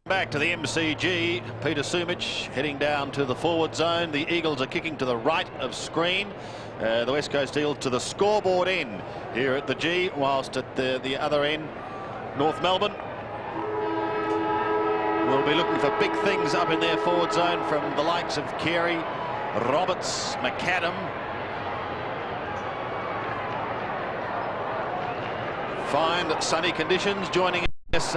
Back to the MCG, Peter Sumich heading down to the forward zone. The Eagles are kicking to the right of screen. The West Coast Eagles to the scoreboard end here at the G, whilst at the other end, North Melbourne will be looking for big things up in their forward zone from the likes of Carey, Roberts, McAdam. Fine sunny conditions. Joining us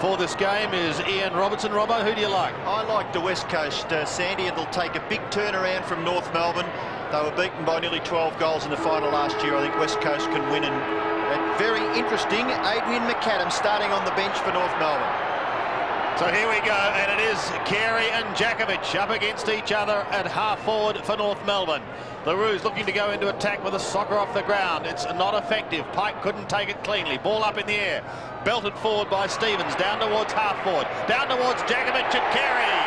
for this game is Ian Robertson. Robbo, who do you like? I like the West Coast, Sandy. It'll take a big turnaround from North Melbourne. They were beaten by nearly 12 goals in the final last year. I think West Coast can win. And very interesting, Adrian McAdam starting on the bench for North Melbourne. So here we go, and it is Carey and Jakovich up against each other at half forward for North Melbourne. The Roos looking to go into attack with a soccer off the ground. It's not effective. Pike couldn't take it cleanly. Ball up in the air. Belted forward by Stevens. Down towards half forward. Down towards Jakovich and Carey.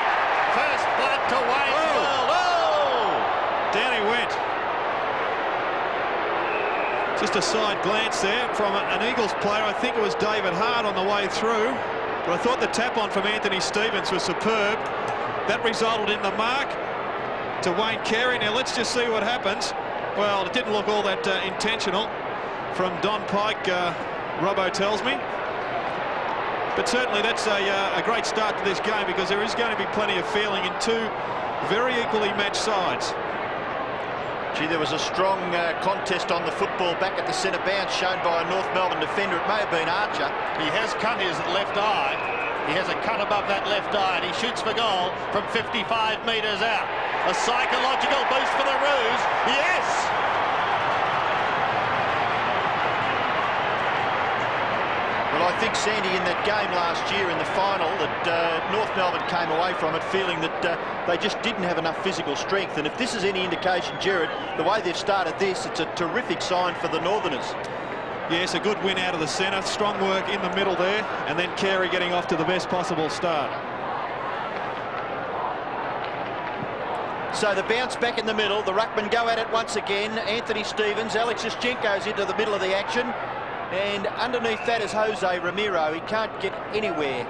First blood to Wayne World. Oh! Down he went. Just a side glance there from an Eagles player. I think it was David Hart on the way through. But I thought the tap-on from Anthony Stevens was superb. That resulted in the mark to Wayne Carey. Now let's just see what happens. Well, it didn't look all that intentional from Don Pike, Robbo tells me. But certainly that's a great start to this game, because there is going to be plenty of feeling in two very equally matched sides. Gee, there was a strong contest on the football back at the centre bounce shown by a North Melbourne defender. It may have been Archer. He has cut his left eye. He has a cut above that left eye, and he shoots for goal from 55 metres out. A psychological boost for the Roos. Yes! Well, I think, Sandy, in that game last year in the final, that North Melbourne came away from it feeling that they just didn't have enough physical strength. And if this is any indication, Gerard, the way they've started this, it's a terrific sign for the Northerners. Yes, a good win out of the centre. Strong work in the middle there. And then Carey getting off to the best possible start. So the bounce back in the middle. The ruckmen go at it once again. Anthony Stevens, Alex Zinchenko's into the middle of the action. And underneath that is Jose Ramiro. He can't get anywhere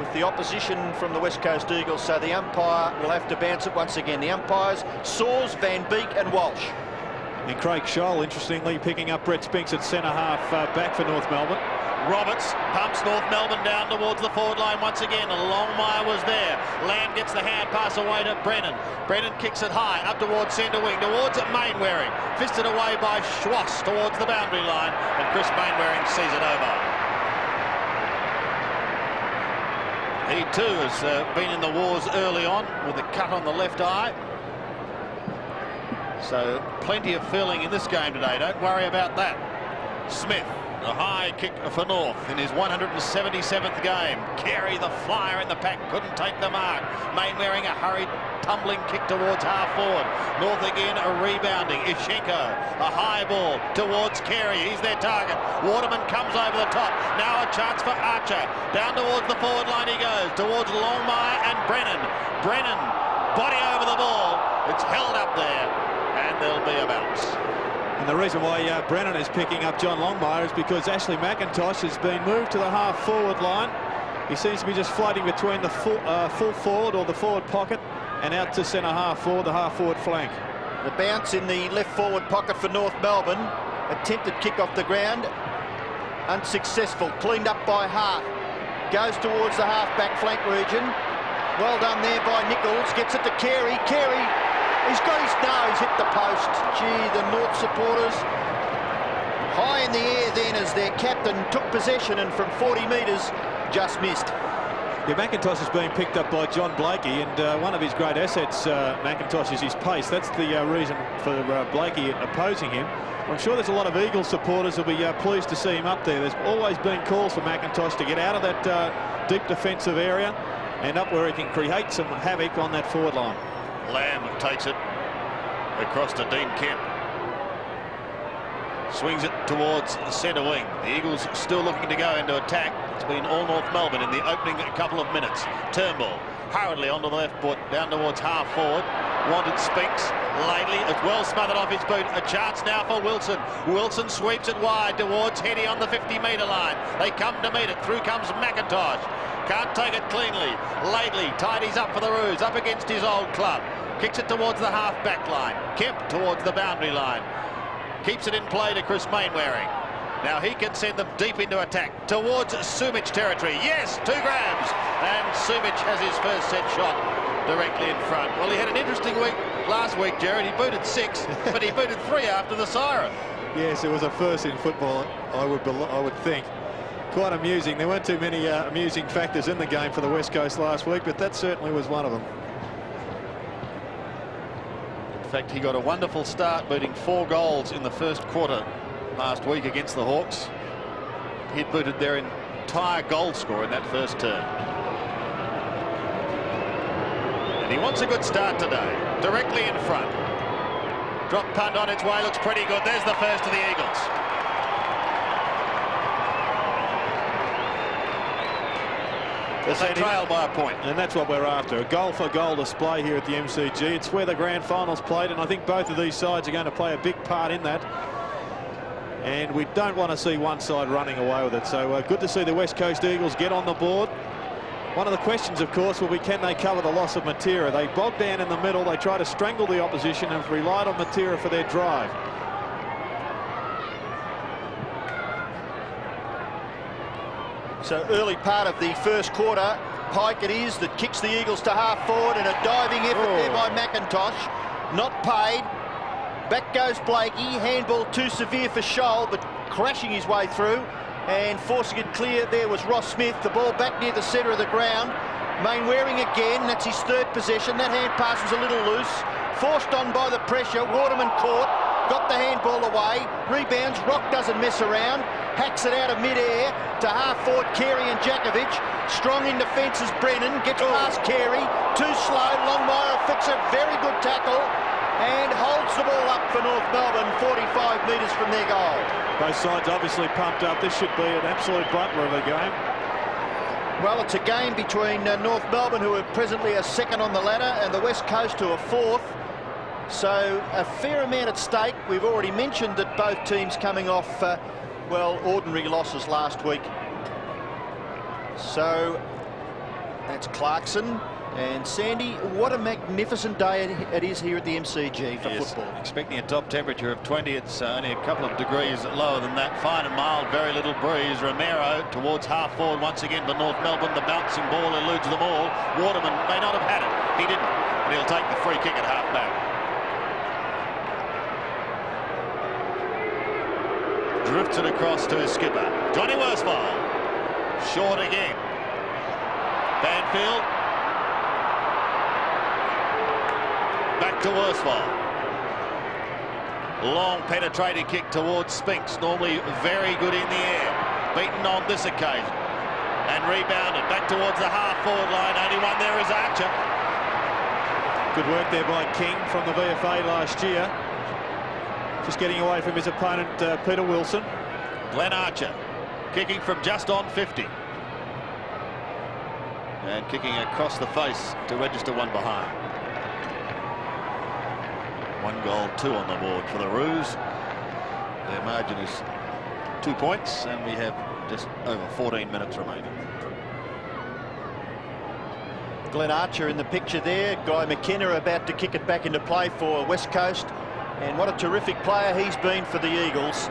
with the opposition from the West Coast Eagles, so the umpire will have to bounce it once again. The umpires, Saws, Van Beek and Walsh. And Craig Scholl, interestingly, picking up Brett Spinks at centre-half back for North Melbourne. Roberts pumps North Melbourne down towards the forward line once again. Longmire was there. Lamb gets the hand pass away to Brennan. Brennan kicks it high up towards centre wing, towards Mainwaring. Fisted away by Schwass towards the boundary line, and Chris Mainwaring sees it over. He too has been in the wars early on with a cut on the left eye. So plenty of feeling in this game today. Don't worry about that. Smith. A high kick for North in his 177th game. Carey, the flyer in the pack, couldn't take the mark. Mainwaring a hurried, tumbling kick towards half forward. North again a rebounding. Ishenko, a high ball towards Carey. He's their target. Waterman comes over the top. Now a chance for Archer. Down towards the forward line he goes. Towards Longmire and Brennan. Brennan, body over the ball. It's held up there, and there'll be a bounce. And the reason why Brennan is picking up John Longmire is because Ashley McIntosh has been moved to the half-forward line. He seems to be just floating between the full forward or the forward pocket and out to centre-half forward, the half-forward flank. The bounce in the left-forward pocket for North Melbourne. Attempted kick off the ground. Unsuccessful. Cleaned up by Hart. Goes towards the half-back flank region. Well done there by Nichols. Gets it to Carey. Carey. He's got his nose hit the post. Gee, the North supporters high in the air then as their captain took possession, and from 40 metres just missed. Yeah, McIntosh is being picked up by John Blakey, and one of his great assets, McIntosh, is his pace. That's the reason for Blakey opposing him. I'm sure there's a lot of Eagles supporters who'll be pleased to see him up there. There's always been calls for McIntosh to get out of that deep defensive area and up where he can create some havoc on that forward line. Lamb takes it across to Dean Kemp. Swings it towards centre wing. The Eagles still looking to go into attack. It's been all North Melbourne in the opening couple of minutes. Turnbull hurriedly onto the left foot, down towards half forward. Wanted Spinks. Lately, it's well smothered off his boot. A chance now for Wilson. Wilson sweeps it wide towards Heady on the 50-metre line. They come to meet it. Through comes McIntosh. Can't take it cleanly. Lately tidies up for the Roos, up against his old club. Kicks it towards the half-back line. Kemp towards the boundary line. Keeps it in play to Chris Mainwaring. Now he can send them deep into attack towards Sumich territory. Yes, 2 grabs. And Sumich has his first set shot directly in front. Well, he had an interesting week last week, Jared. He booted 6, but he booted 3 after the siren. Yes, it was a first in football, I would think. Quite amusing. There weren't too many amusing factors in the game for the West Coast last week, but that certainly was one of them. In fact, he got a wonderful start, booting 4 goals in the first quarter last week against the Hawks. He'd booted their entire goal score in that first term. And he wants a good start today, directly in front. Drop punt on its way, looks pretty good. There's the first of the Eagles. They trail by a point. And that's what we're after, a goal-for-goal display here at the MCG. It's where the grand finals played, and I think both of these sides are going to play a big part in that. And we don't want to see one side running away with it. So good to see the West Coast Eagles get on the board. One of the questions, of course, will be can they cover the loss of Matera? They bogged down in the middle. They try to strangle the opposition and relied on Matera for their drive. So early part of the first quarter, Pike it is that kicks the Eagles to half forward, and a diving effort there by McIntosh. Not paid. Back goes Blakey. Handball too severe for Scholl, but crashing his way through and forcing it clear there was Ross Smith. The ball back near the centre of the ground. Mainwaring again. That's his 3rd possession. That hand pass was a little loose. Forced on by the pressure. Waterman caught. Got the handball away. Rebounds. Rock doesn't mess around. Hacks it out of mid-air to half-forward Carey and Jakovich. Strong in defence is Brennan. Gets past Carey. Too slow. Longmire fix it. Very good tackle. And holds the ball up for North Melbourne, 45 metres from their goal. Both sides obviously pumped up. This should be an absolute butler of a game. Well, it's a game between North Melbourne, who are presently a 2nd on the ladder, and the West Coast, who are 4th. So a fair amount at stake. We've already mentioned that both teams coming off, well, ordinary losses last week. So that's Clarkson. And Sandy, what a magnificent day it is here at the MCG for football. Expecting a top temperature of 20. It's only a couple of degrees lower than that. Fine and mild, very little breeze. Romero towards half forward once again for North Melbourne. The bouncing ball eludes them all. Waterman may not have had it. He didn't. And he'll take the free kick at half back. Drifts it across to his skipper, Johnny Worsfold. Short again. Banfield. Back to Worsfold. Long penetrating kick towards Spinks. Normally very good in the air. Beaten on this occasion. And rebounded. Back towards the half-forward line. Only one there is Archer. Good work there by King from the VFA last year. Just getting away from his opponent, Peter Wilson. Glenn Archer kicking from just on 50. And kicking across the face to register one behind. 1 goal, 2 on the board for the Roos. Their margin is 2 points, and we have just over 14 minutes remaining. Glenn Archer in the picture there. Guy McKenna about to kick it back into play for West Coast. And what a terrific player he's been for the Eagles.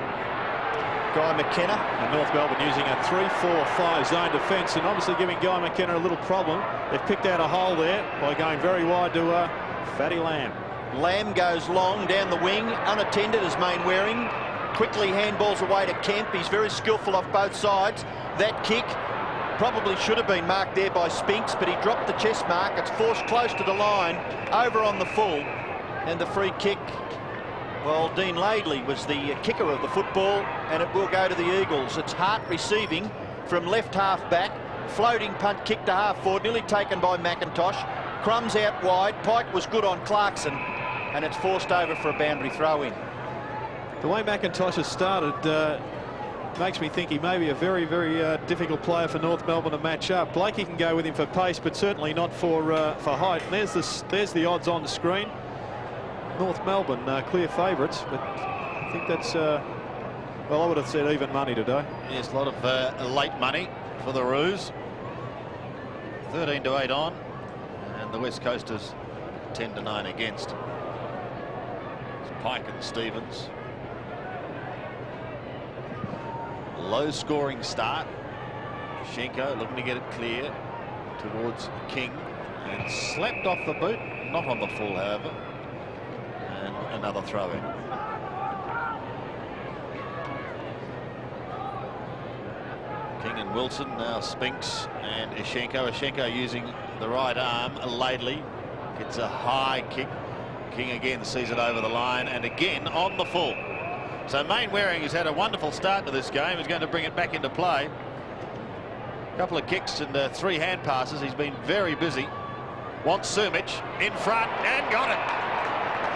Guy McKenna. And North Melbourne using a 3-4-5 zone defence and obviously giving Guy McKenna a little problem. They've picked out a hole there by going very wide to Fatty Lamb. Lamb goes long down the wing, unattended as Mainwaring. Quickly handballs away to Kemp. He's very skillful off both sides. That kick probably should have been marked there by Spinks, but he dropped the chest mark. It's forced close to the line, over on the full. And the free kick, well, Dean Laidley was the kicker of the football, and it will go to the Eagles. It's Hart receiving from left half back. Floating punt kick to half forward, nearly taken by McIntosh. Crumbs out wide. Pike was good on Clarkson, and it's forced over for a boundary throw-in. The way McIntosh has started makes me think he may be a very, very difficult player for North Melbourne to match up. Blakey can go with him for pace, but certainly not for height. And there's the odds on the screen. North Melbourne clear favourites, but I think that's, well, I would have said even money today. Yes, a lot of late money for the Roos. 13-8 on, and the West Coasters 10-9 against. It's Pike and Stevens. Low scoring start. Schenko looking to get it clear towards King, and slapped off the boot, not on the full, however, and another throw in. King and Wilson, now Spinks and Schenko. Schenko using the right arm. Laidley gets a high kick. King again sees it over the line, and again on the full. So Main Waring has had a wonderful start to this game. He's going to bring it back into play. A couple of kicks and 3 hand passes. He's been very busy. Wants Sumich in front and got it.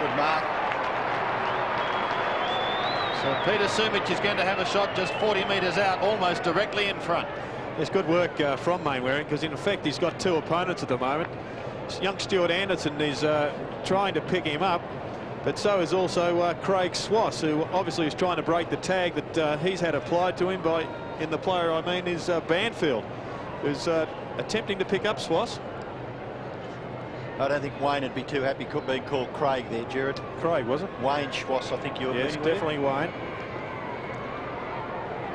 Good mark. So Peter Sumich is going to have a shot just 40 metres out, almost directly in front. It's good work from Main Waring, because in effect he's got 2 opponents at the moment. Young Stuart Anderson is trying to pick him up, but so is also Craig Swass, who obviously is trying to break the tag that he's had applied to him by, in the player I mean, is Banfield, who's attempting to pick up Swass. I don't think Wayne would be too happy being called Craig there, Jared. Craig, was it? Wayne Schwass, I think you were. Yes, definitely Wayne.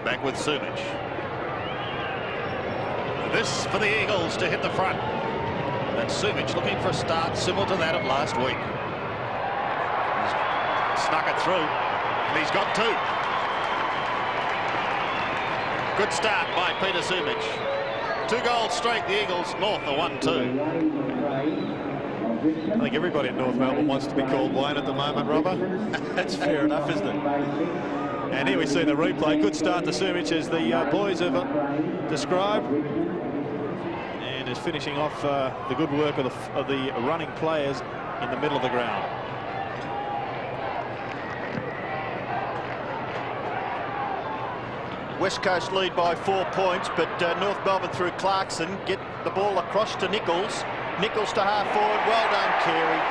Back with Sumich. This for the Eagles to hit the front. And Sumich looking for a start similar to that of last week. He's snuck it through, and he's got 2. Good start by Peter Sumich. 2 goals straight, the Eagles. North the 1-2. I think everybody in North Melbourne wants to be called Wayne at the moment, Robert. That's fair enough, isn't it? And here we see the replay. Good start to Sumich, as the boys have described. And is finishing off the good work of the running players in the middle of the ground. West Coast lead by 4 points, but North Melbourne through Clarkson get the ball across to Nichols. Nichols to half forward. Well done, Carey.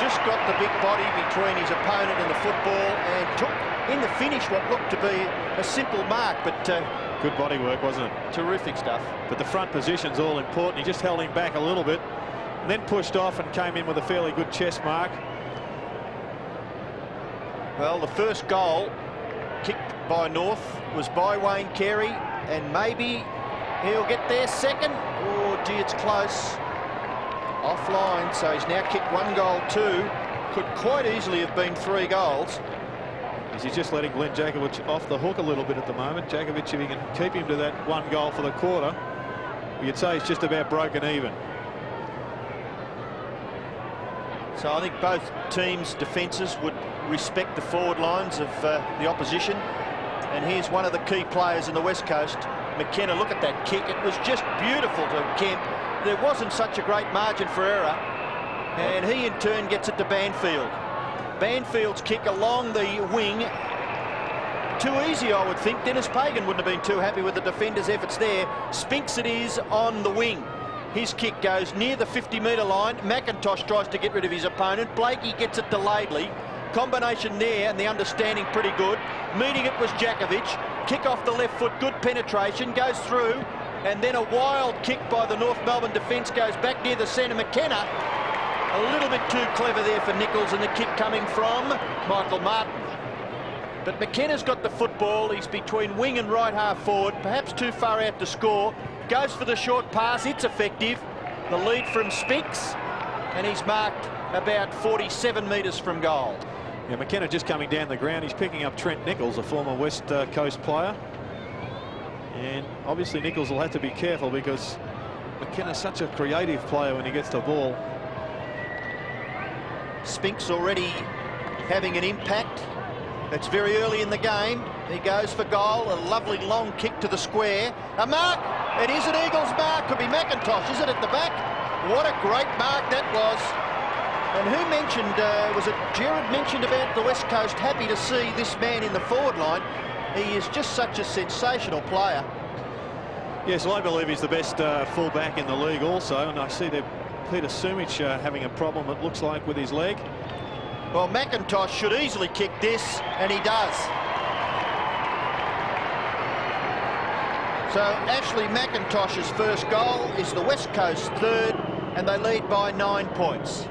Just got the big body between his opponent and the football, and took in the finish what looked to be a simple mark, but good body work, wasn't it? Terrific stuff. But the front position's all important. He just held him back a little bit, and then pushed off and came in with a fairly good chest mark. Well, the first goal kicked by North was by Wayne Carey, and maybe he'll get there second. Oh, gee, it's close. Offline, so he's now kicked 1 goal, 2. Could quite easily have been 3 goals. He's just letting Glenn Jakovich off the hook a little bit at the moment. Jakovich, if he can keep him to that 1 goal for the quarter, you'd say he's just about broken even. So I think both teams' defences would respect the forward lines of the opposition. And here's one of the key players in the West Coast, McKenna. Look at that kick. It was just beautiful to Kemp. There wasn't such a great margin for error. And he in turn gets it to Banfield. Banfield's kick along the wing. Too easy, I would think. Dennis Pagan wouldn't have been too happy with the defender's efforts there. Spinks it is on the wing. His kick goes near the 50-metre line. McIntosh tries to get rid of his opponent. Blakey gets it to Laidley. Combination there, and the understanding pretty good. Meeting it was Jakovich. Kick off the left foot, good penetration, goes through, and then a wild kick by the North Melbourne defence goes back near the centre. McKenna, a little bit too clever there for Nichols, and the kick coming from Michael Martin. But McKenna's got the football. He's between wing and right half forward, perhaps too far out to score. Goes for the short pass, it's effective. The lead from Spinks, and he's marked about 47 metres from goal. Yeah, McKenna just coming down the ground. He's picking up Trent Nichols, a former West Coast player. And obviously Nichols will have to be careful, because McKenna's such a creative player when he gets the ball. Spinks already having an impact. It's very early in the game. He goes for goal. A lovely long kick to the square. A mark. It is an Eagles mark. Could be McIntosh, is it, at the back? What a great mark that was. And who mentioned, was it Jared mentioned about the West Coast happy to see this man in the forward line? He is just such a sensational player. Yes, well, I believe he's the best fullback in the league also, and I see they're Peter Sumich having a problem, it looks like, with his leg. Well, McIntosh should easily kick this, and he does. So Ashley McIntosh's first goal is the West Coast third, and they lead by 9 points.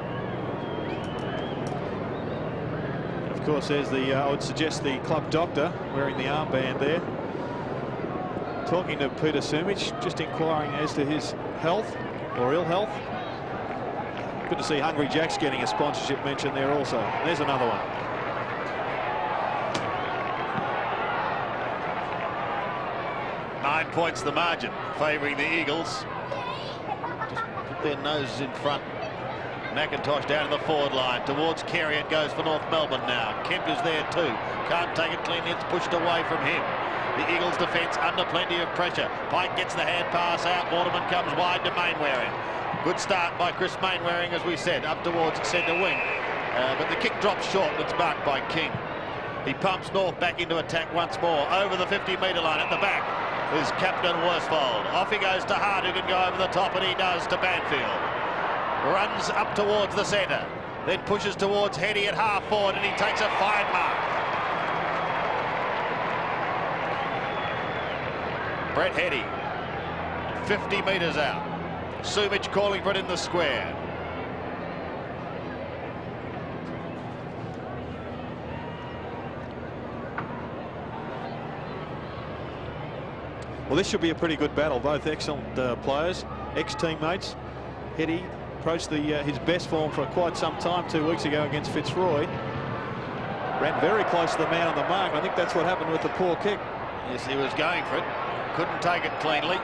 And of course, there's the, I would suggest, the club doctor wearing the armband there. Talking to Peter Sumich, just inquiring as to his health or ill health. Good to see Hungry Jack's getting a sponsorship mention there also. There's another one. Nine points the margin, favouring the Eagles. Just put their noses in front. McIntosh down to the forward line. Towards Carey it goes for North Melbourne now. Kemp is there too. Can't take it cleanly. It's pushed away from him. The Eagles' defence under plenty of pressure. Pike gets the hand pass out. Waterman comes wide to Mainwaring. Good start by Chris Mainwaring, as we said, up towards centre wing. But the kick drops short and it's marked by King. He pumps North back into attack once more. Over the 50-metre line at the back is Captain Worsfold. Off he goes to Hart, who can go over the top, and he does to Banfield. Runs up towards the centre. Then pushes towards Heady at half forward, and he takes a fine mark. Brett Heady, 50 metres out. Sumich calling for it in the square. Well, this should be a pretty good battle. Both excellent players, ex-teammates. Heady approached his best form for quite some time 2 weeks ago against Fitzroy. Ran very close to the man on the mark. I think that's what happened with the poor kick. Yes, he was going for it. Couldn't take it cleanly.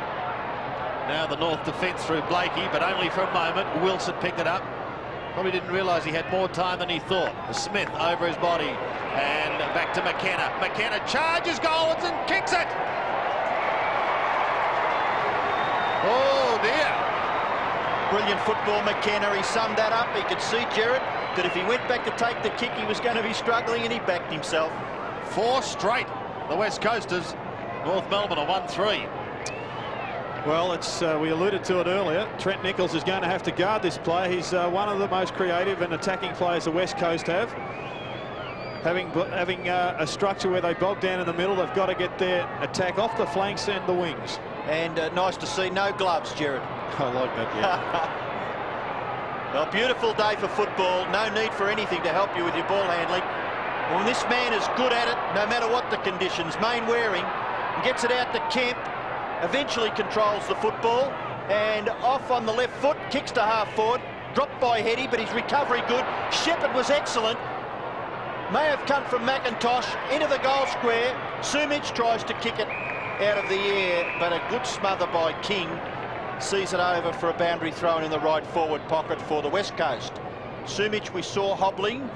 Now the North defence through Blakey, but only for a moment. Wilson picked it up. Probably didn't realise he had more time than he thought. Smith over his body. And back to McKenna. McKenna charges goals and kicks it. Oh, dear. Brilliant football, McKenna. He summed that up. He could see, Gerard, that if he went back to take the kick, he was going to be struggling, and he backed himself. 4 straight. The West Coasters. North Melbourne are 1-3. Well, it's we alluded to it earlier. Trent Nichols is going to have to guard this player. He's one of the most creative and attacking players the West Coast have. Having a structure where they bog down in the middle, they've got to get their attack off the flanks and the wings. And nice to see no gloves, Gerard. I like that, yeah. Well, beautiful day for football. No need for anything to help you with your ball handling. Well, this man is good at it, no matter what the conditions. Mainwaring gets it out to Kemp, eventually controls the football, and off on the left foot, kicks to half forward, dropped by Heady, but his recovery good. Shepherd was excellent. May have come from McIntosh into the goal square. Sumich tries to kick it out of the air, but a good smother by King sees it over for a boundary throw in the right forward pocket for the West Coast. Sumich we saw hobbling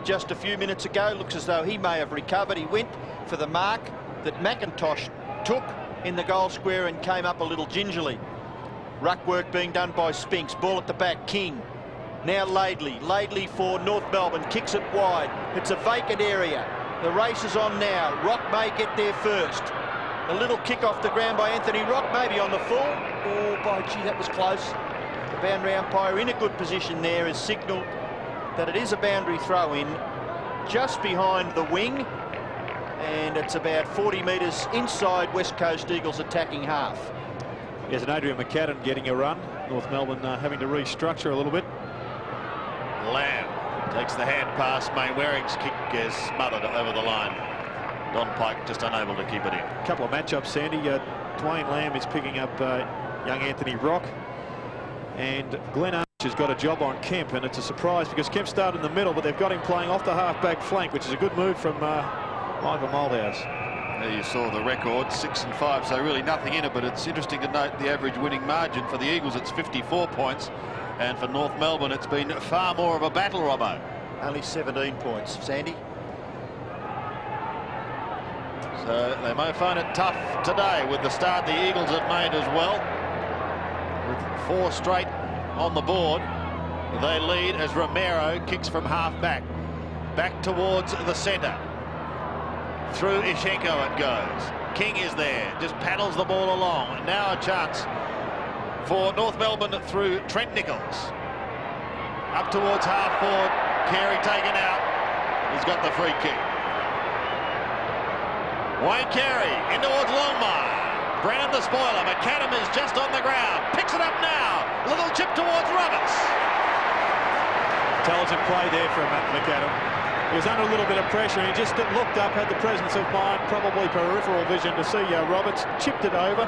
just a few minutes ago. Looks as though he may have recovered. He went for the mark that McIntosh took in the goal square and came up a little gingerly. Ruck work being done by Spinks. Ball at the back, King. Now Laidley. Laidley for North Melbourne. Kicks it wide. It's a vacant area. The race is on now. Rock may get there first. A little kick off the ground by Anthony Rock, maybe on the full. Oh, by gee, that was close. The boundary umpire in a good position there has signalled that it is a boundary throw-in just behind the wing. And it's about 40 metres inside West Coast Eagles attacking half. There's an Adrian McCadden getting a run. North Melbourne having to restructure a little bit. Lamb takes the hand pass. Mainwaring's kick is smothered over the line. Don Pike just unable to keep it in. A couple of matchups, Sandy. Dwayne Lamb is picking up young Anthony Rock. And Glenn Arch has got a job on Kemp, and it's a surprise because Kemp started in the middle, but they've got him playing off the half-back flank, which is a good move from Ivan Mulhouse. There you saw the record, 6-5, so really nothing in it, but it's interesting to note the average winning margin. For the Eagles, it's 54 points, and for North Melbourne, it's been far more of a battle, Robbo. Only 17 points, Sandy. So they may find it tough today with the start the Eagles have made as well. With 4 straight on the board, they lead as Romero kicks from half-back. Back towards the centre. Through Ishenko it goes. King is there, just paddles the ball along. And now a chance for North Melbourne through Trent Nichols. Up towards half forward, Carey taken out. He's got the free kick. Wayne Carey in towards Longmire. Brennan the spoiler. McAdam is just on the ground. Picks it up now. Little chip towards Roberts. Intelligent play there from McAdam. He was under a little bit of pressure and he just looked up, had the presence of mind, probably peripheral vision, to see Roberts chipped it over.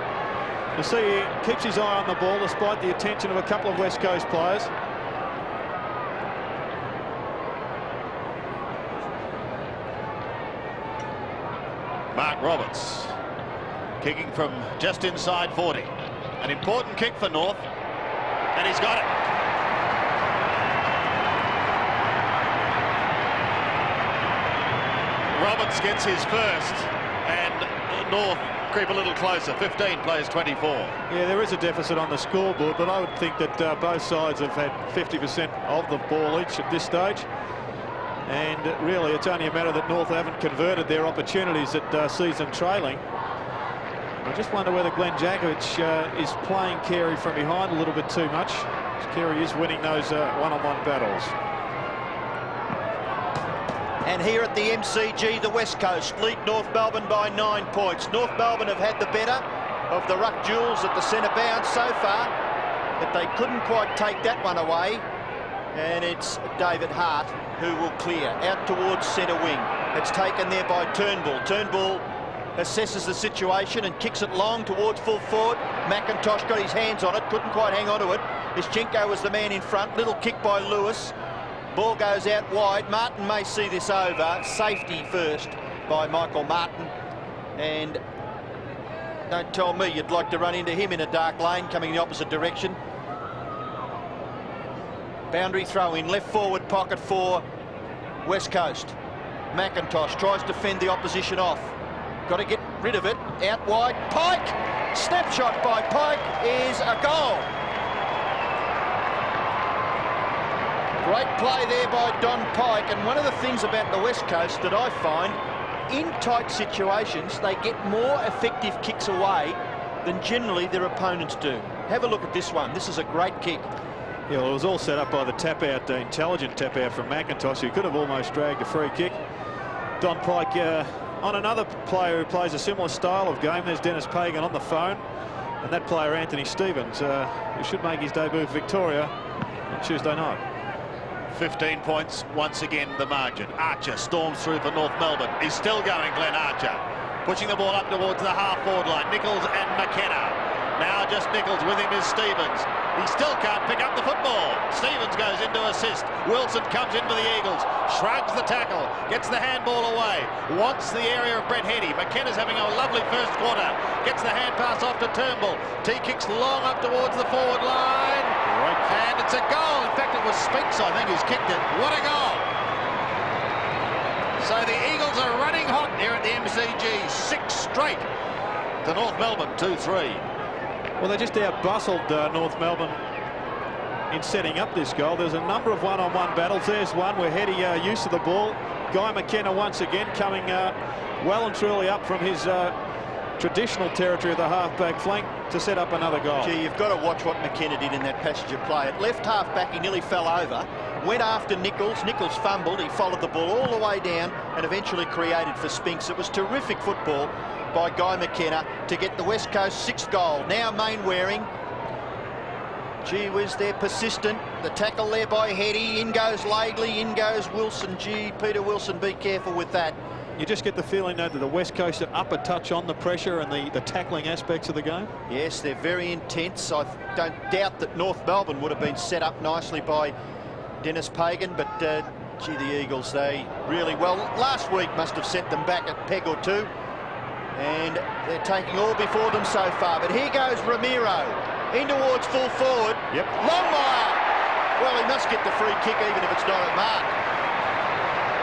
To see he keeps his eye on the ball despite the attention of a couple of West Coast players. Mark Roberts kicking from just inside 40. An important kick for North, and he's got it. Roberts gets his first, and North creep a little closer. 15 plays 24. Yeah, there is a deficit on the scoreboard, but I would think that both sides have had 50% of the ball each at this stage. And really, it's only a matter that North haven't converted their opportunities that sees them trailing. I just wonder whether Glenn Jakovich is playing Carey from behind a little bit too much. Carey is winning those one-on-one battles. And here at the MCG, the West Coast lead North Melbourne by 9 points. North Melbourne have had the better of the ruck duels at the centre bounce so far, but they couldn't quite take that one away. And it's David Hart who will clear out towards centre wing. It's taken there by Turnbull. Turnbull assesses the situation and kicks it long towards full forward. McIntosh got his hands on it, couldn't quite hang on to it. Ischenko was the man in front. Little kick by Lewis. Ball goes out wide. Martin may see this over. Safety first by Michael Martin. And don't tell me you'd like to run into him in a dark lane coming the opposite direction. Boundary throw in, left forward pocket for West Coast. McIntosh tries to fend the opposition off. Got to get rid of it. Out wide. Pike! Snapshot by Pike is a goal. Great play there by Don Pike. And one of the things about the West Coast that I find, in tight situations, they get more effective kicks away than generally their opponents do. Have a look at this one. This is a great kick. Yeah, well, it was all set up by the tap-out, the intelligent tap-out from McIntosh, who could have almost dragged a free kick. Don Pike on another player who plays a similar style of game. There's Dennis Pagan on the phone, and that player, Anthony Stevens, who should make his debut for Victoria on Tuesday night. 15 points, once again, the margin. Archer storms through for North Melbourne. He's still going, Glenn Archer. Pushing the ball up towards the half-forward line. Nichols and McKenna. Now just Nichols, with him is Stevens. He still can't pick up the football. Stevens goes into assist. Wilson comes in for the Eagles. Shrugs the tackle. Gets the handball away. Wants the area of Brett Heady. McKenna's having a lovely first quarter. Gets the hand pass off to Turnbull. T kicks long up towards the forward line. Right. And it's a goal. In fact, it was Spinks, I think, who's kicked it. What a goal. So the Eagles are running hot here at the MCG. 6 straight to North Melbourne, 2-3. Well, they just out-bustled North Melbourne in setting up this goal. There's a number of one-on-one battles. There's one where Heady used to the ball. Guy McKenna once again coming well and truly up from his traditional territory of the half-back flank to set up another goal. Gee, you've got to watch what McKenna did in that passage of play. At left half-back, he nearly fell over. Went after Nichols. Nichols fumbled. He followed the ball all the way down and eventually created for Spinks. It was terrific football by Guy McKenna to get the West Coast 6th goal. Now Mainwaring. Gee whiz, they're persistent. The tackle there by Heady. In goes Laidley, in goes Wilson. Gee, Peter Wilson, be careful with that. You just get the feeling, though, that the West Coast are up a touch on the pressure and the tackling aspects of the game. Yes, they're very intense. I don't doubt that North Melbourne would have been set up nicely by Dennis Pagan, but gee, the Eagles, they really well. Last week must have set them back a peg or two. And they're taking all before them so far. But here goes Ramiro. In towards full forward. Yep. Longmire. Well, he must get the free kick even if it's not a mark.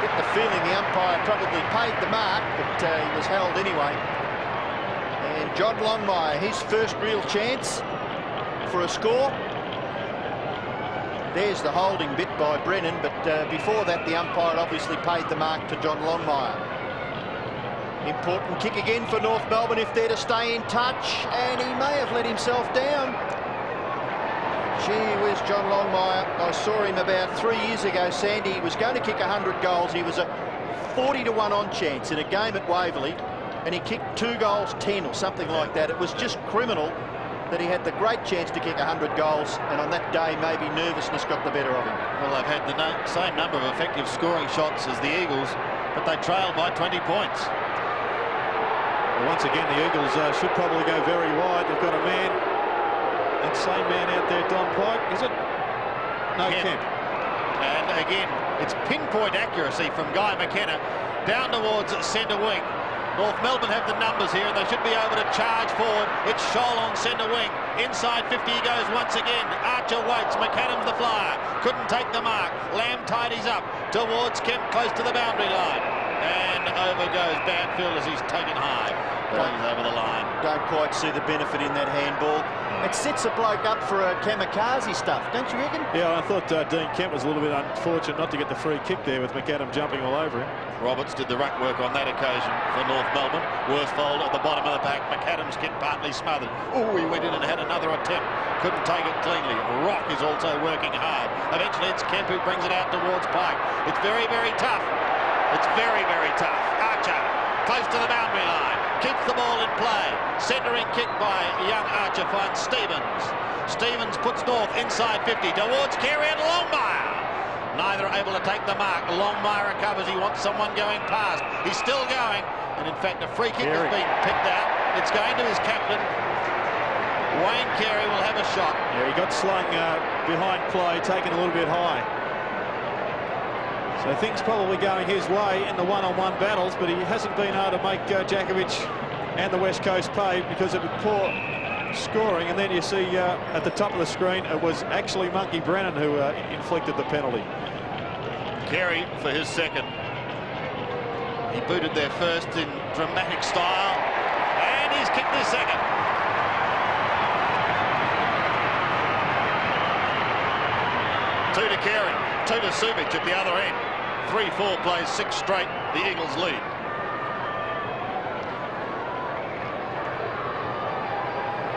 Get the feeling the umpire probably paid the mark, but he was held anyway. And John Longmire, his first real chance for a score. There's the holding bit by Brennan, but before that the umpire obviously paid the mark to John Longmire. Important kick again for North Melbourne if they're to stay in touch, and he may have let himself down. Gee whiz, John Longmire. I saw him about 3 years ago, Sandy. He was going to kick 100 goals. He was a 40-to-1 on chance in a game at Waverley, and he kicked 2 goals 10 or something like that. It was just criminal that he had the great chance to kick 100 goals, and on that day maybe nervousness got the better of him. Well, they've had the same number of effective scoring shots as the Eagles, but they trailed by 20 points. Well, once again, the Eagles should probably go very wide. They've got a man, that same man out there, Don Pike, is it? No, Kemp. And again, it's pinpoint accuracy from Guy McKenna down towards centre wing. North Melbourne have the numbers here, and they should be able to charge forward. It's Scholl on centre wing. Inside 50 he goes once again. Archer waits. McAdams the flyer. Couldn't take the mark. Lamb tidies up towards Kemp, close to the boundary line. And over goes Banfield as he's taken high. But he's over the line. Don't quite see the benefit in that handball. It sets a bloke up for a kamikaze stuff, don't you reckon? Yeah, I thought Dean Kemp was a little bit unfortunate not to get the free kick there with McAdam jumping all over him. Roberts did the ruck work on that occasion for North Melbourne. Worsfold at the bottom of the pack. McAdams kick partly smothered. Oh, he went in and had another attempt. Couldn't take it cleanly. Rock is also working hard. Eventually it's Kemp who brings it out towards Pike. It's very, very tough. It's very, very tough. Archer, close to the boundary line. Keeps the ball in play. Centering kick by young Archer finds Stevens. Stevens puts North inside 50 towards Carey and Longmire. Neither are able to take the mark. Longmire recovers. He wants someone going past. He's still going. And in fact, a free kick has been picked out. It's going to his captain. Wayne Carey will have a shot. Yeah, he got slung behind play, taken a little bit high. So things probably going his way in the one-on-one battles, but he hasn't been able to make Jakovich and the West Coast pay because of a poor scoring. And then you see at the top of the screen, it was actually Monkey Brennan who inflicted the penalty. Carey for his second. He booted there first in dramatic style, and he's kicked his second. Two to Carey, two to Sumich at the other end. 3-4 plays 6 straight, the Eagles lead.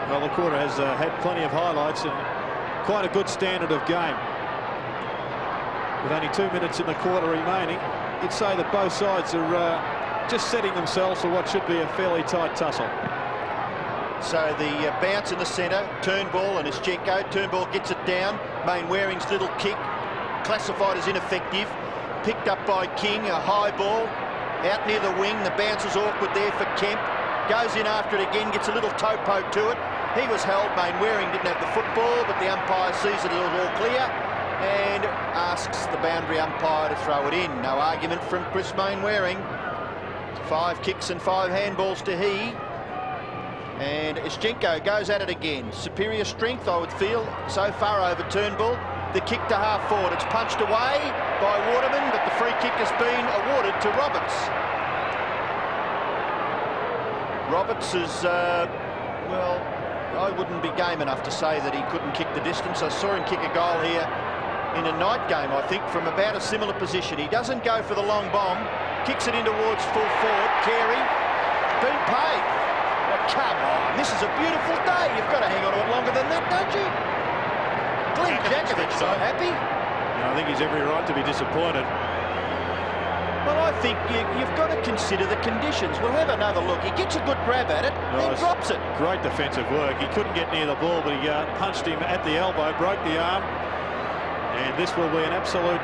Well, the quarter has had plenty of highlights and quite a good standard of game. With only 2 minutes in the quarter remaining, you'd say that both sides are just setting themselves for what should be a fairly tight tussle. So the bounce in the centre, Turnbull and Ischenko. Turnbull gets it down. Mainwaring's little kick, classified as ineffective. Picked up by King, a high ball. Out near the wing, the bounce is awkward there for Kemp. Goes in after it again, gets a little toe poke to it. He was held. Mainwaring didn't have the football, but the umpire sees it all clear and asks the boundary umpire to throw it in. No argument from Chris Mainwaring. 5 kicks and 5 handballs to he. And Ischenko goes at it again. Superior strength, I would feel, so far over Turnbull. The kick to half forward. It's punched away by Waterman, but the free kick has been awarded to Roberts. Roberts is, well, I wouldn't be game enough to say that he couldn't kick the distance. I saw him kick a goal here in a night game, I think, from about a similar position. He doesn't go for the long bomb, kicks it in towards full forward. Carey, been paid. Oh, come on, this is a beautiful day. You've got to hang on to it longer than that, don't you? Glenn Jakovich so happy. I think he's every right to be disappointed. Well, I think you've got to consider the conditions. We'll have another look. He gets a good grab at it, then drops it. Great defensive work. He couldn't get near the ball, but he punched him at the elbow, broke the arm. And this will be an absolute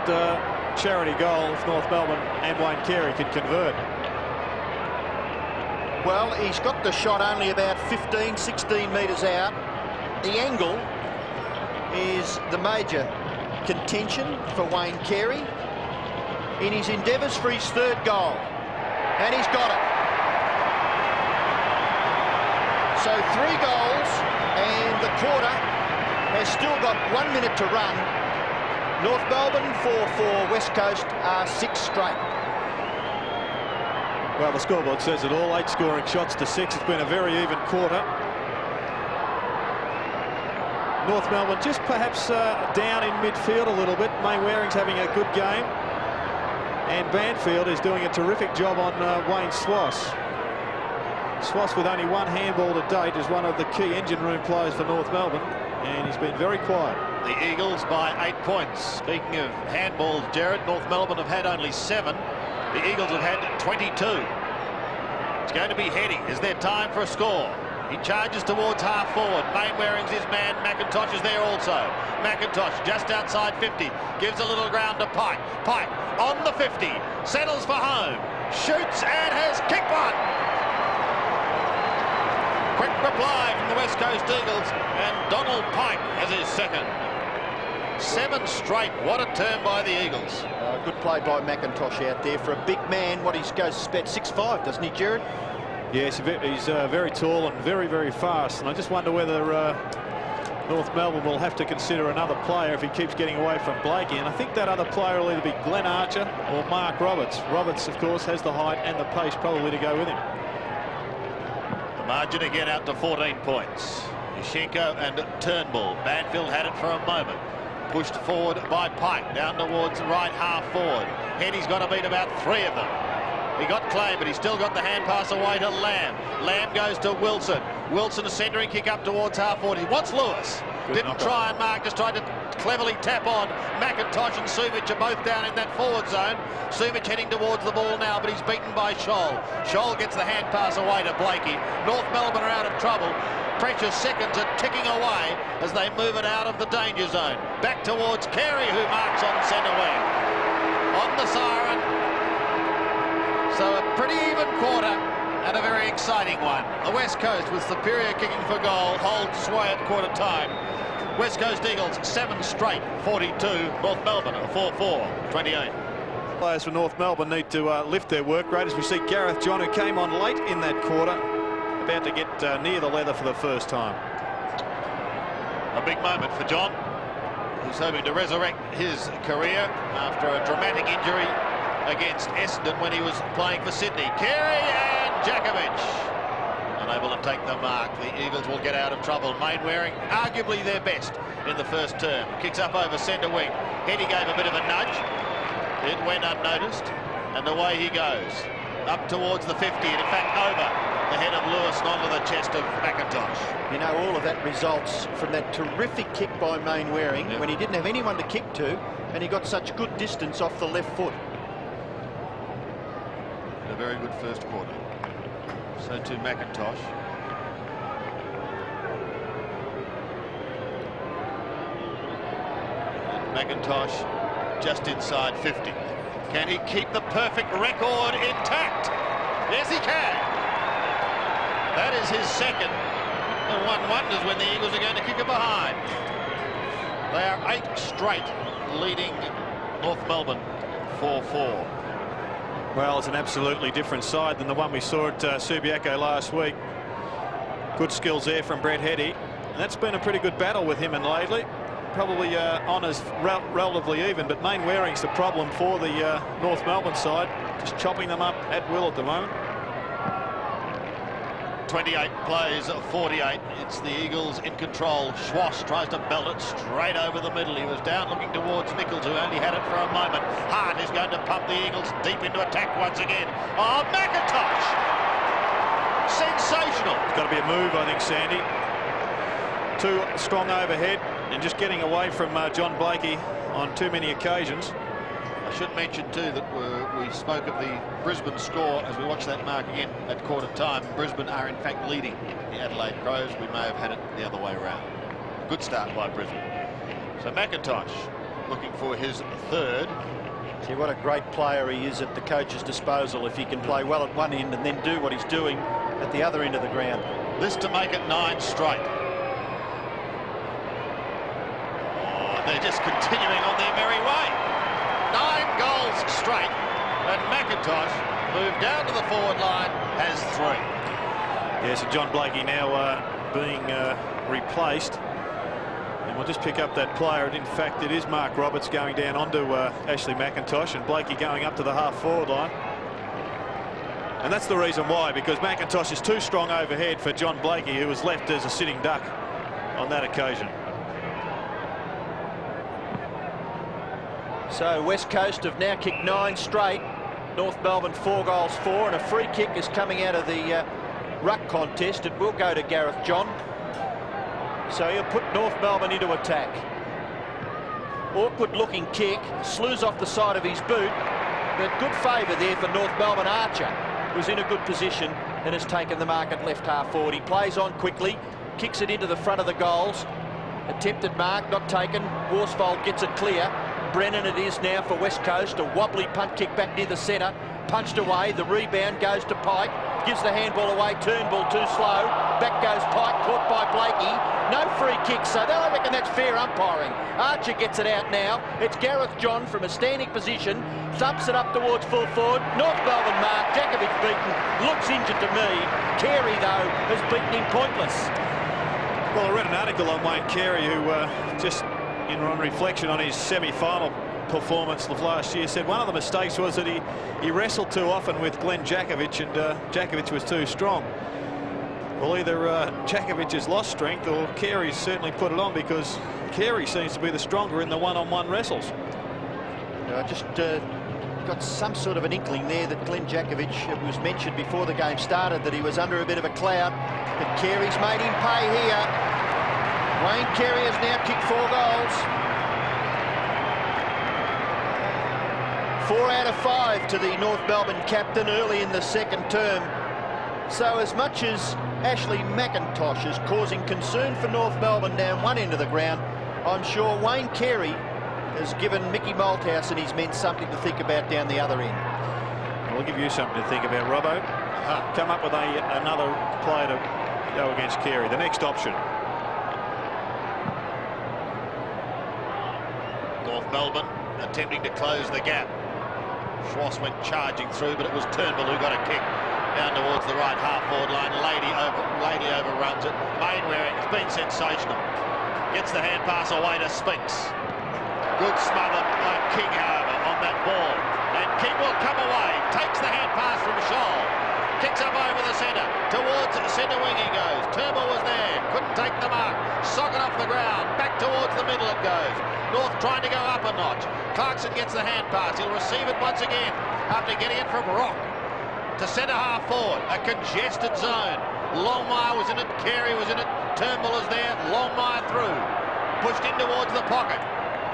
charity goal if North Melbourne and Wayne Carey can convert. Well, he's got the shot only about 15, 16 metres out. The angle is the major contention for Wayne Carey in his endeavours for his 3rd goal. And he's got it. So 3 goals, and the quarter has still got 1 minute to run. North Melbourne 4-4, West Coast are 6 straight. Well, the scoreboard says it all, 8 scoring shots to 6. It's been a very even quarter. North Melbourne just perhaps down in midfield a little bit. Mainwaring's having a good game. And Banfield is doing a terrific job on Wayne Swass. Swass with only 1 handball to date is one of the key engine room players for North Melbourne. and he's been very quiet. The Eagles by 8 points. Speaking of handballs, Jared, North Melbourne have had only 7. The Eagles have had 22. It's going to be Heady. Is there time for a score? He charges towards half forward. Mainwaring's his man. McIntosh is there also. McIntosh just outside 50. Gives a little ground to Pike. Pike on the 50. Settles for home. Shoots and has kicked one. Quick reply from the West Coast Eagles. And Donald Pike has his second. 7 straight. What a turn by the Eagles. Good play by McIntosh out there for a big man. What he goes about 6'5", doesn't he, Jared? Yes, he's very tall and very, very fast. And I just wonder whether North Melbourne will have to consider another player if he keeps getting away from Blakey. And I think that other player will either be Glenn Archer or Mark Roberts. Roberts, of course, has the height and the pace probably to go with him. The margin again out to 14 points. Yushenko and Turnbull. Banfield had it for a moment. Pushed forward by Pike, down towards the right half forward. Heady's got to beat about 3 of them. He got Clay, but he's still got the hand pass away to Lamb. Lamb goes to Wilson. Wilson a centering kick up towards half forward. He wants Lewis. Didn't try and mark, just tried to cleverly tap on. McIntosh and Sumich are both down in that forward zone. Sumich heading towards the ball now, but he's beaten by Scholl. Scholl gets the hand pass away to Blakey. North Melbourne are out of trouble. Precious seconds are ticking away as they move it out of the danger zone. Back towards Carey, who marks on centre wing. On the siren. So a pretty even quarter and a very exciting one. The West Coast with superior kicking for goal holds sway at quarter time. West Coast Eagles 7 straight, 42. North Melbourne a 4-4, 28. Players for North Melbourne need to lift their work rate as we see Gareth John, who came on late in that quarter, about to get near the leather for the first time. A big moment for John. He's hoping to resurrect his career after a dramatic injury against Essendon when he was playing for Sydney. Carey and Jakovich unable to take the mark. The Eagles will get out of trouble. Mainwaring arguably their best in the first term. Kicks up over centre wing. Heady gave a bit of a nudge. It went unnoticed and away he goes. Up towards the 50 and in fact over the head of Lewis and onto the chest of McIntosh. You know, all of that results from that terrific kick by Mainwaring when he didn't have anyone to kick to and he got such good distance off the left foot. A very good first quarter. So to McIntosh. And McIntosh just inside 50. Can he keep the perfect record intact? Yes, he can. That is his second. And one wonders when the Eagles are going to kick it behind. They are 8 straight, leading North Melbourne 4-4. Well, it's an absolutely different side than the one we saw at Subiaco last week. Good skills there from Brett Heady. And that's been a pretty good battle with him and lately. Probably honours relatively even, but Mainwaring's the problem for the North Melbourne side. Just chopping them up at will at the moment. 28 plays, 48. It's the Eagles in control. Schwass tries to belt it straight over the middle. He was down looking towards Nichols, who only had it for a moment. Hart is going to pump the Eagles deep into attack once again. Oh, McIntosh! Sensational. It's got to be a move, I think, Sandy. Too strong overhead and just getting away from John Blakey on too many occasions. I should mention too that we spoke of the Brisbane score as we watch that mark again at quarter time. Brisbane are in fact leading the Adelaide Crows. We may have had it the other way around. Good start by Brisbane. So McIntosh looking for his third. See what a great player he is at the coach's disposal if he can play well at one end and then do what he's doing at the other end of the ground. This to make it 9 straight. Oh, they're just continuing on their merry way. 9 goals straight, and McIntosh moved down to the forward line, has 3. Yeah, so John Blakey now being replaced. And we'll just pick up that player. And in fact, it is Mark Roberts going down onto Ashley McIntosh, and Blakey going up to the half-forward line. And that's the reason why, because McIntosh is too strong overhead for John Blakey, who was left as a sitting duck on that occasion. So West Coast have now kicked 9 straight. North Melbourne 4 goals 4, and a free kick is coming out of the ruck contest. It will go to Gareth John. So he'll put North Melbourne into attack. Awkward looking kick, slews off the side of his boot, but good favour there for North Melbourne. Archer was in a good position and has taken the mark at left half forward. He plays on quickly, kicks it into the front of the goals. Attempted mark, not taken. Worsfold gets it clear. Brennan it is now for West Coast. A wobbly punt kick back near the centre. Punched away. The rebound goes to Pike. Gives the handball away. Turnbull too slow. Back goes Pike, caught by Blakey. No free kick, so I reckon that's fair umpiring. Archer gets it out now. It's Gareth John from a standing position. Thumps it up towards full forward. North Melbourne mark. Jakovich beaten. Looks injured to me. Carey, though, has beaten him pointless. Well, I read an article on Wayne Carey, who just on reflection on his semi-final performance of last year, said one of the mistakes was that he wrestled too often with Glenn Jakovich, and Jakovich was too strong. Well, either Jakovich has lost strength or Carey's certainly put it on, because Carey seems to be the stronger in the one-on-one wrestles. I just got some sort of an inkling there that Glenn Jakovich, it was mentioned before the game started that he was under a bit of a cloud, but Carey's made him pay here. Wayne Carey has now kicked 4 goals. 4 out of 5 to the North Melbourne captain early in the second term. So as much as Ashley McIntosh is causing concern for North Melbourne down one end of the ground, I'm sure Wayne Carey has given Mickey Malthouse and his men something to think about down the other end. I'll give you something to think about, Robbo. Come up with another player to go against Carey. The next option. North Melbourne attempting to close the gap. Schwass went charging through, but it was Turnbull who got a kick down towards the right half-forward line. Lady overruns it. Mainwaring has been sensational. Gets the hand pass away to Spinks. Good smother by King, however, on that ball. And King will come away. Takes the hand pass from Shaw. Kicks up over the centre. Towards centre wing he goes. Turnbull was there. Couldn't take the mark. Socket off the ground. Back towards the middle it goes. North trying to go up a notch. Clarkson gets the hand pass. He'll receive it once again after getting it from Rock to centre half forward. A congested zone. Longmire was in it. Carey was in it. Turnbull is there. Longmire through. Pushed in towards the pocket.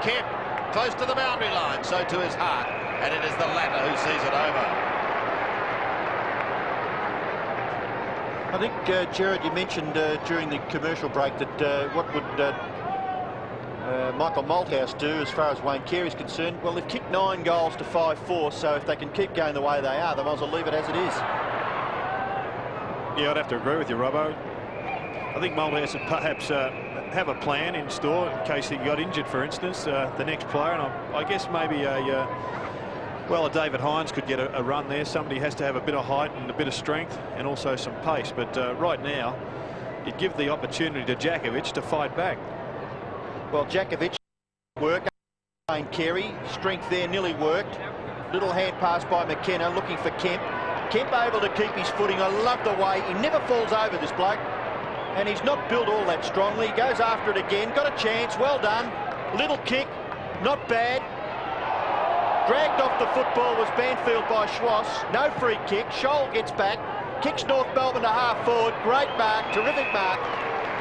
Kemp close to the boundary line. So to his heart. And it is the latter who sees it over. I think, Gerard, you mentioned during the commercial break that what would Michael Malthouse do as far as Wayne Carey's concerned? Well, they've kicked 9 goals to 5-4, so if they can keep going the way they are, they might as well leave it as it is. Yeah, I'd have to agree with you, Robbo. I think Malthouse would perhaps have a plan in store in case he got injured, for instance, the next player, and I guess maybe a David Hines could get a run there. Somebody has to have a bit of height and a bit of strength and also some pace, but right now you'd give the opportunity to Jakovich to fight back. Well, Jakovich work. Wayne Carey, strength there nearly worked. Little hand pass by McKenna, looking for Kemp. Kemp able to keep his footing. I love the way he never falls over, this bloke, and he's not built all that strongly. He goes after it again. Got a chance. Well done. Little kick, not bad. Dragged off the football was Banfield by Schwass. No free kick. Scholl gets back. Kicks North Melbourne to half forward. Great mark. Terrific mark.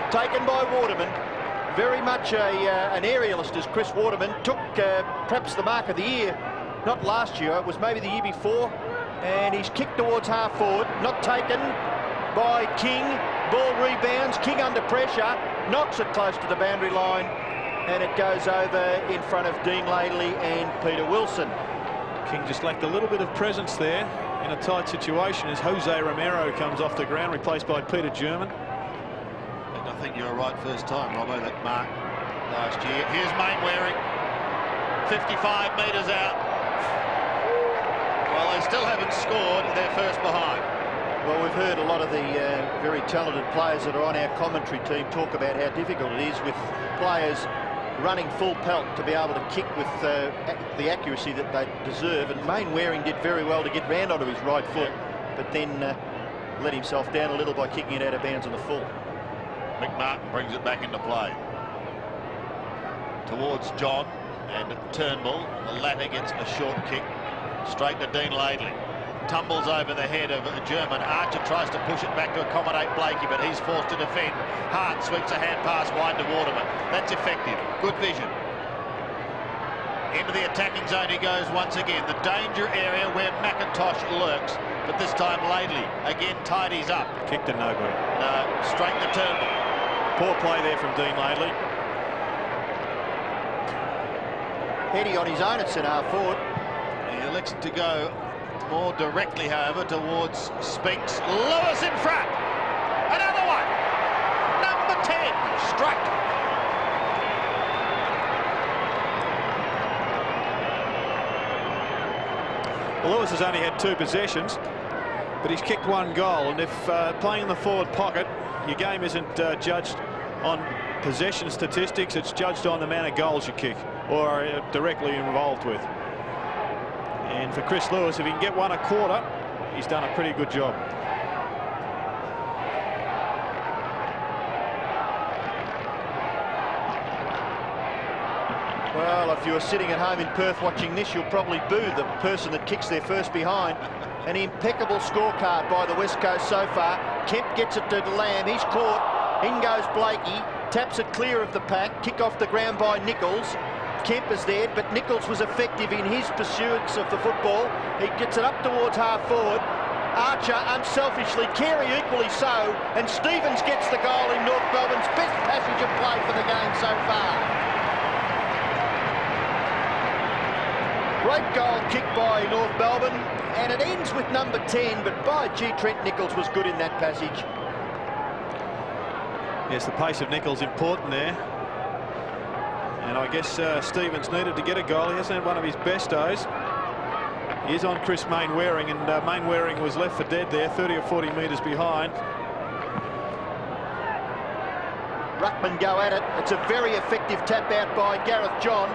Taken by Waterman. Very much an aerialist as Chris Waterman. Took perhaps the mark of the year. Not last year. It was maybe the year before. And he's kicked towards half forward. Not taken by King. Ball rebounds. King under pressure. Knocks it close to the boundary line. And it goes over in front of Dean Laidley and Peter Wilson. King just lacked a little bit of presence there in a tight situation as Jose Romero comes off the ground, replaced by Peter German. And I think you were right first time, Robbo, that mark last year. Here's Mainwaring, 55 metres out. Well, they still haven't scored. They're first behind. Well, we've heard a lot of the very talented players that are on our commentary team talk about how difficult it is with players running full pelt to be able to kick with the accuracy that they deserve. And Mainwaring did very well to get round onto his right foot, but then let himself down a little by kicking it out of bounds on the full. McMartin brings it back into play. Towards John and Turnbull. The latter gets a short kick straight to Dean Laidley. tumbles over the head of a German. Archer tries to push it back to accommodate Blakey, but he's forced to defend. Hart sweeps a hand pass wide to Waterman. That's effective. Good vision. Into the attacking zone he goes once again. The danger area where McIntosh lurks, but this time Laidley again tidies up. Kicked to nobody. No, straight to Turnbull. Poor play there from Dean Laidley. Heady on his own at centre forward. He elects to go more directly, however, towards Spinks. Lewis in front. Another one. Number 10 struck. Lewis has only had 2 possessions, but he's kicked 1 goal, and if playing in the forward pocket, your game isn't judged on possession statistics, it's judged on the amount of goals you kick or are directly involved with. And for Chris Lewis, if he can get 1 1/4, he's done a pretty good job. Well, if you were sitting at home in Perth watching this, you'll probably boo the person that kicks their first behind. An impeccable scorecard by the West Coast so far. Kemp gets it to Lamb. He's caught. In goes Blakey. Taps it clear of the pack. Kick off the ground by Nichols. Kemp is there, but Nichols was effective in his pursuance of the football. He gets it up towards half forward. Archer unselfishly, Carey equally so, and Stevens gets the goal in North Melbourne's best passage of play for the game so far. Great goal kicked by North Melbourne, and it ends with number 10, but by gee, Trent Nichols was good in that passage. Yes, the pace of Nichols important there. And I guess Stevens needed to get a goal. He hasn't had one of his best days. He is on Chris Mainwaring, and Mainwaring was left for dead there, 30 or 40 metres behind. Ruckman go at it. It's a very effective tap out by Gareth John.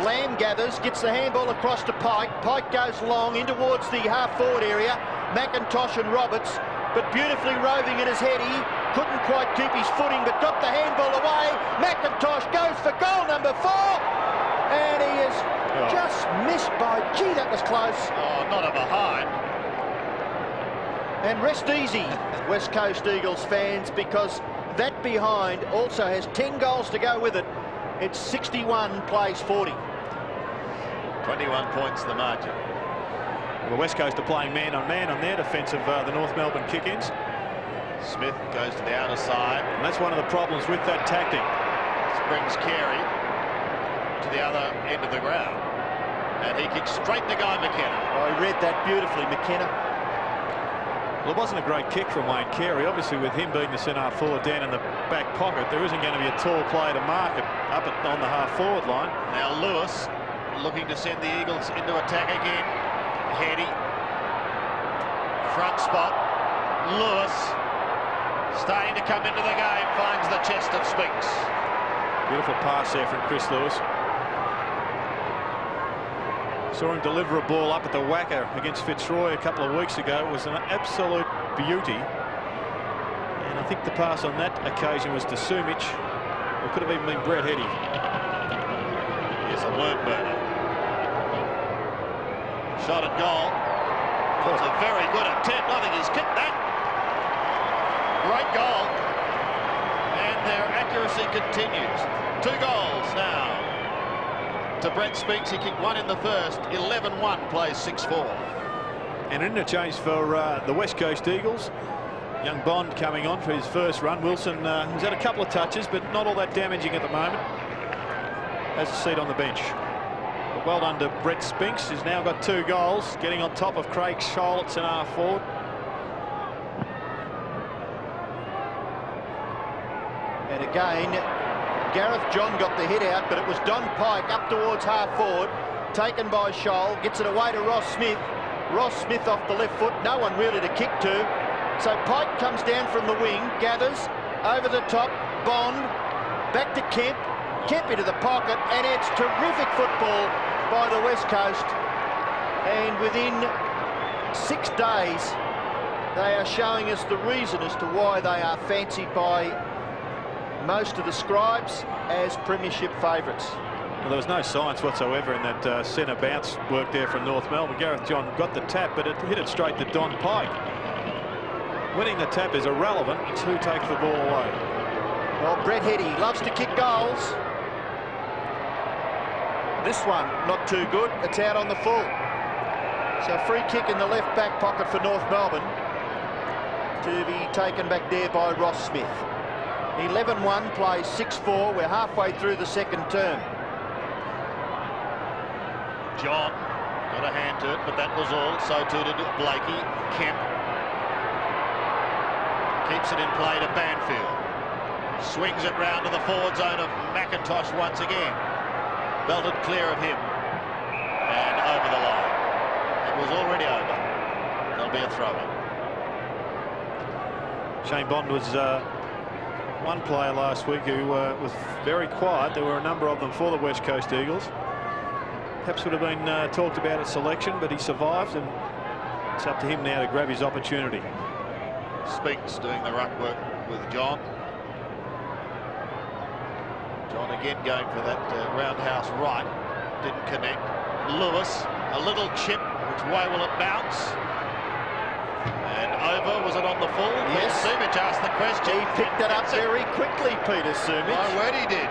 Lamb gathers, gets the handball across to Pike. Pike goes long in towards the half-forward area. McIntosh and Roberts, but beautifully roving at his head. He couldn't quite keep his footing, but got the handball away. McIntosh goes for goal number 4. And he is just missed by, gee, that was close. Oh, not a behind. And rest easy, West Coast Eagles fans, because that behind also has 10 goals to go with it. It's 61 plays 40. 21 points the margin. Well, West Coast are playing man-on-man on their defence of the North Melbourne kick-ins. Smith goes to the outer side. And that's one of the problems with that tactic. Brings Carey to the other end of the ground. And he kicks straight to Guy McKenna. Oh, he read that beautifully, McKenna. Well, it wasn't a great kick from Wayne Carey. Obviously, with him being the centre forward down in the back pocket, there isn't going to be a tall player to mark it up on the half-forward line. Now Lewis looking to send the Eagles into attack again. Heady. Front spot. Lewis starting to come into the game, finds the chest of Spinks. Beautiful pass there from Chris Lewis. Saw him deliver a ball up at the whacker against Fitzroy a couple of weeks ago. It was an absolute beauty. And I think the pass on that occasion was to Sumich. It could have even been Brett Heady. Here's a worm burner. Shot at goal. It's a very good attempt. I think he's kicked that. Great goal. And their accuracy continues. 2 goals now to Brett Spinks. He kicked 1 in the first. 11-1 plays 6-4. And an interchange for the West Coast Eagles. Young Bond coming on for his first run. Wilson has had a couple of touches, but not all that damaging at the moment. Has a seat on the bench. But well done to Brett Spinks. He's now got 2 goals, getting on top of Craig Charlotte and half forward. And again, Gareth John got the hit out, but it was Don Pike up towards half forward, taken by Scholl, gets it away to Ross Smith. Ross Smith off the left foot, no one really to kick to. So Pike comes down from the wing, gathers, over the top, Bond, back to Kemp, Kemp into the pocket, and it's terrific football by the West Coast. And within 6 days, they are showing us the reason as to why they are fancied by most of the scribes as premiership favourites. Well, there was no science whatsoever in that centre bounce work there from North Melbourne. Gareth John got the tap, but it hit it straight to Don Pike. Winning the tap is irrelevant. It's who takes the ball away. Well, Brett Heady loves to kick goals. This one, not too good. It's out on the full. So free kick in the left back pocket for North Melbourne, to be taken back there by Ross Smith. 11-1, plays 6-4. We're halfway through the second term. John got a hand to it, but that was all. So too did Blakey. Kemp keeps it in play to Banfield. Swings it round to the forward zone of McIntosh once again. Belted clear of him. And over the line. It was already over. There'll be a throw-in. Shane Bond was one player last week who was very quiet. There were a number of them for the West Coast Eagles. Perhaps would have been talked about at selection, but he survived, and it's up to him now to grab his opportunity. Spinks doing the ruck work with John. John again going for that roundhouse right. Didn't connect. Lewis, a little chip. Which way will it bounce? And over, was it on the full? Yes. Sumich asked the question. He picked it up very quickly, Peter Sumich. My word, he did.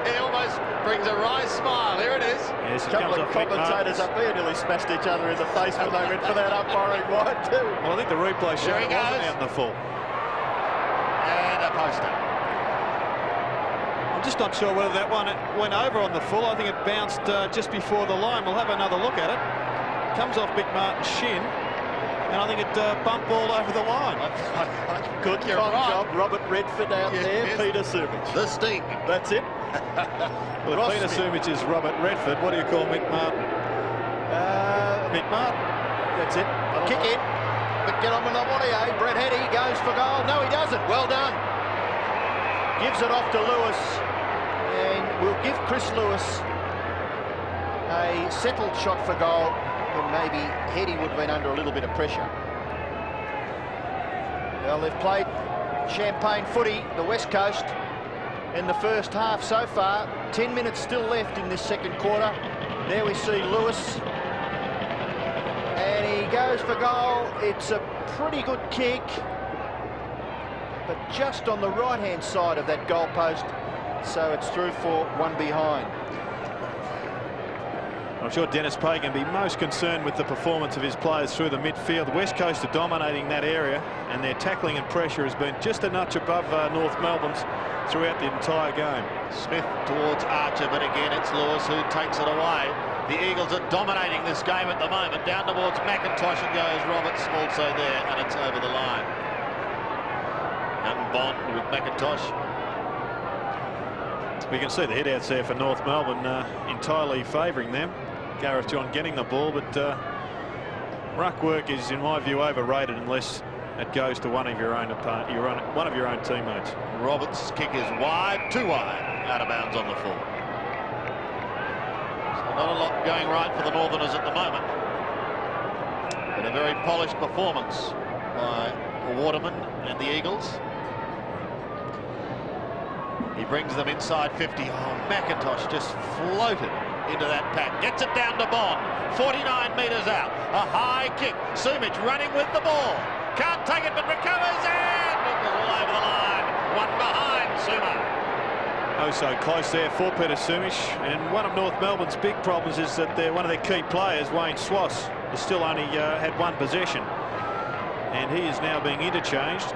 He almost brings a wry smile. Here it is. Yes, A couple of commentators up there nearly smashed each other in the face when they went for that umpiring wide too. Well, I think the replay showed it wasn't out in the full. And a poster. I'm just not sure whether that one went over on the full. I think it bounced just before the line. We'll have another look at it. Comes off Mick Martin's shin, and I think it bumped ball over the line. Good job, Robert Redford out there. Yes. Peter Sumich. The sting. That's it. Well, if Peter Sumich is Robert Redford, what do you call Mick Martin? Mick Martin. That's it. Kick in. But get on with the body, eh? Brett Heady goes for goal. No, he doesn't. Well done. Gives it off to Lewis, and we'll give Chris Lewis a settled shot for goal. And maybe Heady would have been under a little bit of pressure. Well, they've played champagne footy, the West Coast, in the first half so far. 10 minutes still left in this second quarter. There we see Lewis. And he goes for goal. It's a pretty good kick, but just on the right-hand side of that goal post. So it's through for one behind. I'm sure Dennis Pay can be most concerned with the performance of his players through the midfield. West Coast are dominating that area, and their tackling and pressure has been just a notch above North Melbourne's throughout the entire game. Smith towards Archer, but again it's Lewis who takes it away. The Eagles are dominating this game at the moment. Down towards McIntosh it goes. Roberts also there, and it's over the line. Young Bond with McIntosh. We can see the hit-outs there for North Melbourne entirely favouring them. Gareth John getting the ball, but ruck work is, in my view, overrated unless it goes to one of your own teammates. Roberts' kick is wide, too wide, out of bounds on the full. So not a lot going right for the Northerners at the moment. But a very polished performance by Waterman and the Eagles. He brings them inside 50. Oh, McIntosh just floated into that pack. Gets it down to Bond. 49 metres out. A high kick. Sumich running with the ball. Can't take it, but recovers, and it was all over the line. One behind Suma. Oh, so close there for Peter Sumich. And one of North Melbourne's big problems is that one of their key players, Wayne Swass, has still only had one possession. And he is now being interchanged.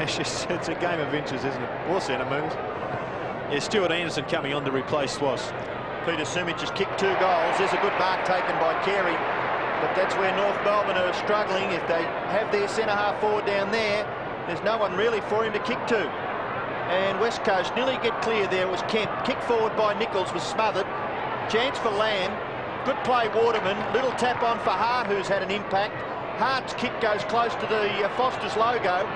It's a game of inches, isn't it? Or centimetres. Yeah, Stuart Anderson coming on to replace Swass. Peter Sumich has kicked 2 goals. There's a good mark taken by Carey, but that's where North Melbourne are struggling. If they have their centre-half forward down there, there's no one really for him to kick to. And West Coast nearly get clear there. It was Kemp. Kick forward by Nichols was smothered. Chance for Lamb. Good play, Waterman. Little tap on for Hart, who's had an impact. Hart's kick goes close to the Foster's logo,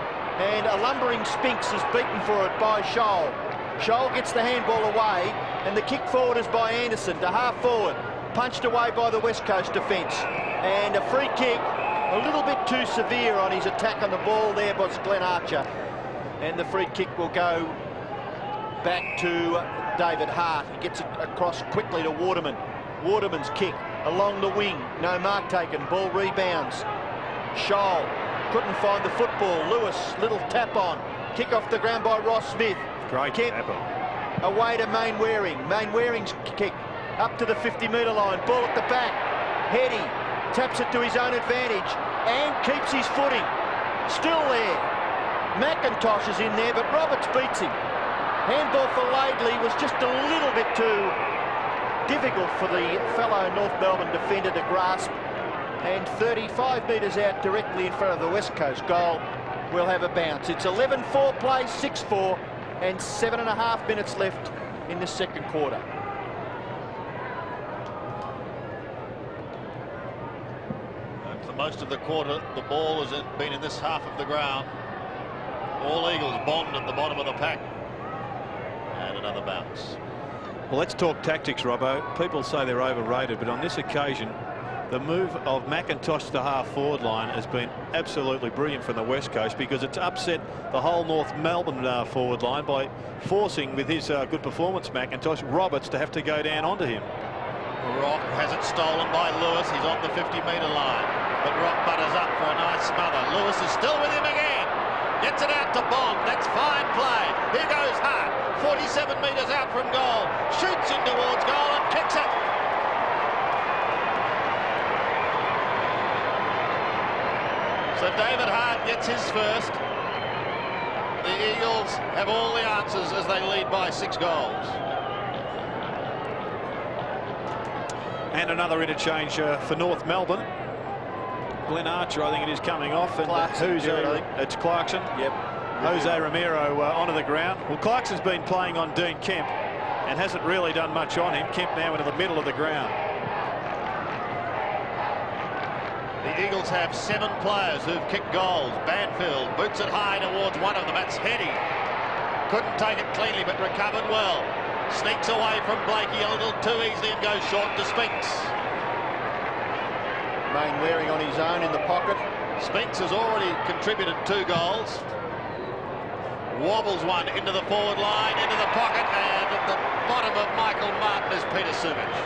and a lumbering Spinks is beaten for it by Scholl. Scholl gets the handball away, and the kick forward is by Anderson to half forward. Punched away by the West Coast defence. And a free kick, a little bit too severe on his attack on the ball there by Glenn Archer. And the free kick will go back to David Hart. He gets it across quickly to Waterman. Waterman's kick along the wing. No mark taken. Ball rebounds. Scholl couldn't find the football. Lewis, little tap on. Kick off the ground by Ross Smith. Great tap on. Away to Mainwaring. Mainwaring's kick up to the 50-metre line. Ball at the back. Heady taps it to his own advantage and keeps his footing. Still there. McIntosh is in there, but Roberts beats him. Handball for Laidley was just a little bit too difficult for the fellow North Melbourne defender to grasp. And 35 metres out directly in front of the West Coast goal will have a bounce. It's 11-4 play, 6-4, and 7.5 minutes left in the second quarter. And for most of the quarter, the ball has been in this half of the ground. All Eagles bond at the bottom of the pack. And another bounce. Well, let's talk tactics, Robbo. People say they're overrated, but on this occasion, the move of McIntosh to the half-forward line has been absolutely brilliant from the West Coast, because it's upset the whole North Melbourne forward line by forcing, with his good performance, McIntosh, Roberts to have to go down onto him. Rock has it stolen by Lewis. He's on the 50-metre line. But Rock butters up for a nice smother. Lewis is still with him again. Gets it out to Bond. That's fine play. Here goes Hart. 47 metres out from goal. Shoots in towards goal and kicks it. So David Hart gets his first. The Eagles have all the answers as they lead by 6 goals. And another interchange for North Melbourne. Glenn Archer, I think it is, coming off, and Clarkson, it's Clarkson. Yep. Jose Romero onto the ground. Well, Clarkson's been playing on Dean Kemp and hasn't really done much on him. Kemp now into the middle of the ground. The Eagles have 7 players who've kicked goals. Banfield boots it high towards one of them. That's Heady. Couldn't take it cleanly, but recovered well. Sneaks away from Blakey a little too easily and goes short to Spinks. Mainwaring on his own in the pocket. Spinks has already contributed 2 goals. Wobbles one into the forward line, into the pocket, and at the bottom of Michael Martin is Peter Sumich.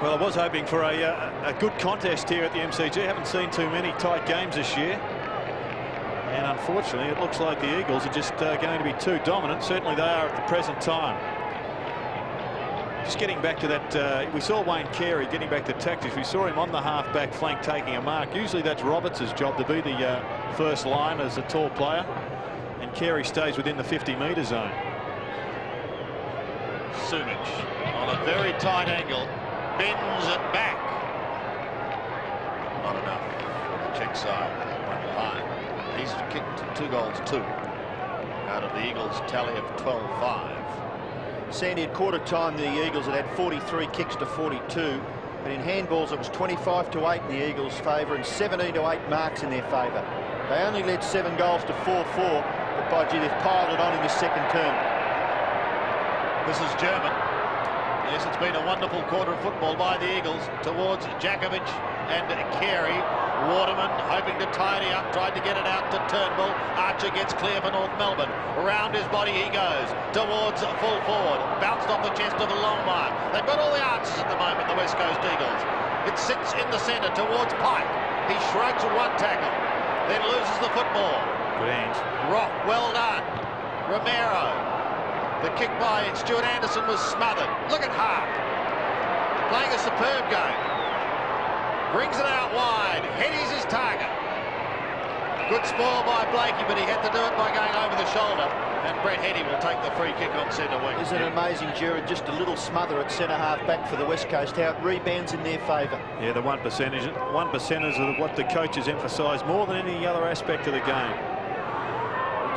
Well, I was hoping for a good contest here at the MCG. Haven't seen too many tight games this year. And unfortunately, it looks like the Eagles are just going to be too dominant. Certainly they are at the present time. Just getting back to that, we saw Wayne Carey getting back to tactics. We saw him on the half-back flank taking a mark. Usually that's Roberts' job to be the first line as a tall player. And Carey stays within the 50-metre zone. Sumich on a very tight angle. Bends it back. Not enough for the check side. One behind. He's kicked 2 goals, 2 out of the Eagles' tally of 12-5. Sandy, at quarter time the Eagles had 43 kicks to 42, but in handballs it was 25-8 in the Eagles' favour and 17-8 marks in their favour. They only led 7 goals to 4-4, but by gee, they've piled it on in this second term. This is German. Yes, it's been a wonderful quarter of football by the Eagles towards Jakovich and Carey. Waterman hoping to tidy up, tried to get it out to Turnbull. Archer gets clear for North Melbourne. Around his body he goes towards full forward. Bounced off the chest of the Longmire. They've got all the answers at the moment, the West Coast Eagles. It sits in the centre towards Pike. He shrugs one tackle, then loses the football. Good hands. Rock, well done. Romero. The kick by Stuart Anderson was smothered. Look at Hart. Playing a superb game. Brings it out wide. Heady's his target. Good spoil by Blakey, but he had to do it by going over the shoulder. And Brett Heady will take the free kick on centre wing. Isn't it amazing, Gerard, just a little smother at centre half back for the West Coast, how it rebounds in their favour. Yeah, the 1%ers are what the coaches emphasise more than any other aspect of the game.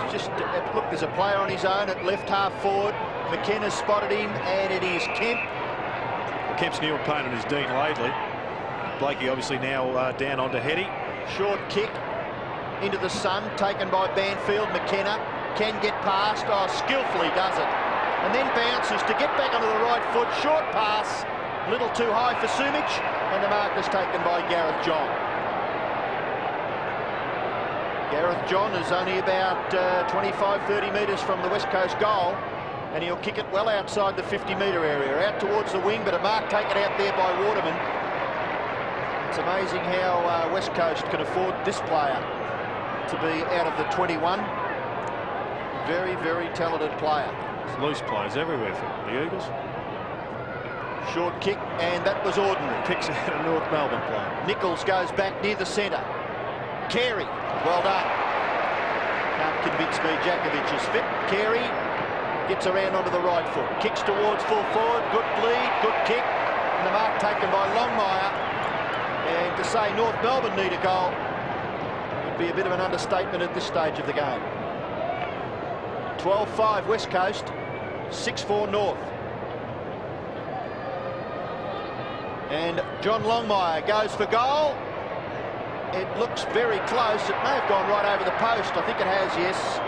It's just, look, there's a player on his own at left half forward. McKenna's spotted him, and it is Kemp. Well, Kemp's new opponent is Dean Laidley. Blakey obviously now down onto Heady. Short kick into the sun, taken by Banfield. McKenna can get past. Oh, skillfully does it. And then bounces to get back onto the right foot. Short pass, a little too high for Sumich, and the mark is taken by Gareth John. Gareth John is only about 25-30 metres from the West Coast goal. and he'll kick it well outside the 50-metre area, out towards the wing, but a mark taken out there by Waterman. It's amazing how West Coast can afford this player to be out of the 21. Very, very talented player. There's loose players everywhere for the Eagles. Short kick, and that was ordinary. Picks out a North Melbourne player. Nichols goes back near the centre. Carey, well done. Can't convince me Jakovich is fit. Carey gets around onto the right foot. Kicks towards full forward. Good lead, good kick. And the mark taken by Longmire. And to say North Melbourne need a goal would be a bit of an understatement at this stage of the game. 12-5 West Coast, 6-4 North. And John Longmire goes for goal. It looks very close. It may have gone right over the post. I think it has, yes.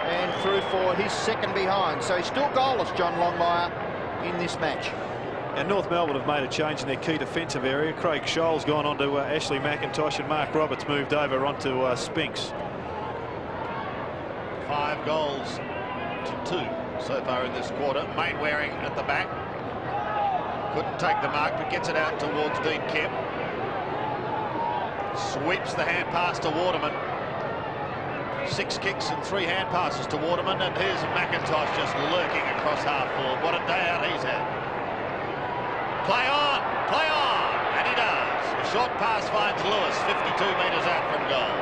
And through for his second behind. So he's still goalless, John Longmire, in this match. And North Melbourne have made a change in their key defensive area. Craig Scholl's gone on to Ashley McIntosh, and Mark Roberts moved over onto Spinks. 5 goals to 2 so far in this quarter. Mainwaring at the back. Couldn't take the mark, but gets it out towards Dean Kemp. Sweeps the hand pass to Waterman. 6 kicks and 3 hand passes to Waterman, and here's McIntosh just lurking across half forward. What a day out he's had. Play on, and he does. A short pass finds Lewis, 52 metres out from goal.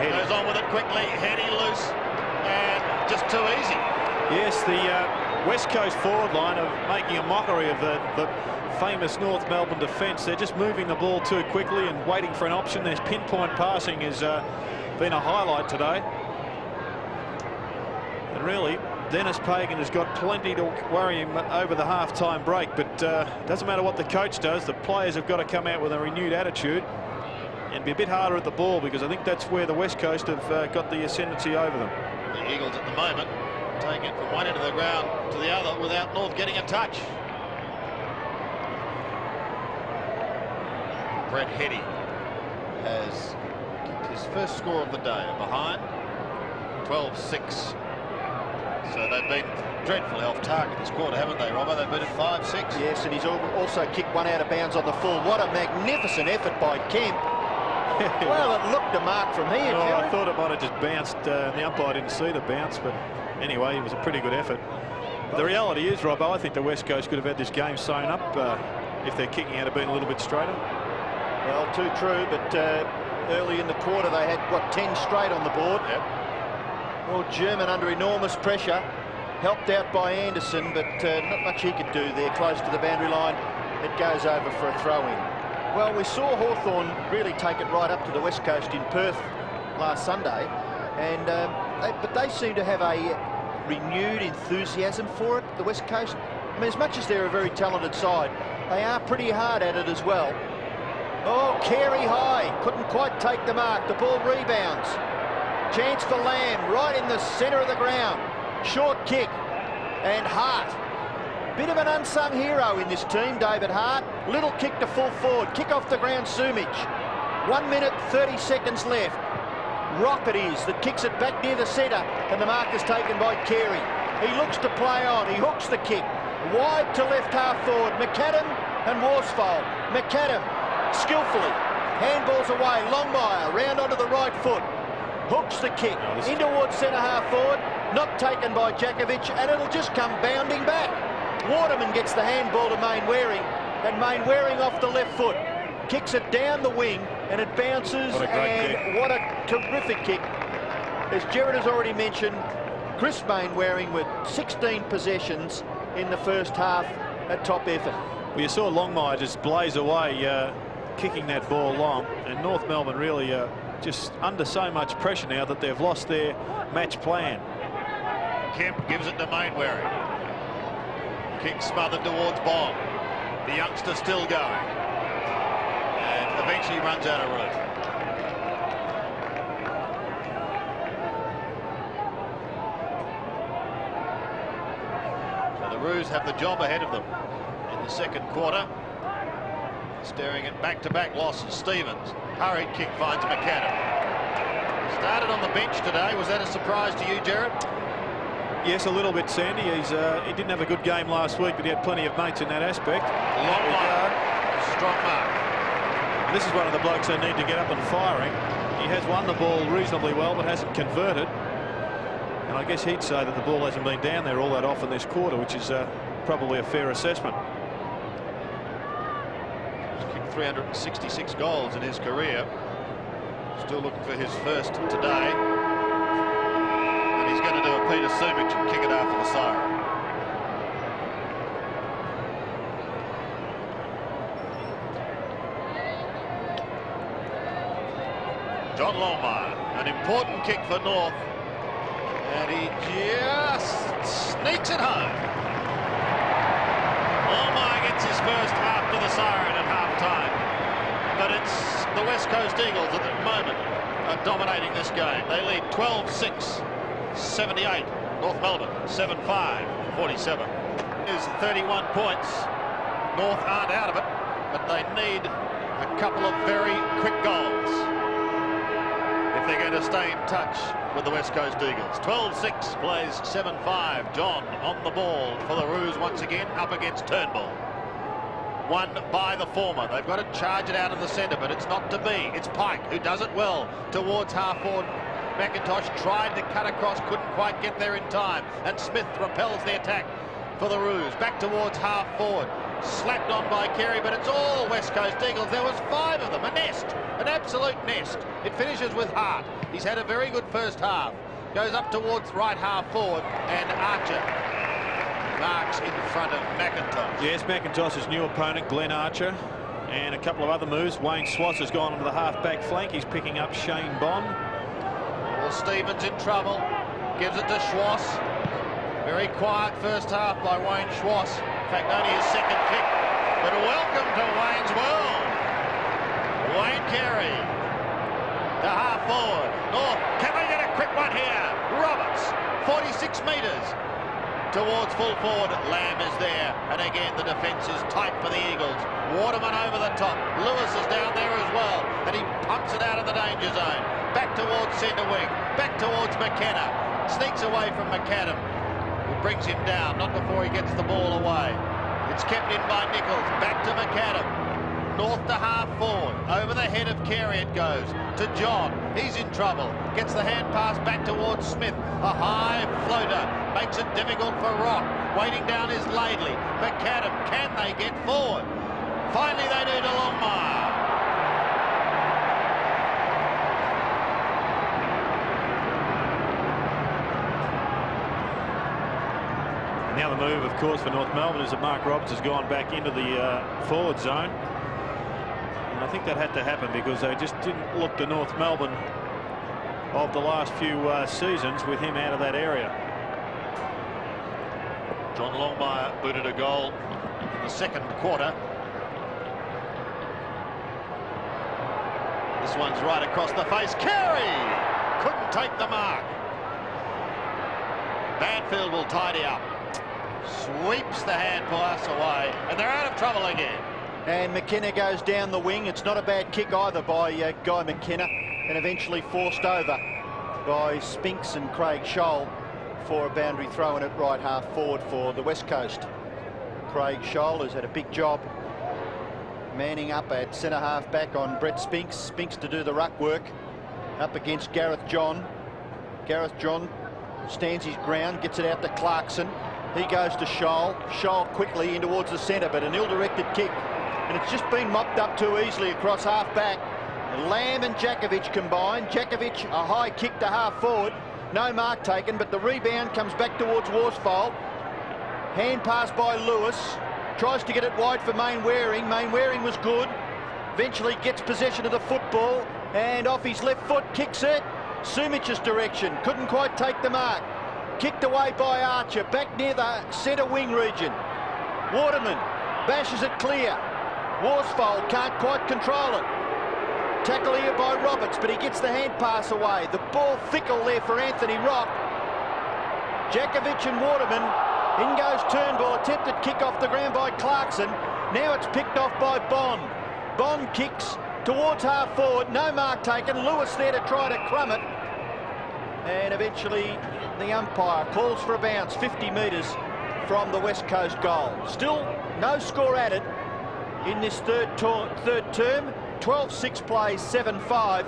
He goes on with it quickly, heady, loose, and just too easy. Yes, the West Coast forward line are making a mockery of the famous North Melbourne defence. They're just moving the ball too quickly and waiting for an option. Their pinpoint passing has been a highlight today. And really, Dennis Pagan has got plenty to worry him over the half-time break, but it doesn't matter what the coach does. The players have got to come out with a renewed attitude and be a bit harder at the ball, because I think that's where the West Coast have got the ascendancy over them. The Eagles at the moment take it from one end of the ground to the other without North getting a touch. Brett Heady has kicked his first score of the day, behind 12-6. So they've been dreadfully off target this quarter, haven't they, Robbo? They've been at 5-6. Yes, and he's also kicked one out of bounds on the full. What a magnificent effort by Kemp. Well, it looked a mark from here. I thought it might have just bounced. The umpire didn't see the bounce, but anyway, it was a pretty good effort. But the reality is, Robbo, I think the West Coast could have had this game sewn up if their kicking had been a little bit straighter. Well, too true, but early in the quarter they had, what, 10 straight on the board. Yep. Well, German under enormous pressure, helped out by Anderson, but not much he could do there, close to the boundary line. It goes over for a throw-in. Well, we saw Hawthorn really take it right up to the West Coast in Perth last Sunday, and but they seem to have a renewed enthusiasm for it, the West Coast. I mean, as much as they're a very talented side, they are pretty hard at it as well. Oh, Carey high, couldn't quite take the mark. The ball rebounds. Chance for Lamb, right in the centre of the ground. Short kick, and Hart. Bit of an unsung hero in this team, David Hart. Little kick to full forward, kick off the ground, Sumich. 1 minute, 30 seconds left. Rock it is that kicks it back near the centre, and the mark is taken by Carey. He looks to play on, he hooks the kick. Wide to left half forward, McAdam and Worsfold. McAdam, skillfully, handballs away, Longmire, round onto the right foot. Hooks the kick, in towards centre half forward, not taken by Jakovich, and it'll just come bounding back. Waterman gets the handball to Mainwaring, and Mainwaring off the left foot. Kicks it down the wing, and it bounces, and what a terrific kick. As Gerard has already mentioned, Chris Mainwaring with 16 possessions in the first half at top effort. Well, you saw Longmire just blaze away, kicking that ball long, and North Melbourne really just under so much pressure now that they've lost their match plan. Kemp gives it to Mainwaring. Kick smothered towards Bond. The youngster still going. And eventually runs out of room. So the Roos have the job ahead of them in the second quarter. Staring at back-to-back losses. Stevens, hurried kick finds McAdam. Started on the bench today. Was that a surprise to you, Gerard? Yes, a little bit, Sandy. He didn't have a good game last week, but he had plenty of mates in that aspect. Long line. Strong mark. And this is one of the blokes they need to get up and firing. He has won the ball reasonably well, but hasn't converted. And I guess he'd say that the ball hasn't been down there all that often this quarter, which is probably a fair assessment. He's kicked 366 goals in his career. Still looking for his first today. And he's going to do a Peter Sumich and kick it after the siren. John Longmire, an important kick for North. And he just sneaks it home. Longmire gets his first after the siren at half-time. But it's the West Coast Eagles at the moment are dominating this game. They lead 12-6, 78. North Melbourne, 7-5, 47. Is 31 points. North aren't out of it, but they need a couple of very quick goals if they're going to stay in touch with the West Coast Eagles. 12-6 plays 7-5. John on the ball for the Roos once again, up against Turnbull. Won by the former. They've got to charge it out of the centre, but it's not to be. It's Pike who does it well towards half-forward. McIntosh tried to cut across, couldn't quite get there in time, and Smith repels the attack for the Roos. Back towards half-forward. Slapped on by Carey, but it's all West Coast Eagles. There was 5 of them, a nest, an absolute nest. It finishes with Hart. He's had a very good first half. Goes up towards right half-forward, and Archer marks in front of McIntosh. Yes, McIntosh's new opponent, Glenn Archer, and a couple of other moves. Wayne Schwass has gone onto the half-back flank. He's picking up Shane Bond. Well, Stevens in trouble. Gives it to Schwass. Very quiet first half by Wayne Schwass. In fact, only his second kick. But welcome to Wayne's world. Wayne Carey to half-forward. North, can they get a quick one here? Roberts, 46 metres. Towards full forward, Lamb is there, and again the defence is tight for the Eagles. Waterman over the top, Lewis is down there as well, and he pumps it out of the danger zone. Back towards centre wing, back towards McKenna, sneaks away from McAdam, who brings him down, not before he gets the ball away. It's kept in by Nichols, back to McAdam. North to half-forward, over the head of Carey it goes, to John, he's in trouble, gets the hand pass back towards Smith, a high floater, makes it difficult for Rock, waiting down is Laidley, McAdam, can they get forward? Finally they do to Longmire. Now the move, of course, for North Melbourne is that Mark Roberts has gone back into the forward zone. I think that had to happen because they just didn't look the North Melbourne of the last few seasons with him out of that area. John Longmire booted a goal in the second quarter. This one's right across the face. Carey couldn't take the mark. Banfield will tidy up. Sweeps the hand pass away, and they're out of trouble again. And McKenna goes down the wing. It's not a bad kick either by Guy McKenna, and eventually forced over by Spinks and Craig Scholl for a boundary throw in at right half forward for the West Coast. Craig Scholl has had a big job manning up at centre half back on Brett Spinks. Spinks to do the ruck work up against Gareth John. Gareth John stands his ground, gets it out to Clarkson. He goes to Scholl. Scholl quickly in towards the centre, but an ill-directed kick. And it's just been mopped up too easily across half-back. Lamb and Jakovich combined. Jakovich, a high kick to half-forward. No mark taken, but the rebound comes back towards Worsfold. Hand pass by Lewis. Tries to get it wide for Mainwaring. Mainwaring was good. Eventually gets possession of the football. And off his left foot, kicks it. Sumich's direction. Couldn't quite take the mark. Kicked away by Archer. Back near the centre wing region. Waterman bashes it clear. Worsfold can't quite control it. Tackle here by Roberts, but he gets the hand pass away. The ball fickle there for Anthony Rock. Jakovich and Waterman. In goes Turnbull. Attempted kick off the ground by Clarkson. Now it's picked off by Bond. Bond kicks towards half forward. No mark taken. Lewis there to try to crumb it. And And eventually the umpire calls for a bounce 50 metres from the West Coast goal. Still no score added in this third term. 12-6 plays, 7-5.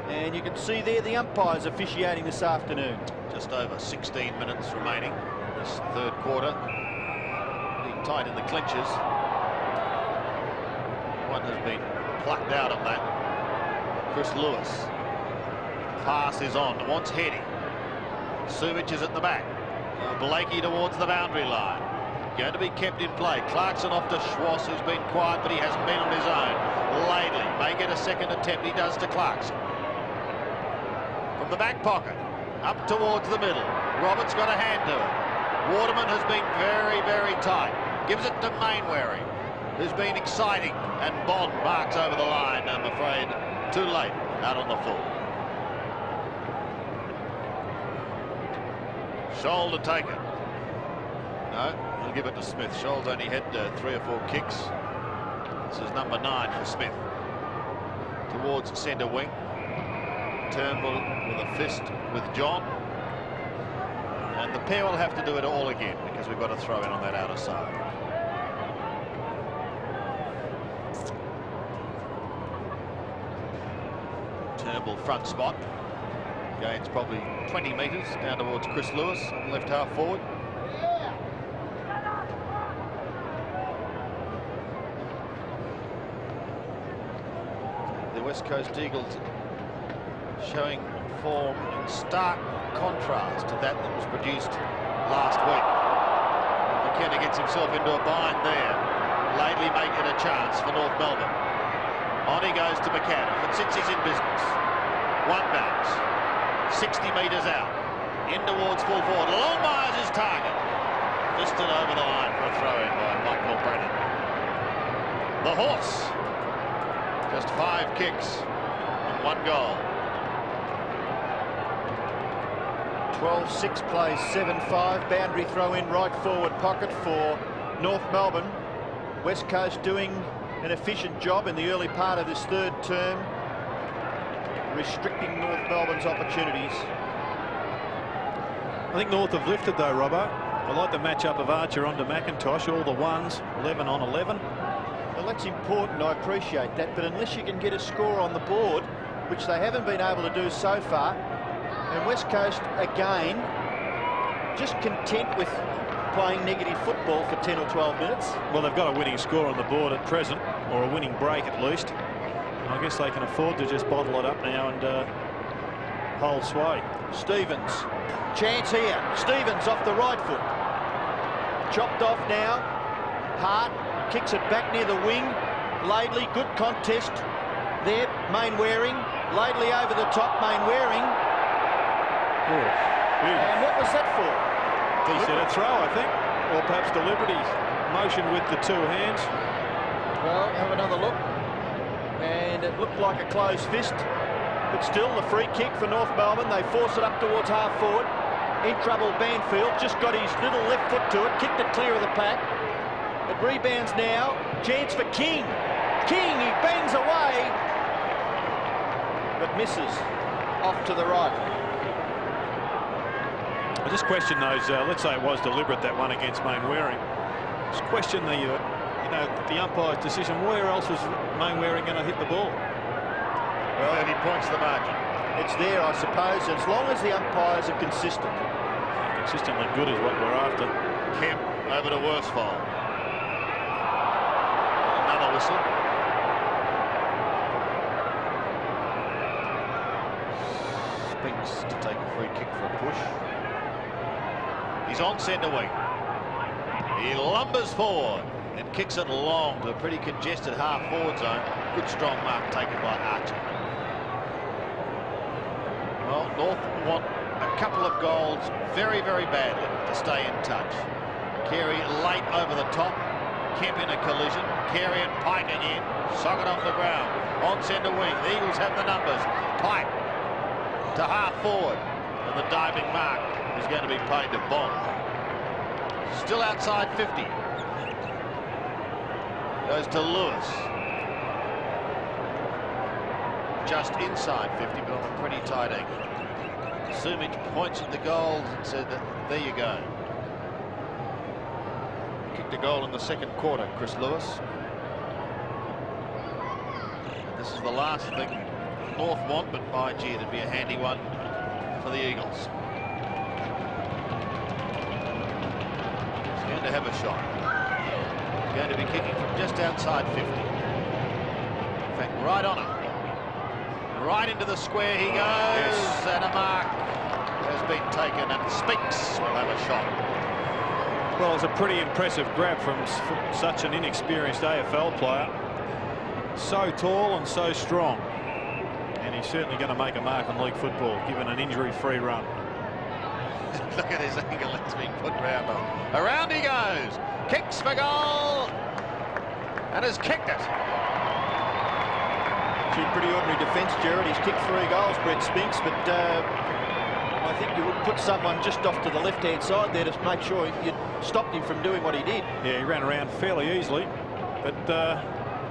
And you can see there the umpires officiating this afternoon. Just over 16 minutes remaining in this third quarter. Being tight in the clinches. One has been plucked out of that. Chris Lewis. Pass is on, wants heading. Sumich is at the back. Blakey towards the boundary line. Going to be kept in play. Clarkson off to Schwass, who's been quiet, but he hasn't been on his own. Laidley may get a second attempt. He does to Clarkson. From the back pocket, up towards the middle. Roberts got a hand to it. Waterman has been very, very tight. Gives it to Mainwaring, who's been exciting. And Bond marks over the line, I'm afraid, too late, out on the full. Scholl to take it. No, he'll give it to Smith. Scholl's only had 3 or 4 kicks. This is number 9 for Smith. Towards centre wing. Turnbull with a fist with John. And the pair will have to do it all again because we've got to throw in on that outer side. Turnbull front spot. Gains probably 20 metres down towards Chris Lewis on left half forward. The West Coast Eagles showing form in stark contrast to that was produced last week. McKenna gets himself into a bind there. Laidley make it a chance for North Melbourne. On he goes to McIntosh, and since he's in business, one bounce. 60 metres out, in towards full forward. Longmire's his target. Fisted over the line for a throw-in by Michael Brennan. The Horse. Just 5 kicks and 1 goal. 12-6 plays, 7-5. Boundary throw-in right forward pocket for North Melbourne. West Coast doing an efficient job in the early part of this third term, restricting North Melbourne's opportunities. I think North have lifted though, Robbo. I like the match-up of Archer onto McIntosh, all the ones, 11 on 11. Well, that's important, I appreciate that, but unless you can get a score on the board, which they haven't been able to do so far, and West Coast, again, just content with playing negative football for 10 or 12 minutes. Well, they've got a winning score on the board at present, or a winning break at least. I guess they can afford to just bottle it up now and hold sway. Stevens, chance here. Stevens off the right foot. Chopped off now. Hart kicks it back near the wing. Laidley, good contest there. Mainwaring. Laidley over the top. Mainwaring. And what was that for? He said a throw, I think, or perhaps deliberate. Motion with the 2 hands. Well, have another look. And it looked like a closed fist, but still the free kick for North Melbourne. They force it up towards half forward. In trouble, Banfield just got his little left foot to it, kicked it clear of the pack. It rebounds now. Chance for King. King, he bangs away, but misses off to the right. I just question those. Let's say it was deliberate, that one against Mainwaring. Just question the the umpire's decision. Where else was Mainwaring going to hit the ball? Well, 30 points the margin. It's there, I suppose, as long as the umpires are consistent. Consistently good is what we're after. Kemp over to Worsfold. Another whistle. Spinks to take a free kick for a push. He's on centre wing. He lumbers forward and kicks it long to a pretty congested half-forward zone. Good strong mark taken by Archer. Well, North want a couple of goals very, very badly to stay in touch. Carey late over the top. Kemp in a collision. Carey and Pike again. Socket off the ground. On centre wing. The Eagles have the numbers. Pike to half-forward. And the diving mark is going to be paid to Bond. Still outside 50. Goes to Lewis. Just inside 50, but on a pretty tight angle. Sumich points at the goal and said, there you go. Kicked a goal in the second quarter, Chris Lewis. This is the last thing North want, but by gee, it'd be a handy one for the Eagles. He's going to have a shot. He's going to be kicking from just outside 50. In fact, right on it. Right into the square he goes, yes. And a mark has been taken, and Spinks will have a shot. Well, it's a pretty impressive grab from such an inexperienced AFL player. So tall and so strong. And he's certainly going to make a mark in league football, given an injury-free run. Look at his angle, it's been put round on. Around he goes, kicks for goal, and has kicked it. Pretty ordinary defence, Gerard. He's kicked 3 goals, Brett Spinks, but I think you would put someone just off to the left-hand side there to make sure you stopped him from doing what he did. Yeah, he ran around fairly easily, but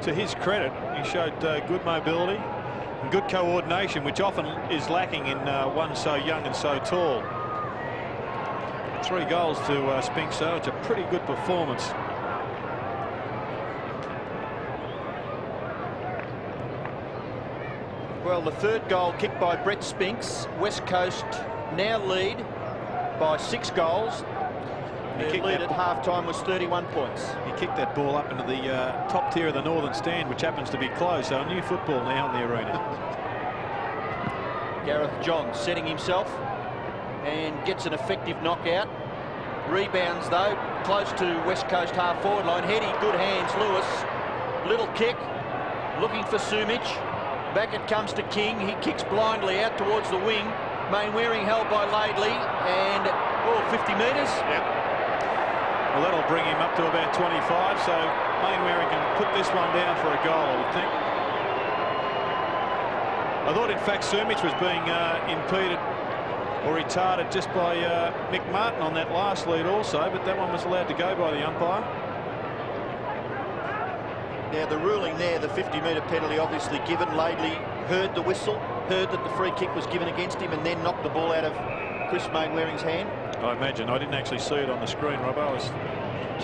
to his credit, he showed good mobility and good coordination, which often is lacking in one so young and so tall. 3 goals to Spinks, so it's a pretty good performance. Well, the 3rd goal kicked by Brett Spinks. West Coast now lead by 6 goals. Their lead at half-time was 31 points. He kicked that ball up into the top tier of the northern stand, which happens to be closed, so a new football now in the arena. Gareth Johns setting himself and gets an effective knockout. Rebounds, though, close to West Coast half-forward line. Heady, good hands, Lewis. Little kick, looking for Sumich. Back it comes to King. He kicks blindly out towards the wing. Mainwaring held by Laidley, and 50 metres. Yep. Well, that'll bring him up to about 25, so Mainwaring can put this one down for a goal, I would think. I thought, in fact, Sumich was being impeded or retarded just by Mick Martin on that last lead also, but that one was allowed to go by the umpire. Now, the ruling there, the 50-metre penalty obviously given. Laidley heard the whistle, heard that the free kick was given against him, and then knocked the ball out of Chris Mainwaring's hand. I imagine. I didn't actually see it on the screen, Rob. I was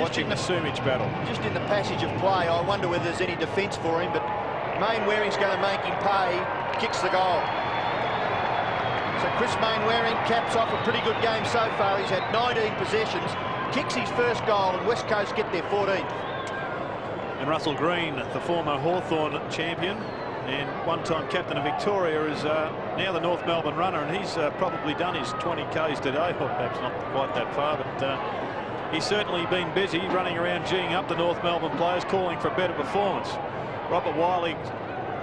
watching the Sumich battle. Just in the passage of play, I wonder whether there's any defence for him, but Mainwaring's going to make him pay, kicks the goal. So Chris Mainwaring caps off a pretty good game so far. He's had 19 possessions, kicks his first goal, and West Coast get their 14th. And Russell Green, the former Hawthorn champion and one-time captain of Victoria, is now the North Melbourne runner, and he's probably done his 20 Ks today, or perhaps not quite that far, but he's certainly been busy running around geeing up the North Melbourne players, calling for a better performance. Robert Wiley,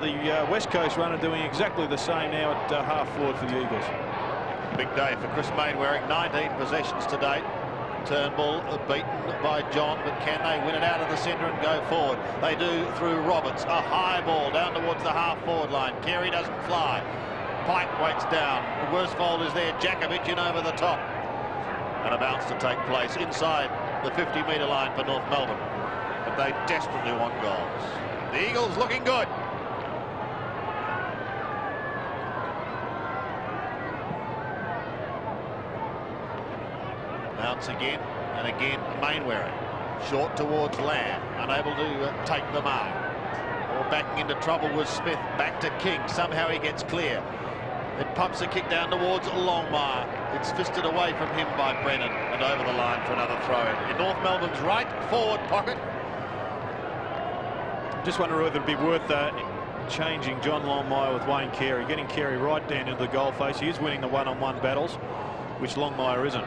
the West Coast runner, doing exactly the same now at half-forward for the Eagles. Big day for Chris Mainwaring, 19 possessions to date. Turnbull beaten by John, but can they win it out of the centre and go forward? They do through Roberts. A high ball down towards the half-forward line. Carey doesn't fly. Pike waits down. Worsfold is there. Jakovich in over the top. And a bounce to take place inside the 50-metre line for North Melbourne. But they desperately want goals. The Eagles looking good. Bounce again, and again Mainwaring. Short towards Lamb, unable to take the mark. Or backing into trouble with Smith. Back to King. Somehow he gets clear. It pumps a kick down towards Longmire. It's fisted away from him by Brennan and over the line for another throw in North Melbourne's right forward pocket. Just wonder whether it'd be worth changing John Longmire with Wayne Carey, getting Carey right down into the goal face. He is winning the one-on-one battles, which Longmire isn't.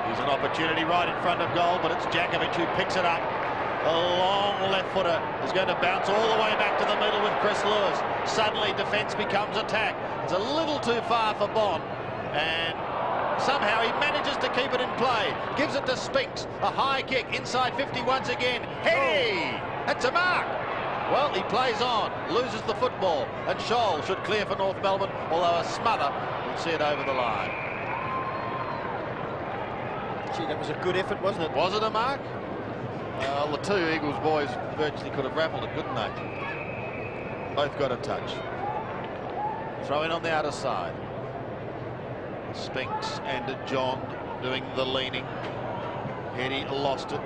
There's an opportunity right in front of goal, but it's Jakovich who picks it up. A long left footer is going to bounce all the way back to the middle with Chris Lewis. Suddenly defence becomes attack. It's a little too far for Bond, and somehow he manages to keep it in play. Gives it to Spinks. A high kick inside 50 once again. Hey, that's a mark. Well, he plays on, loses the football, and Scholl should clear for North Melbourne, although a smother will see it over the line. Gee, that was a good effort, wasn't it? Was it a mark? Well, the two Eagles boys virtually could have raffled it, couldn't they? Both got a touch. Throw in on the outer side. Spinks and John doing the leaning. Eddie lost it.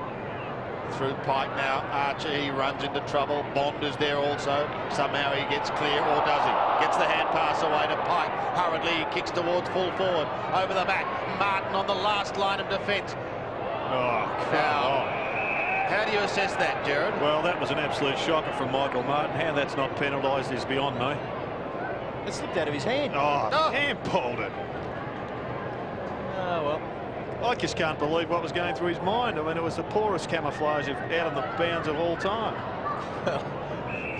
Through Pike now. Archer, he runs into trouble. Bond is there also. Somehow he gets clear, or does he? Gets the hand pass away to Pike. Hurriedly he kicks towards full forward. Over the back. Martin on the last line of defence. Oh, come on. How do you assess that, Jared? Well, that was an absolute shocker from Michael Martin. How that's not penalised is beyond me. It slipped out of his hand. Oh, handballed it. Oh, well. I just can't believe what was going through his mind. I mean, it was the poorest camouflage out of the bounds of all time. Well,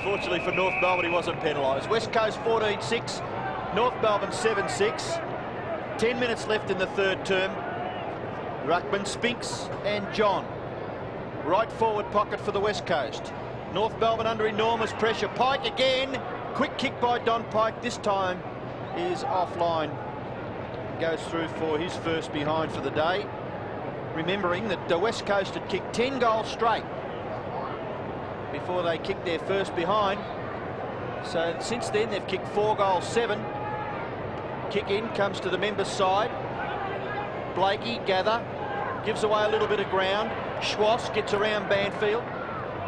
fortunately for North Melbourne, he wasn't penalised. West Coast 14-6, North Melbourne 7-6. 10 minutes left in the third term. Ruckman, Spinks and John. Right forward pocket for the West Coast. North Melbourne under enormous pressure. Pike again. Quick kick by Don Pike. This time is offline. Goes through for his first behind for the day. Remembering that the West Coast had kicked 10 goals straight before they kicked their first behind. So since then they've kicked 4 goals, 7. Kick in comes to the members' side. Blakey, gather, gives away a little bit of ground. Schwass gets around Banfield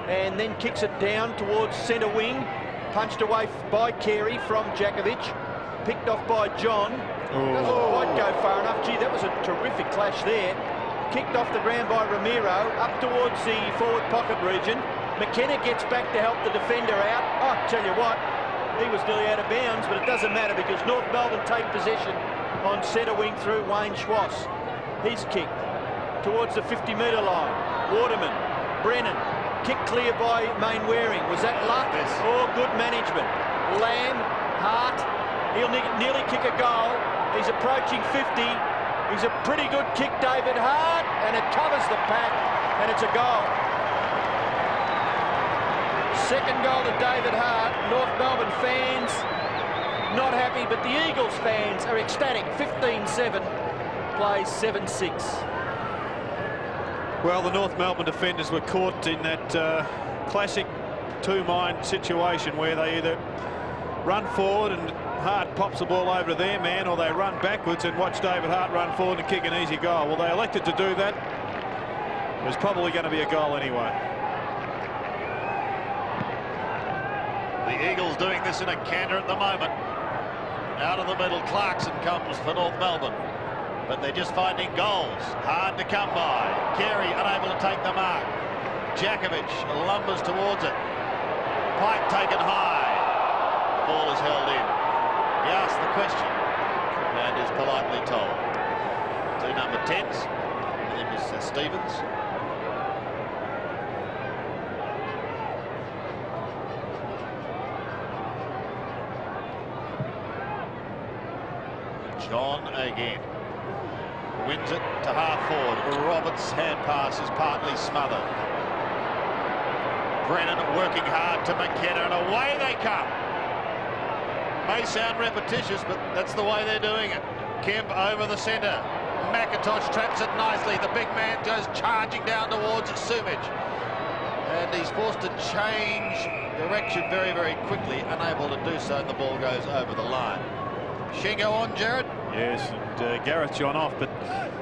and then kicks it down towards centre wing. Punched away by Carey from Jakovich. Picked off by John. Doesn't quite go far enough. Gee, that was a terrific clash there. Kicked off the ground by Ramiro, up towards the forward pocket region. McKenna gets back to help the defender out. Oh, tell you what, he was nearly out of bounds, but it doesn't matter because North Melbourne take possession on centre wing through Wayne Schwass. His kick towards the 50-metre line. Waterman, Brennan, kick clear by Mainwaring. Was that luck or good management? Lamb, Hart, he'll nearly kick a goal. He's approaching 50. He's a pretty good kick, David Hart, and it covers the pack, and it's a goal. Second goal to David Hart. North Melbourne fans not happy, but the Eagles fans are ecstatic. 15-7, plays 7-6. Well, the North Melbourne defenders were caught in that classic two-mind situation where they either run forward and Hart pops the ball over to their man, or they run backwards and watch David Hart run forward and kick an easy goal. Well, they elected to do that. It was probably going to be a goal anyway. The Eagles doing this in a canter at the moment. Out of the middle, Clarkson comes for North Melbourne. But they're just finding goals. Hard to come by. Carey unable to take the mark. Jakovich lumbers towards it. Pike taken high. The ball is held in. He asks the question and is politely told. 2 number 10s. His name is Stevens. John again. Wins it to half forward. Roberts' hand pass is partly smothered. Brennan working hard to McKenna, and away they come. May sound repetitious, but that's the way they're doing it. Kemp over the centre. McIntosh traps it nicely. The big man goes charging down towards Sumich. And he's forced to change direction very, very quickly, unable to do so, and the ball goes over the line. Shingo on, Jared? Yes, and Gareth John off, but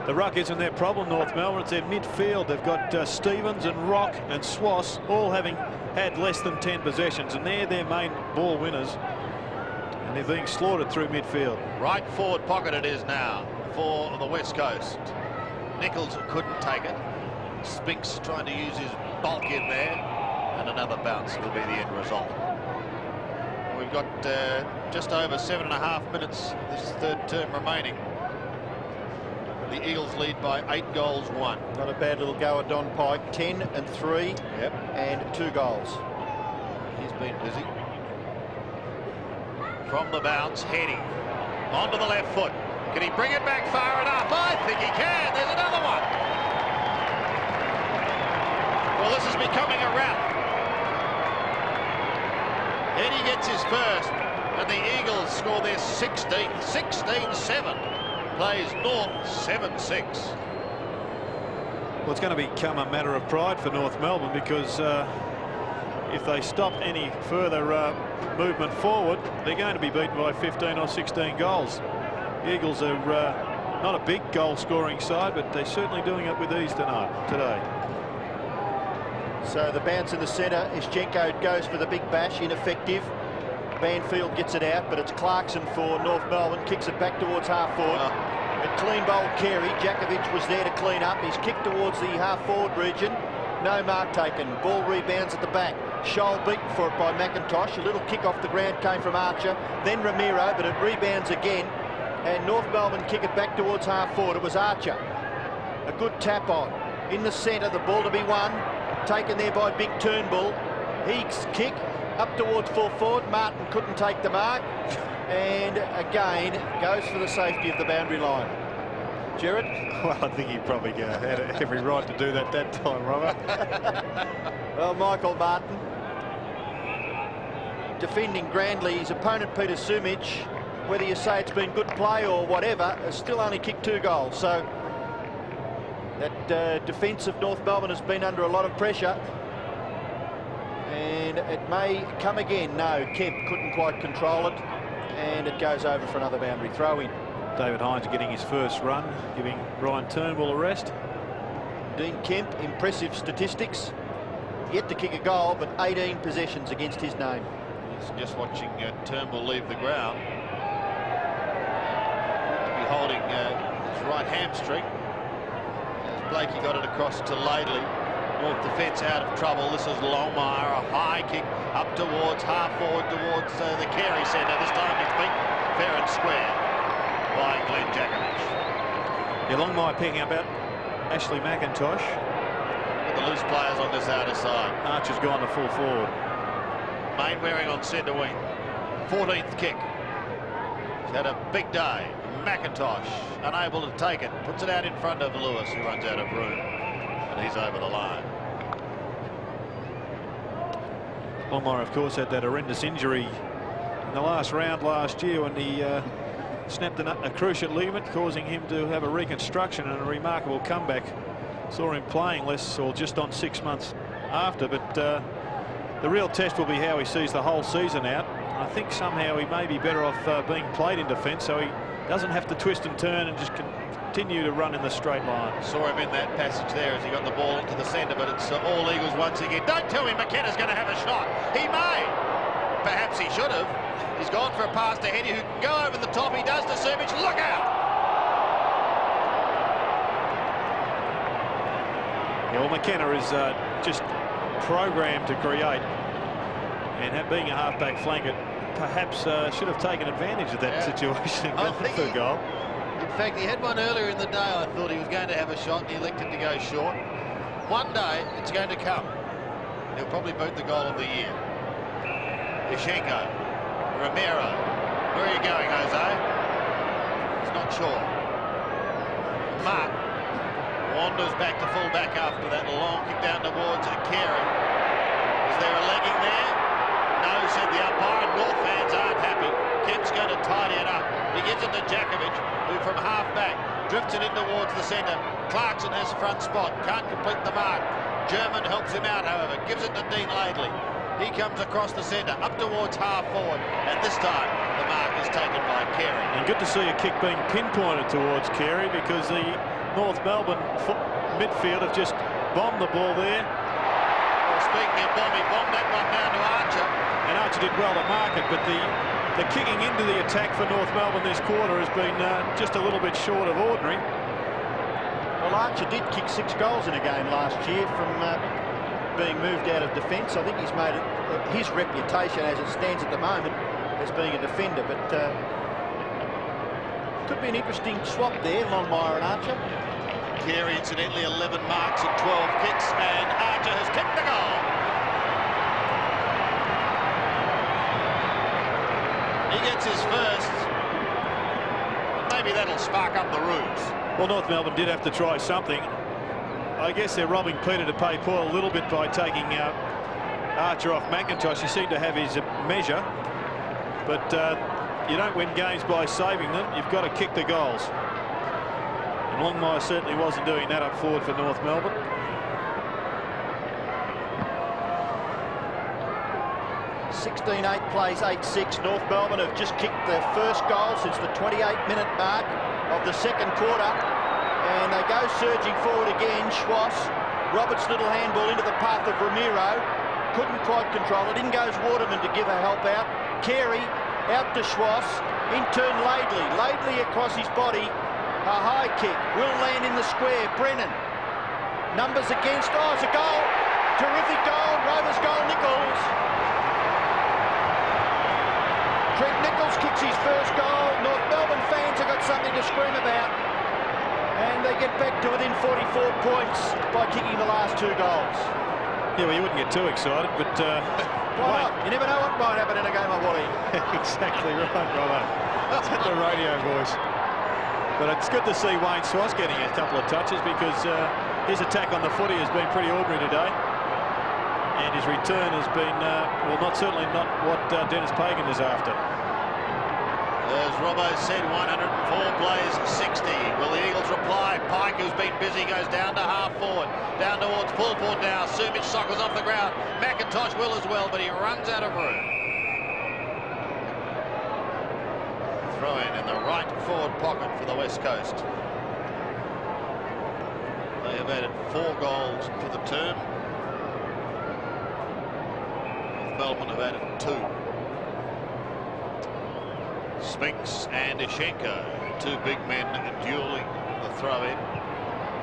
the ruck isn't their problem, North Melbourne. It's their midfield. They've got Stevens and Rock and Schwass all having had less than 10 possessions, and they're their main ball winners. And they're being slaughtered through midfield. Right forward pocket it is now for the West Coast. Nichols couldn't take it. Spinks trying to use his bulk in there, and another bounce will be the end result. We've got just over 7.5 minutes this third term remaining. The Eagles lead by 8 goals, 1. Not a bad little go at Don Pike. 10 and 3. Yep. And 2 goals. He's been busy. From the bounce, heading onto the left foot. Can he bring it back far enough? I think he can. There's another one. Well, this is becoming a rout. Eddie gets his first, and the Eagles score their 16th. 16-7. Plays North 7-6. Well, it's going to become a matter of pride for North Melbourne, because if they stop any further movement forward, they're going to be beaten by 15 or 16 goals. The Eagles are not a big goal-scoring side, but they're certainly doing it with ease today. So the bounce in the centre, Ishchenko goes for the big bash, ineffective. Banfield gets it out, but it's Clarkson for North Melbourne, kicks it back towards half-forward. A clean bowled Carey. Jakovich was there to clean up. He's kicked towards the half-forward region. No mark taken. Ball rebounds at the back. Scholl beaten for it by McIntosh. A little kick off the ground came from Archer. Then Ramiro, but it rebounds again. And North Melbourne kick it back towards half-forward. It was Archer. A good tap on. In the centre, the ball to be won. Taken there by Big Turnbull. Heeks kick up towards full forward. Martin couldn't take the mark. And again, goes for the safety of the boundary line. Jared? Well, I think he probably had every right to do that time, Robert. Well, Michael Martin defending grandly his opponent, Peter Sumich. Whether you say it's been good play or whatever, has still only kicked 2 goals. So that defence of North Melbourne has been under a lot of pressure. And it may come again. No, Kemp couldn't quite control it. And it goes over for another boundary throw in. David Hines getting his first run, giving Ryan Turnbull a rest. Dean Kemp, impressive statistics. Yet to kick a goal, but 18 possessions against his name. Just watching Turnbull leave the ground. To be holding his right hamstring. As Blakey got it across to Laidley. North defence out of trouble. This is Longmire, a high kick up towards half-forward towards the Carey centre. This time it's beaten fair and square by Glenn Jakovich. Yeah, Longmire picking up out Ashley McIntosh. With the loose players on this outer side. Archer's gone to full forward. Mainwaring on centre wing. 14th kick. He's had a big day. McIntosh unable to take it. Puts it out in front of Lewis, who runs out of room. And he's over the line. Longmire, of course, had that horrendous injury in the last round last year when he snapped a cruciate ligament, causing him to have a reconstruction and a remarkable comeback. Saw him playing less or just on 6 months after, but the real test will be how he sees the whole season out. I think somehow he may be better off being played in defence, so he doesn't have to twist and turn and just continue to run in the straight line. Saw him in that passage there as he got the ball into the centre, but it's all Eagles once again. Don't tell me McKenna's going to have a shot. He may. Perhaps he should have. He's gone for a pass to Heady, who can go over the top. He does to Sumich. Look out! Yeah, well, McKenna is just programmed to create, and being a half-back flanker, perhaps should have taken advantage of that situation and gone for a goal. In fact, he had one earlier in the day. I thought he was going to have a shot, and he elected to go short. One day, it's going to come. He'll probably boot the goal of the year. Ishchenko, Ramiro. Where are you going, Jose? He's not sure. Mark wanders back to full back after that long kick down towards Carey. Is there a legging there? No, said the umpire, and North fans aren't happy. Kemp's going to tidy it up. He gives it to Jakovich, who from half back drifts it in towards the centre. Clarkson has front spot, can't complete the mark. German helps him out, however, gives it to Dean Laidley. He comes across the centre, up towards half forward, and this time the mark is taken by Carey. And good to see a kick being pinpointed towards Carey, because the North Melbourne midfield have just bombed the ball there. Well, speaking of bomb, he bombed that one down to Archer. And Archer did well to mark it, but the kicking into the attack for North Melbourne this quarter has been just a little bit short of ordinary. Well, Archer did kick 6 goals in a game last year from being moved out of defence. I think he's made it his reputation as it stands at the moment as being a defender, but could be an interesting swap there, Longmire and Archer. Carey, incidentally, 11 marks and 12 kicks, and Archer has kicked the goal. He gets his first. Maybe that'll spark up the ruse. Well, North Melbourne did have to try something. I guess they're robbing Peter to pay Paul a little bit by taking Archer off McIntosh. He seemed to have his measure, but you don't win games by saving them. You've got to kick the goals. And Longmire certainly wasn't doing that up forward for North Melbourne. 16-8 plays 8-6. North Melbourne have just kicked their first goal since the 28-minute mark of the second quarter. And they go surging forward again. Schwass, Roberts' little handball into the path of Ramiro. Couldn't quite control it. In goes Waterman to give a help out. Carey out to Schwass. In turn Laidley. Laidley across his body. A high kick. Will land in the square. Brennan. Numbers against. Oh, it's a goal. Terrific goal. Rovers goal. Nichols. Trent Nichols kicks his first goal. North Melbourne fans have got something to scream about. And they get back to within 44 points by kicking the last 2 goals. Yeah, well, you wouldn't get too excited, but why not? You never know what might happen in a game of footy. Exactly right, Robert. That's the radio voice. But it's good to see Wayne Schwass getting a couple of touches, because his attack on the footy has been pretty ordinary today. And his return has been, well, certainly not what Dennis Pagan is after. As Robbo said, 104 plays 60. Will the Eagles reply? Pike, who's been busy, goes down to half forward. Down towards full forward now. Sumich sockers off the ground. McIntosh will as well, but he runs out of room. Throw in the right forward pocket for the West Coast. They have added 4 goals for the term. Melbourne have added 2. Spinks and Ishenko, 2 big men dueling the throw-in.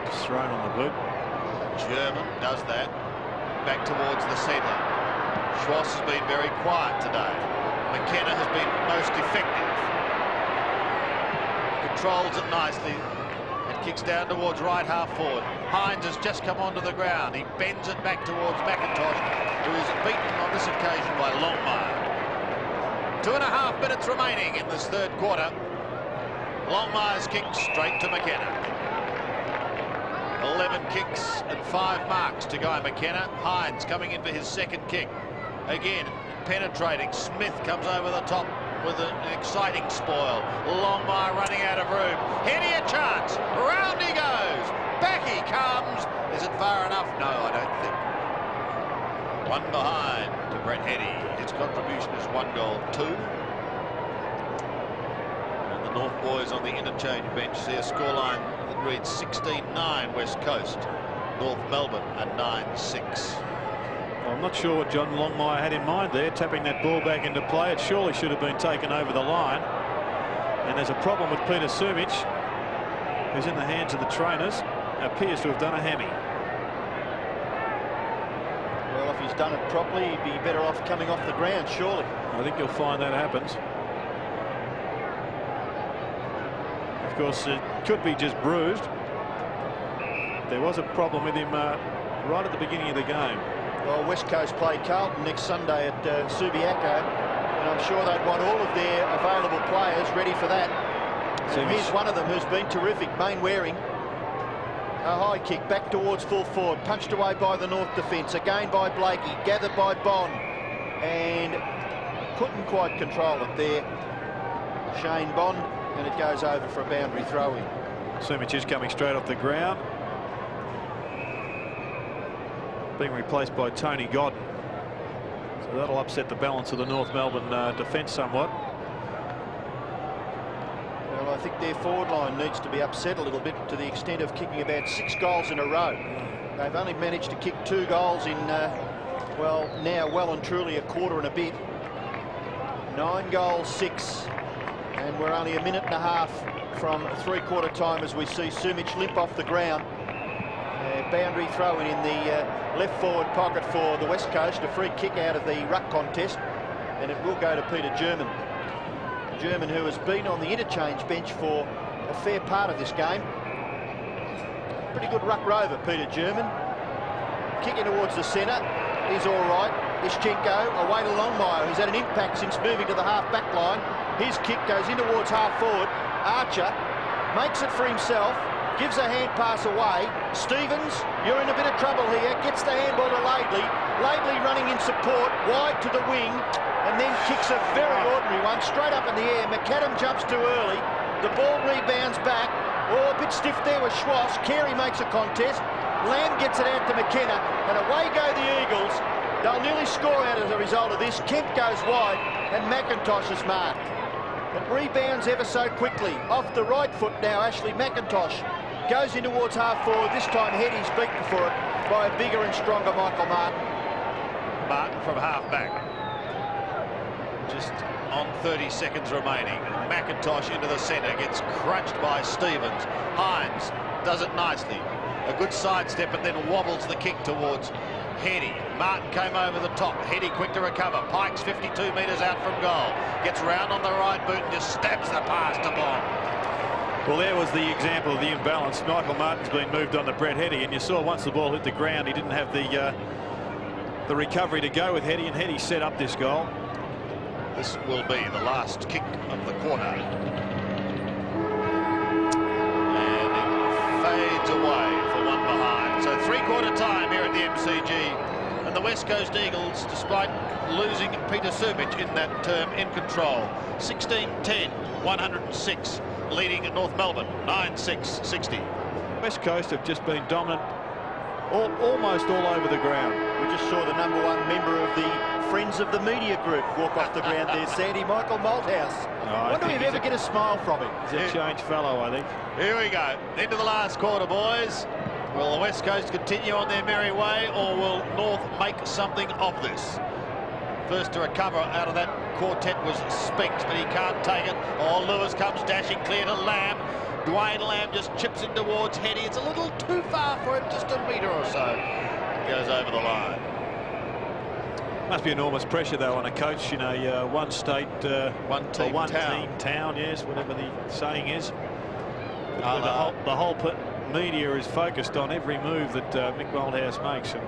Just thrown on the boot. German does that. Back towards the centre. Schwass has been very quiet today. McKenna has been most effective. Controls it nicely and kicks down towards right half forward. Hines has just come onto the ground. He bends it back towards McIntosh, who is beaten on this occasion by Longmire. 2.5 minutes remaining in this third quarter. Longmire's kick straight to McKenna. 11 kicks and 5 marks to Guy McKenna. Hines coming in for his second kick. Again, penetrating. Smith comes over the top with an exciting spoil. Longmire running out of room. Heady a chance. Round he goes. Back he comes. Is it far enough? No, I don't think. 1 behind to Brett Heady. His contribution is 1 goal, 2. And the North boys on the interchange bench see a scoreline that reads 16-9 West Coast. North Melbourne at 9-6. Well, I'm not sure what John Longmire had in mind there, tapping that ball back into play. It surely should have been taken over the line. And there's a problem with Peter Sumich, who's in the hands of the trainers. Appears to have done a hammy. Well, if he's done it properly, he'd be better off coming off the ground, surely. I think you'll find that happens. Of course, it could be just bruised. There was a problem with him right at the beginning of the game. Well, West Coast play Carlton next Sunday at Subiaco, and I'm sure they'd want all of their available players ready for that. And here's one of them who's been terrific, Main Waring. A high kick back towards full forward, punched away by the North defence, again by Blakey, gathered by Bond, and couldn't quite control it there. Shane Bond, and it goes over for a boundary throw-in. Sumich is coming straight off the ground, being replaced by Tony Godden. So that'll upset the balance of the North Melbourne defence somewhat. Well, I think their forward line needs to be upset a little bit, to the extent of kicking about 6 goals in a row. They've only managed to kick 2 goals in, well, now well and truly a quarter and a bit. 9 goals, 6. And we're only a minute and a half from 3/4 time as we see Sumich limp off the ground. Boundary throw-in in the left forward pocket for the West Coast. A free kick out of the ruck contest, and it will go to Peter German. German, who has been on the interchange bench for a fair part of this game. Pretty good ruck rover, Peter German. Kicking towards the centre is all right. Ischenko away to Longmire, who's had an impact since moving to the half-back line. His kick goes in towards half-forward. Archer makes it for himself, gives a hand pass away. Stevens, you're in a bit of trouble here, gets the handball to Laidley. Laidley running in support, wide to the wing, and then kicks a very ordinary one straight up in the air. McAdam jumps too early. The ball rebounds back. Oh, a bit stiff there with Schwass. Carey makes a contest. Lamb gets it out to McKenna, and away go the Eagles. They'll nearly score out as a result of this. Kemp goes wide and McIntosh is marked. It rebounds ever so quickly. Off the right foot now, Ashley McIntosh goes in towards half forward. This time Heady's beaten for it by a bigger and stronger Michael Martin. Martin from half back. Just on 30 seconds remaining. McIntosh into the centre, gets crunched by Stevens. Hines does it nicely. A good sidestep and then wobbles the kick towards Heady. Martin came over the top. Heady quick to recover. Pikes 52 metres out from goal. Gets round on the right boot and just stabs the pass to Bond. Well, there was the example of the imbalance. Michael Martin's been moved on to Brett Heady, and you saw once the ball hit the ground, he didn't have the recovery to go with Heady, and Heady set up this goal. This will be the last kick of the quarter. And it fades away for one behind. So three-quarter time here at the MCG. And the West Coast Eagles, despite losing Peter Sumich in that term, in control. 16-10, 106, leading at North Melbourne, 9-6-60. West Coast have just been dominant almost all over the ground. We just saw the #1 member of the Friends of the Media group walk off the ground there, Sandy, Michael Malthouse. I wonder if we ever get a smile from him. He's a changed fellow, I think. Here we go, into the last quarter, boys. Will the West Coast continue on their merry way, or will North make something of this? First to recover out of that quartet was Spinks, but he can't take it. Oh, Lewis comes dashing clear to Lamb. Dwayne Lamb just chips in towards Heady. It's a little too far for him, just a metre or so. Goes over the line. Must be enormous pressure, though, on a coach in a one state, one team town, yes, whatever the saying is. The whole media is focused on every move that Mick Malthouse makes, and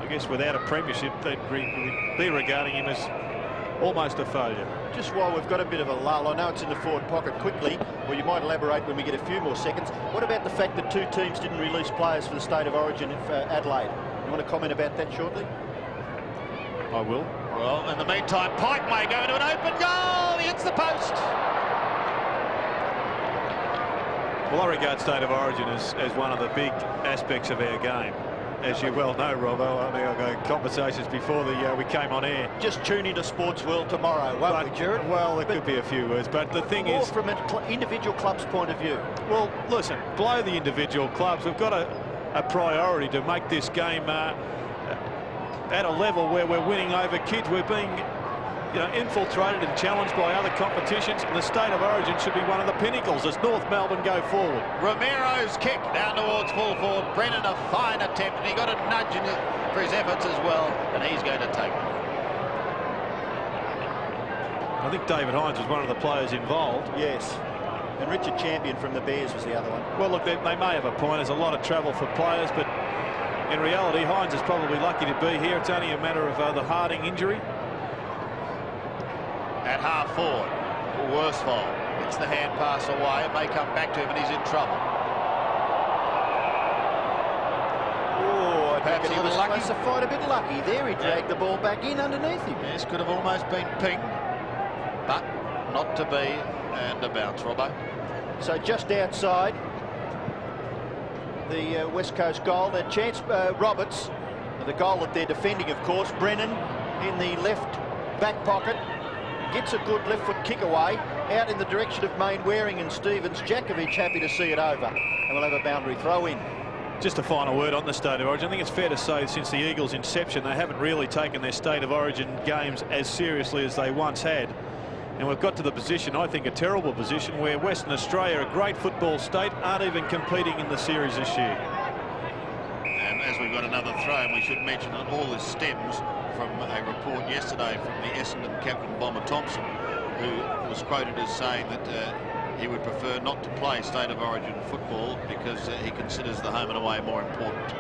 I guess without a premiership, they'd be regarding him as almost a failure. Just while we've got a bit of a lull, I know it's in the forward pocket quickly, well, you might elaborate when we get a few more seconds. What about the fact that two teams didn't release players for the State of Origin for Adelaide? You want to comment about that shortly? I will. Well, in the meantime, Pike may go into an open goal. He hits the post. Well, I regard State of Origin as one of the big aspects of our game. As you well know, Robbo, I think I've got conversations before we came on air. Just tune into Sports World tomorrow, won't we, Jared? Well, there could be a few words, but the thing is... from an individual club's point of view. Well, listen, blow the individual clubs. We've got a priority to make this game at a level where we're winning over kids. We're being infiltrated and challenged by other competitions, and the State of Origin should be one of the pinnacles as North Melbourne go forward. Romero's kick down towards full forward. Brennan, a fine attempt, and he got a nudge for his efforts as well, and he's going to take it. I think David Hines was one of the players involved. Yes, and Richard Champion from the Bears was the other one. Well, look, they may have a point. There's a lot of travel for players, but in reality, Hines is probably lucky to be here. It's only a matter of the Harding injury. At half forward, Worsfold gets the hand pass away. It may come back to him and he's in trouble. Oh, perhaps he was classified a bit lucky there. He dragged the ball back in underneath him. Yes, could have almost been pinged, but not to be, and a bounce, Robbo. So just outside the West Coast goal, their chance, Roberts, the goal that they're defending, of course. Brennan in the left back pocket. Gets a good left foot kick away out in the direction of Waring and Stevens. Jakovich happy to see it over, and we'll have a boundary throw in. Just a final word on the State of Origin. I think it's fair to say since the Eagles' inception, they haven't really taken their State of Origin games as seriously as they once had. And we've got to the position, I think a terrible position, where Western Australia, a great football state, aren't even competing in the series this year. And as we've got another throw, and we should mention that all this stems from a report yesterday from the Essendon captain Bomber Thompson, who was quoted as saying that he would prefer not to play State of Origin football because he considers the home and away more important.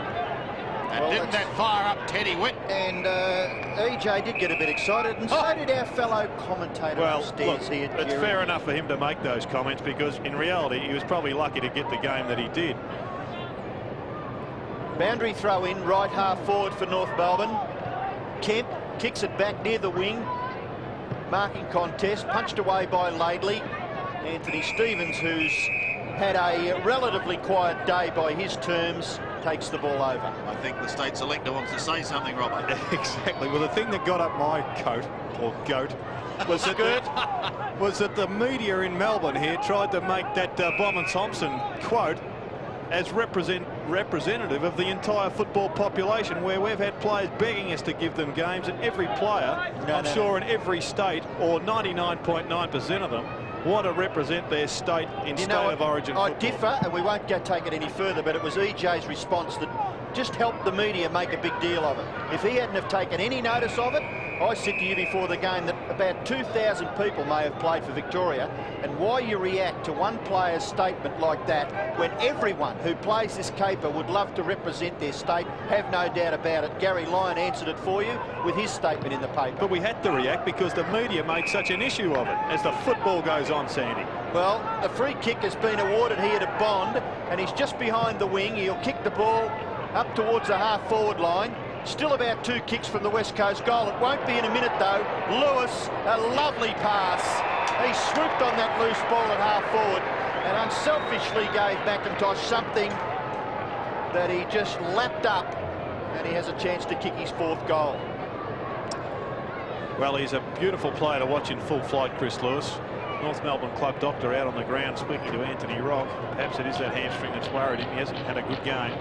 And well, didn't that fire up Teddy Witt? And EJ did get a bit excited, and so did our fellow commentator upstairs here. It's fair enough for him to make those comments, because in reality he was probably lucky to get the game that he did. Boundary throw in, right half forward for North Melbourne. Kemp kicks it back near the wing. Marking contest, punched away by Laidley. Anthony Stevens, who's had a relatively quiet day by his terms, takes the ball over. I think the state selector wants to say something, Robert. Exactly. Well, the thing that got up my coat, or goat, was that the media in Melbourne here tried to make that Bomber Thompson quote as representative of the entire football population, where we've had players begging us to give them games, and every player, sure in every state, or 99.9% of them, want to represent their state in state of origin football. I differ, and we won't take it any further, but it was EJ's response that just helped the media make a big deal of it. If he hadn't have taken any notice of it, I said to you before the game that about 2,000 people may have played for Victoria, and why you react to one player's statement like that when everyone who plays this caper would love to represent their state, have no doubt about it. Gary Lyon answered it for you with his statement in the paper. But we had to react because the media made such an issue of it as the football goes on, Sandy. Well, the free kick has been awarded here to Bond, and he's just behind the wing. He'll kick the ball up towards the half-forward line. Still about 2 kicks from the West Coast goal. It won't be in a minute, though. Lewis, a lovely pass. He swooped on that loose ball at half-forward and unselfishly gave McIntosh something that he just lapped up, and he has a chance to kick his 4th goal. Well, he's a beautiful player to watch in full flight, Chris Lewis. North Melbourne club doctor out on the ground speaking to Anthony Rock. Perhaps it is that hamstring that's worried him. He hasn't had a good game.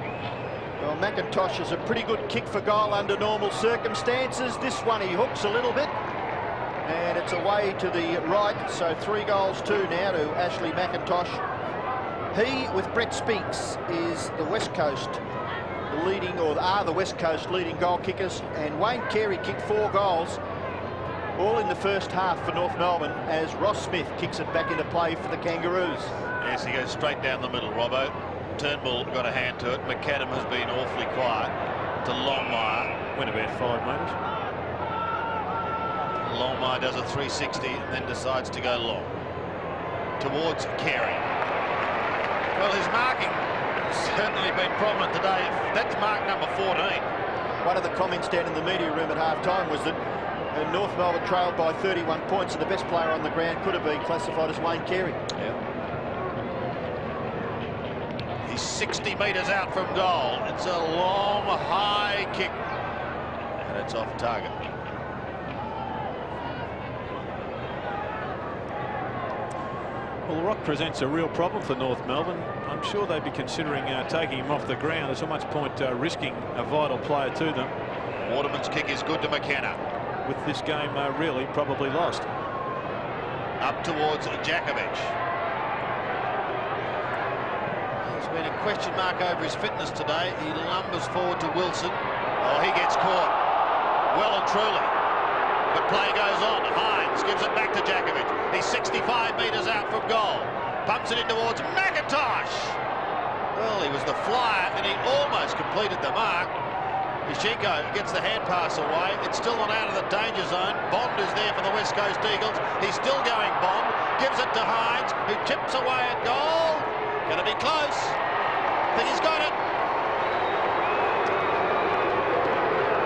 Well, McIntosh is a pretty good kick for goal under normal circumstances. This one he hooks a little bit, and it's away to the right. So 3 goals, 2 now to Ashley McIntosh. He, with Brett Spinks, is the West Coast leading, or are the West Coast leading goal kickers, and Wayne Carey kicked 4 goals, all in the first half for North Melbourne, as Ross Smith kicks it back into play for the Kangaroos. Yes, he goes straight down the middle, Robbo. Turnbull got a hand to it. McAdam has been awfully quiet. To Longmire. Went about 5 metres. Longmire does a 360 and then decides to go long. Towards Carey. Well, his marking has certainly been prominent today. That's mark number 14. One of the comments down in the media room at half-time was that North Melbourne trailed by 31 points, and the best player on the ground could have been classified as Wayne Carey. Yeah. He's 60 metres out from goal. It's a long, high kick, and it's off target. Well, the rock presents a real problem for North Melbourne. I'm sure they'd be considering taking him off the ground. There's so much point risking a vital player to them. Waterman's kick is good to McKenna. With this game really probably lost. Up towards Jakovich. There's been a question mark over his fitness today. He lumbers forward to Wilson. Oh, he gets caught. Well and truly. But play goes on. Hines gives it back to Jakovich. He's 65 metres out from goal. Pumps it in towards McIntosh. Well, he was the flyer, and he almost completed the mark. Ishenko gets the hand pass away. It's still not out of the danger zone. Bond is there for the West Coast Eagles. He's still going Bond. Gives it to Hines, who chips away at goal. Going to be close. I think he's got it.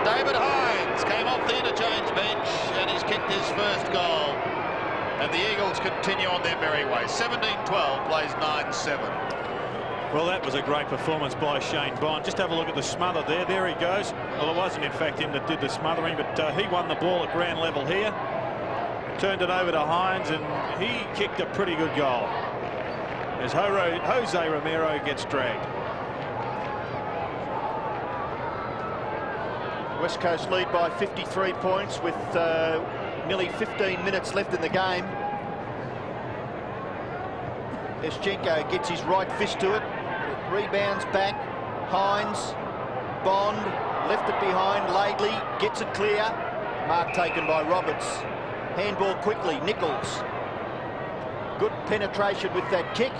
David Hines came off the interchange bench, and he's kicked his first goal. And the Eagles continue on their merry way. 17-12 plays 9-7. Well, that was a great performance by Shane Bond. Just have a look at the smother there. There he goes. Well, it wasn't, in fact, him that did the smothering, but he won the ball at ground level here. Turned it over to Hines, and he kicked a pretty good goal as Jose Romero gets dragged. West Coast lead by 53 points with nearly 15 minutes left in the game. Ishenko gets his right fist to it. Rebounds back. Hines, Bond, left it behind. Laidley gets it clear. Mark taken by Roberts. Handball quickly. Nichols. Good penetration with that kick.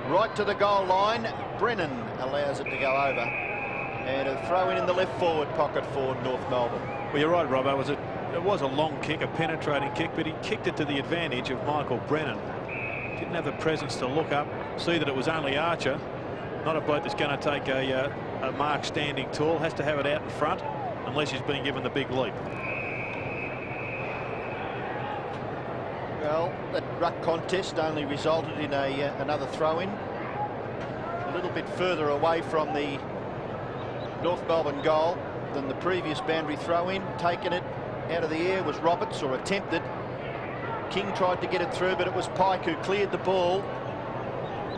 Right to the goal line. Brennan allows it to go over. And a throw in the left forward pocket for North Melbourne. Well, you're right, Robbo. It was a long kick, a penetrating kick, but he kicked it to the advantage of Michael Brennan. Didn't have the presence to look up, see that it was only Archer, not a bloke that's going to take a mark standing tall. Has to have it out in front unless he's been given the big leap. Well, that ruck contest only resulted in another throw-in. A little bit further away from the North Melbourne goal than the previous boundary throw-in. Taken it out of the air was Roberts, or attempted. King tried to get it through, but it was Pike who cleared the ball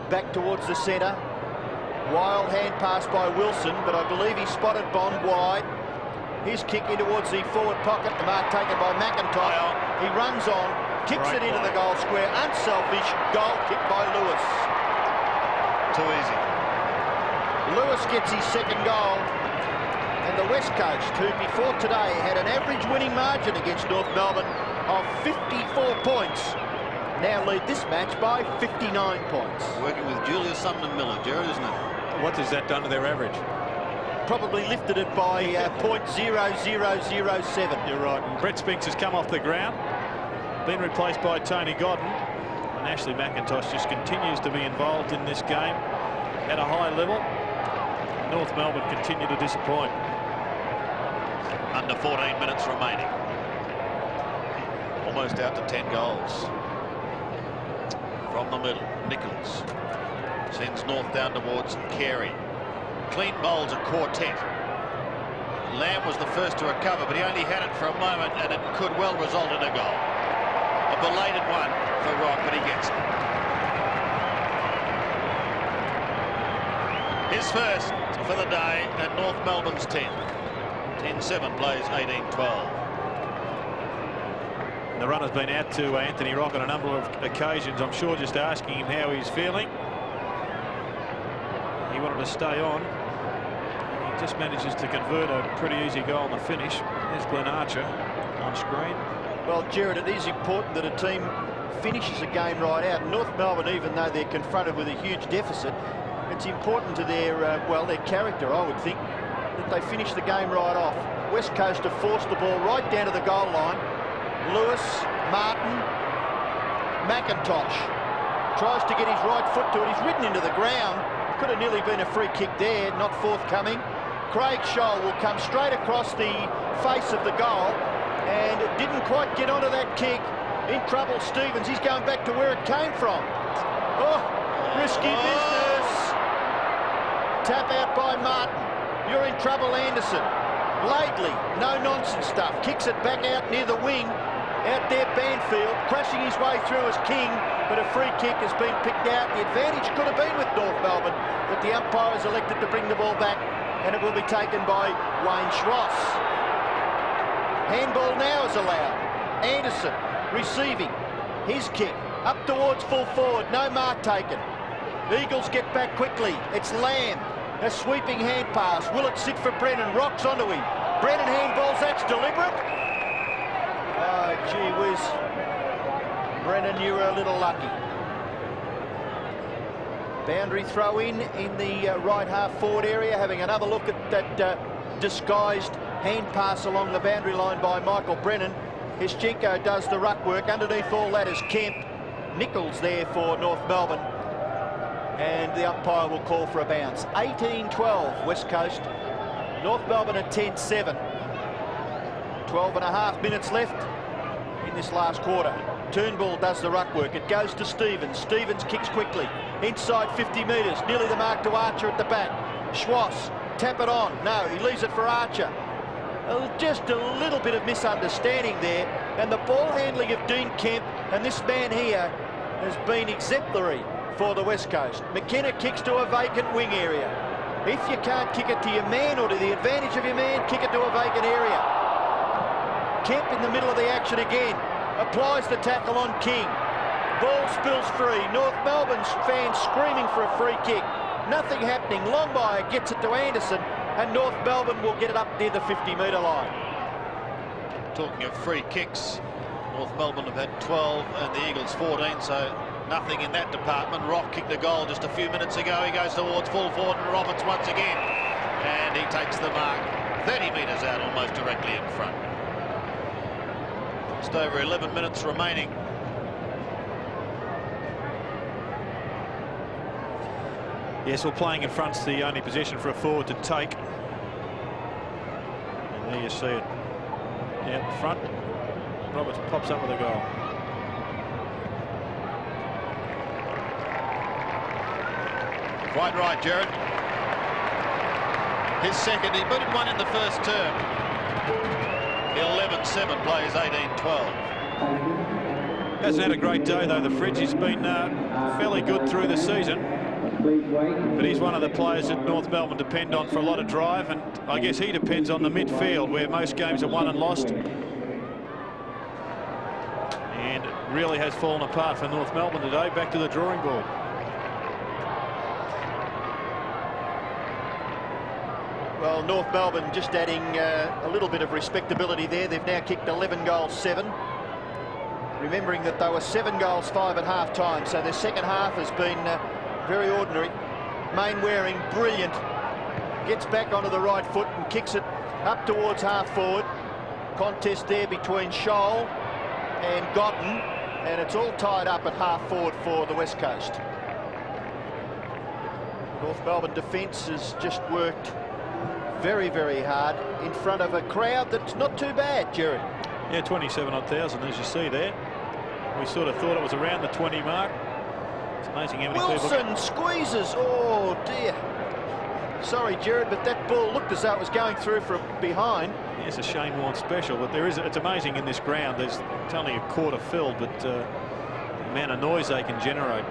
back towards the centre. Wild hand pass by Wilson, but I believe he spotted Bond wide. His kick in towards the forward pocket. The mark taken by McIntosh. He runs on, kicks it into the goal square. Unselfish goal kick by Lewis. Too easy. Lewis gets his second goal. And the West Coast, who before today had an average winning margin against North Melbourne of 54 points, now lead this match by 59 points. Working with Julius Sumner Miller, Jared, isn't it? What has that done to their average? Probably lifted it by .0007. You're right. And Brett Spinks has come off the ground, been replaced by Tony Godden, and Ashley McIntosh just continues to be involved in this game at a high level. North Melbourne continue to disappoint. Under 14 minutes remaining. Almost out to 10 goals. From the middle, Nichols sends North down towards Carey. Clean bowls a quartet. Lamb was the first to recover, but he only had it for a moment, and it could well result in a goal. A belated one for Rock, but he gets it. His first for the day, and North Melbourne's 10. 10-7 plays 18-12. The run has been out to Anthony Rock on a number of occasions. I'm sure just asking him how he's feeling. He wanted to stay on. He just manages to convert a pretty easy goal on the finish. There's Glenn Archer on screen. Well, Jared, it is important that a team finishes a game right out. North Melbourne, even though they're confronted with a huge deficit, it's important to their, well, their character, I would think, that they finish the game right off. West Coast have forced the ball right down to the goal line. Lewis, Martin, McIntosh tries to get his right foot to it. He's ridden into the ground. Could have nearly been a free kick there, not forthcoming. Craig Scholl will come straight across the face of the goal and didn't quite get onto that kick. In trouble, Stevens. He's going back to where it came from. Oh, risky business. Tap out by Martin. You're in trouble, Anderson. Laidley, no-nonsense stuff. Kicks it back out near the wing. Out there, Banfield, crashing his way through as King, but a free kick has been picked out. The advantage could have been with North Melbourne, but the umpire has elected to bring the ball back, and it will be taken by Wayne Schwass. Handball now is allowed. Anderson receiving his kick up towards full forward. No mark taken. Eagles get back quickly. It's Lamb. A sweeping hand pass. Will it sit for Brennan? Rocks onto him. Brennan handballs. That's deliberate. Oh, gee whiz. Brennan, you were a little lucky. Boundary throw in the right half forward area. Having another look at that disguised hand pass along the boundary line by Michael Brennan. Hischenko does the ruck work. Underneath all that is Kemp. Nichols there for North Melbourne. And the umpire will call for a bounce. 18-12 West Coast. North Melbourne at 10-7. 12.5 minutes left in this last quarter. Turnbull does the ruck work. It goes to Stevens. Stevens kicks quickly. Inside 50 metres. Nearly the mark to Archer at the back. Schwass, tap it on. No, he leaves it for Archer. Just a little bit of misunderstanding there. And the ball handling of Dean Kemp and this man here has been exemplary for the West Coast. McKenna kicks to a vacant wing area. If you can't kick it to your man or to the advantage of your man, kick it to a vacant area. Kemp in the middle of the action again. Applies the tackle on King. Ball spills free. North Melbourne's fans screaming for a free kick. Nothing happening. Longmire gets it to Anderson, and North Melbourne will get it up near the 50-metre line. Talking of free kicks, North Melbourne have had 12 and the Eagles 14, so nothing in that department. Rock kicked a goal just a few minutes ago. He goes towards full forward, and Roberts once again, and he takes the mark 30 metres out, almost directly in front. Just over 11 minutes remaining. Yes, well, playing in front's the only position for a forward to take. And there you see it. Out in front. Roberts pops up with a goal. Quite right, Jared. His second, he booted one in the first term. 11-7 plays 18-12. Hasn't had a great day though, the Fridge. He's been fairly good through the season. But he's one of the players that North Melbourne depend on for a lot of drive, and I guess he depends on the midfield, where most games are won and lost. And it really has fallen apart for North Melbourne today. Back to the drawing board. Well, North Melbourne just adding a little bit of respectability there. They've now kicked 11 goals, 7. Remembering that they were 7 goals, 5 at half-time, so their second half has been very ordinary. Mainwaring, brilliant. Gets back onto the right foot and kicks it up towards half-forward. Contest there between Scholl and Gotten, and it's all tied up at half-forward for the West Coast. North Melbourne defence has just worked very, very hard in front of a crowd that's not too bad, Jerry. Yeah, 27,000 as you see there. We sort of thought it was around the 20 mark. It's amazing how many Wilson people... squeezes. Oh dear. Sorry, Jared, but that ball looked as though it was going through from behind. Yeah, it's a Shane Warne special, but it's amazing in this ground. It's only a quarter filled, but the amount of noise they can generate.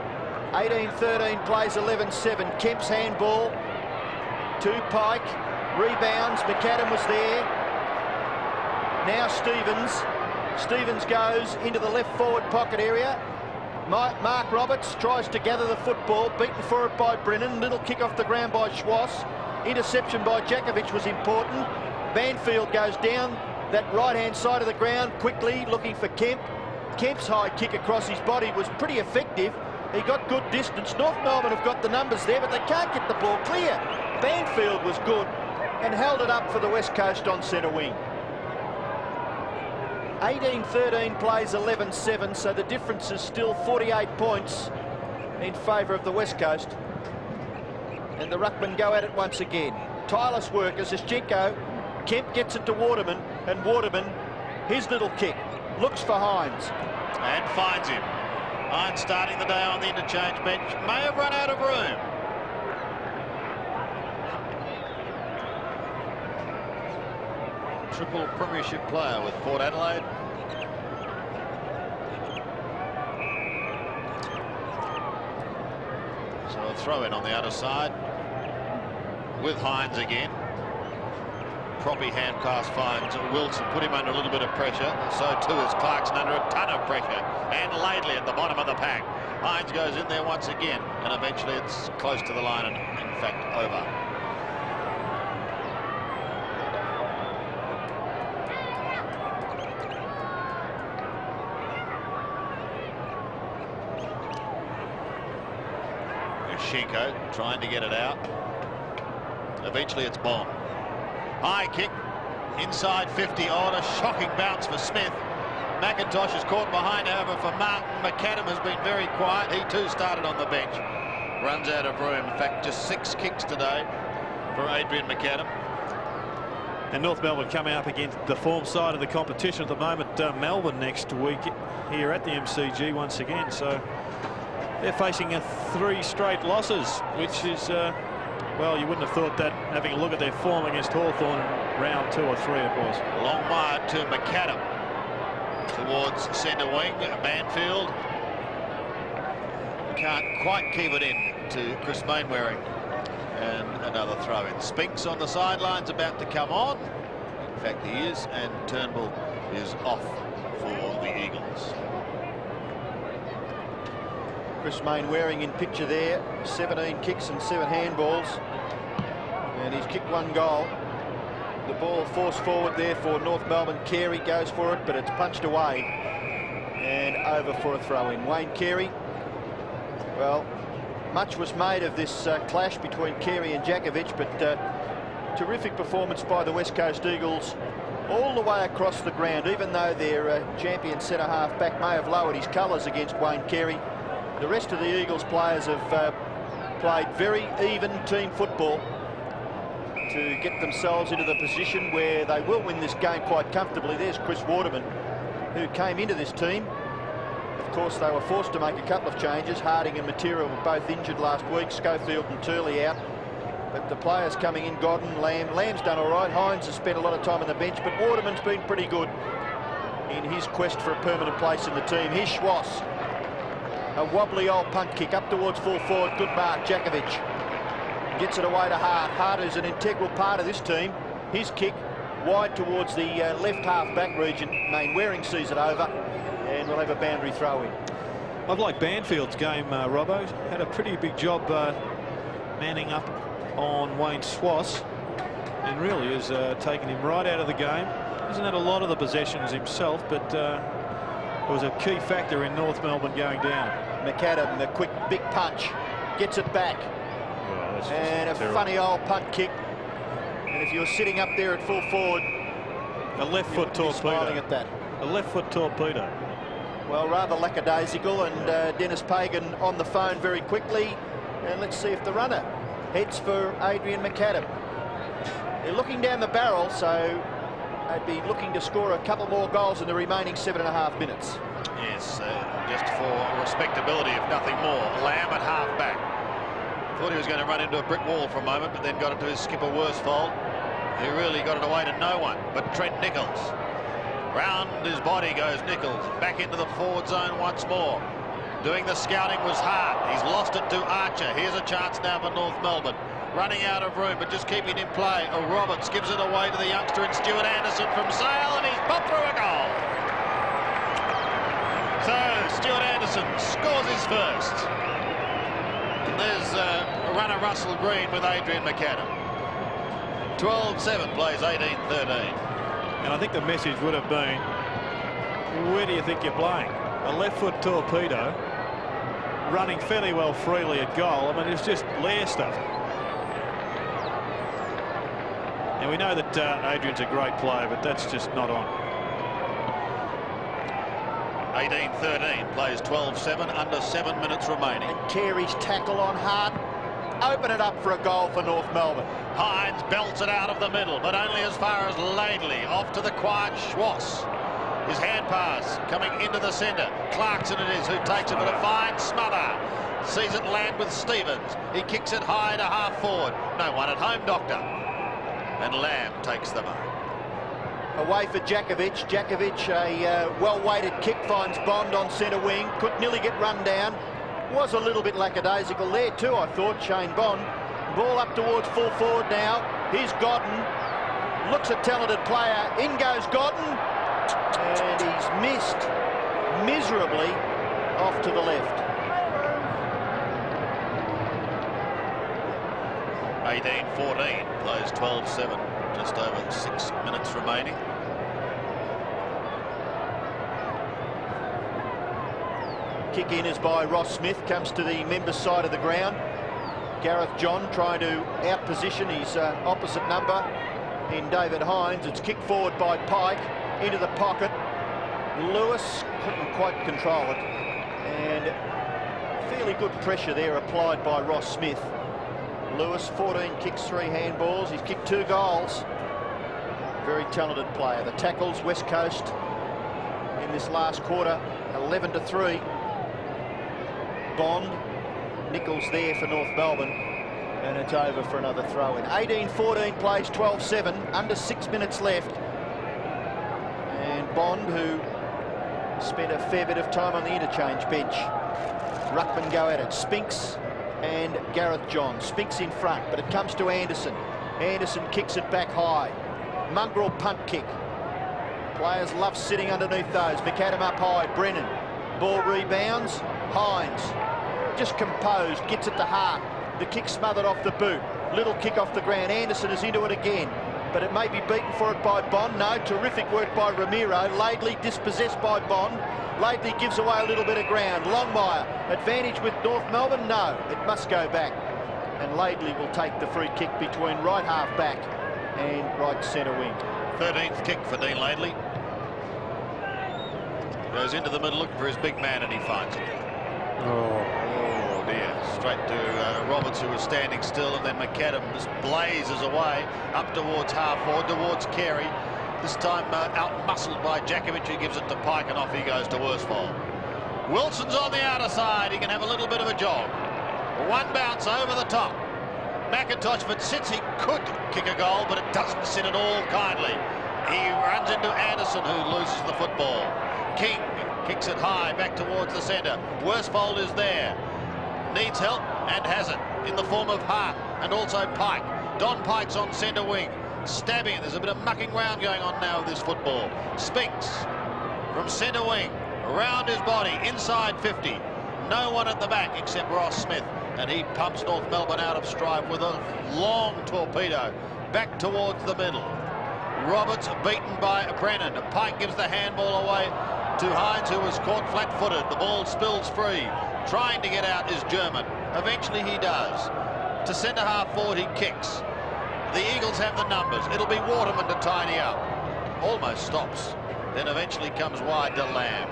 18-13 plays 11-7. Kemp's handball to Pike. Rebounds. McAdam was there. Now Stevens. Stevens goes into the left forward pocket area. Mark Roberts tries to gather the football, beaten for it by Brennan. Little kick off the ground by Schwass. Interception by Jakovich was important. Banfield goes down that right-hand side of the ground quickly, looking for Kemp. Kemp's high kick across his body was pretty effective. He got good distance. North Melbourne have got the numbers there, but they can't get the ball clear. Banfield was good and held it up for the West Coast on centre wing. 18-13 plays 11-7, so the difference is still 48 points in favour of the West Coast. And the ruckmen go at it once again. Tireless work as Zinchenko. Kemp gets it to Waterman, and Waterman, his little kick, looks for Hines. And finds him. Hines starting the day on the interchange bench. May have run out of room. Triple premiership player with Port Adelaide. So a throw in on the other side with Hines again. Proppy hand pass finds Wilson, put him under a little bit of pressure. So too is Clarkson under a ton of pressure. And Laidley at the bottom of the pack. Hines goes in there once again, and eventually it's close to the line and in fact over. Shinko trying to get it out. Eventually it's Bond. High kick inside 50 on a shocking bounce for Smith. McIntosh is caught behind, however, for Martin. McAdam has been very quiet. He too started on the bench. Runs out of room. In fact, just 6 kicks today for Adrian McAdam. And North Melbourne coming up against the form side of the competition at the moment. Melbourne next week here at the MCG once again. So they're facing 3 straight losses, which is, well, you wouldn't have thought that having a look at their form against Hawthorn in round 2 or 3 it was. Long wide to McAdam towards centre wing. Banfield can't quite keep it in to Chris Mainwaring. And another throw in. Spinks on the sidelines about to come on. In fact, he is, and Turnbull is off for the Eagles. Chris Mainwaring in picture there. 17 kicks and 7 handballs. And he's kicked 1 goal. The ball forced forward there for North Melbourne. Carey goes for it, but it's punched away. And over for a throw-in. Wayne Carey. Well, much was made of this clash between Carey and Jakovich, but terrific performance by the West Coast Eagles all the way across the ground. Even though their champion centre-half back may have lowered his colours against Wayne Carey, the rest of the Eagles players have played very even team football to get themselves into the position where they will win this game quite comfortably. There's Chris Waterman, who came into this team. Of course, they were forced to make a couple of changes. Harding and Material were both injured last week. Schofield and Turley out. But the players coming in, Godden, Lamb. Lamb's done all right. Hines has spent a lot of time on the bench, but Waterman's been pretty good in his quest for a permanent place in the team. Here's Schwass. A wobbly old punt kick up towards full forward. Good mark, Jakovich. Gets it away to Hart. Hart is an integral part of this team. His kick wide towards the left half-back region. Mainwaring sees it over, and we'll have a boundary throw in. I've liked Banfield's game, Robbo. Had a pretty big job manning up on Wayne Schwass, and really has taken him right out of the game. Hasn't had a lot of the possessions himself, but it was a key factor in North Melbourne going down. McAdam, the quick big punch, gets it back. Oh, and a terrible. funny old punt kick. And if you're sitting up there at full forward, A left foot torpedo. smiling at that. A left foot torpedo. Well, rather lackadaisical, and Dennis Pagan on the phone very quickly. And let's see if the runner heads for Adrian McAdam. They're looking down the barrel, so they'd be looking to score a couple more goals in the remaining 7.5 minutes. Yes, just for respectability, if nothing more. Lamb at half-back. Thought he was going to run into a brick wall for a moment, but then got it to his skipper Worsfold. He really got it away to no one but Trent Nichols. Round his body goes Nichols, back into the forward zone once more. Doing the scouting was hard. He's lost it to Archer. Here's a chance now for North Melbourne. Running out of room, but just keeping in play. Roberts gives it away to the youngster in Stuart Anderson from Sale, and he's popped through a goal. So Stuart Anderson scores his first. And there's a runner Russell Green with Adrian McAdam. 12-7 plays 18-13. And I think the message would have been, where do you think you're playing? A left foot torpedo running fairly well freely at goal. I mean, it's just lair stuff. And we know that Adrian's a great player, but that's just not on. 18-13 plays 12-7, under 7 minutes remaining. And Carey's tackle on Hart. Open it up for a goal for North Melbourne. Hines belts it out of the middle, but only as far as Laidley. Off to the quiet Schwass. His hand pass coming into the centre. Clarkson it is who takes it with a fine smother. Sees it land with Stevens. He kicks it high to half forward. No one at home, Doctor. And Lamb takes the mark. Away for Jakovich. Jakovich, a well-weighted kick, finds Bond on centre wing. Could nearly get run down. Was a little bit lackadaisical there too, I thought, Shane Bond. Ball up towards full forward now. Here's Godden. Looks a talented player. In goes Godden. And he's missed miserably off to the left. 18-14 plays 12-7. Just over 6 minutes remaining. Kick in is by Ross Smith, comes to the members' side of the ground. Gareth John trying to outposition his opposite number in David Hines. It's kicked forward by Pike into the pocket. Lewis couldn't quite control it, and fairly good pressure there applied by Ross Smith. Lewis, 14 kicks, 3 handballs. He's kicked 2 goals. Very talented player. The tackles, West Coast in this last quarter, 11-3. Bond, Nichols there for North Melbourne, and it's over for another throw in. 18-14 plays 12-7, under 6 minutes left. And Bond, who spent a fair bit of time on the interchange bench. Ruckman go at it. Spinks and Gareth John. Spinks in front, but it comes to Anderson. Anderson kicks it back high. Mongrel punt kick. Players love sitting underneath those. McAdam up high. Brennan. Ball rebounds. Hines. Just composed. Gets it to Hart. The kick smothered off the boot. Little kick off the ground. Anderson is into it again, but it may be beaten for it by Bond. No, terrific work by Ramiro. Laidley dispossessed by Bond. Laidley gives away a little bit of ground. Longmire, advantage with North Melbourne? No, it must go back. And Laidley will take the free kick between right half back and right centre wing. 13th kick for Dean Laidley. Goes into the middle looking for his big man, and he finds it. Oh dear. Straight to Roberts, who was standing still, and then McAdam just blazes away up towards half forward, towards Carey. This time out-muscled by Jakovich, who gives it to Pike, and off he goes to Worsfold. Wilson's on the outer side. He can have a little bit of a jog. One bounce over the top. McIntosh, but since he could kick a goal, but it doesn't sit at all kindly. He runs into Anderson, who loses the football. King kicks it high back towards the centre. Worsfold is there. Needs help and has it in the form of Hart and also Pike. Don Pike's on centre wing. Stabbing it. There's a bit of mucking round going on now with this football. Spinks from centre wing. Around his body. Inside 50. No one at the back except Ross Smith. And he pumps North Melbourne out of stride with a long torpedo. Back towards the middle. Roberts beaten by Brennan. Pike gives the handball away to Hines, who was caught flat-footed. The ball spills free. Trying to get out is German. Eventually he does. To centre-half forward he kicks. The Eagles have the numbers. It'll be Waterman to tidy up. Almost stops. Then eventually comes wide to Lamb.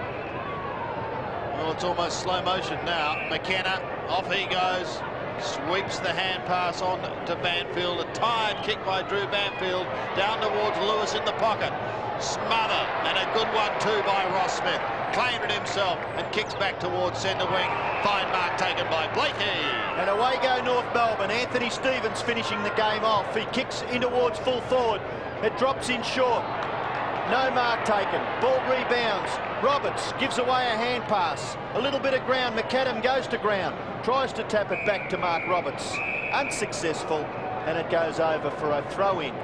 Well, it's almost slow motion now. McKenna, off he goes. Sweeps the hand pass on to Banfield. A tired kick by Drew Banfield. Down towards Lewis in the pocket. Smother, and a good one too by Ross Smith. Claimed it himself and kicks back towards centre wing. Fine mark taken by Blakey. And away go North Melbourne. Anthony Stevens finishing the game off. He kicks in towards full forward. It drops in short. No mark taken. Ball rebounds. Roberts gives away a hand pass. A little bit of ground. McAdam goes to ground. Tries to tap it back to Mark Roberts. Unsuccessful. And it goes over for a throw-in.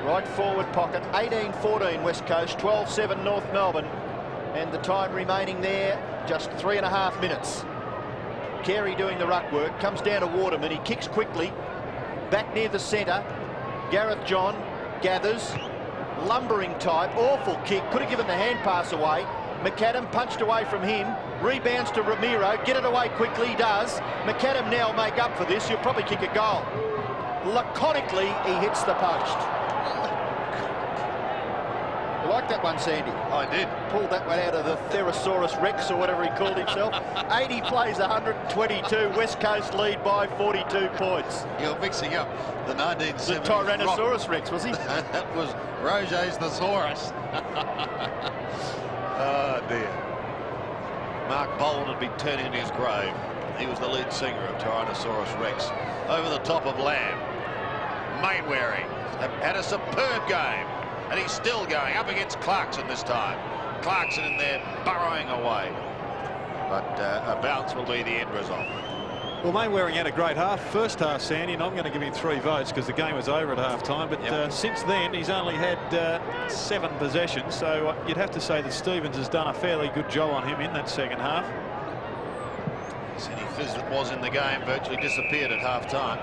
Right forward pocket. 18-14 West Coast. 12-7 North Melbourne. And the time remaining there, just 3.5 minutes. Carey doing the ruck work. Comes down to Waterman. He kicks quickly. Back near the centre. Gareth John gathers. Lumbering type. Awful kick. Could have given the hand pass away. McAdam punched away from him. Rebounds to Ramiro. Get it away quickly. He does. McAdam now will make up for this. He'll probably kick a goal. Laconically, he hits the post. You like that one, Sandy? I did. Pulled that one out of the Therosaurus Rex or whatever he called himself. 80 plays 122. West Coast lead by 42 points. You're mixing up the 1970s. The Tyrannosaurus Rex, was he? That was Roger's Thesaurus. Oh dear. Mark Boland had been turning in his grave. He was the lead singer of Tyrannosaurus Rex. Over the top of Lamb. Mainwaring had a superb game. And he's still going up against Clarkson this time. Clarkson in there burrowing away. But a bounce will be the end result. Well, Mainwaring had a great half. First half, Sandy, and I'm going to give him 3 votes because the game was over at half-time. But since then, he's only had 7 possessions. So you'd have to say that Stevens has done a fairly good job on him in that second half. Sidney Fizz that was in the game virtually disappeared at half-time.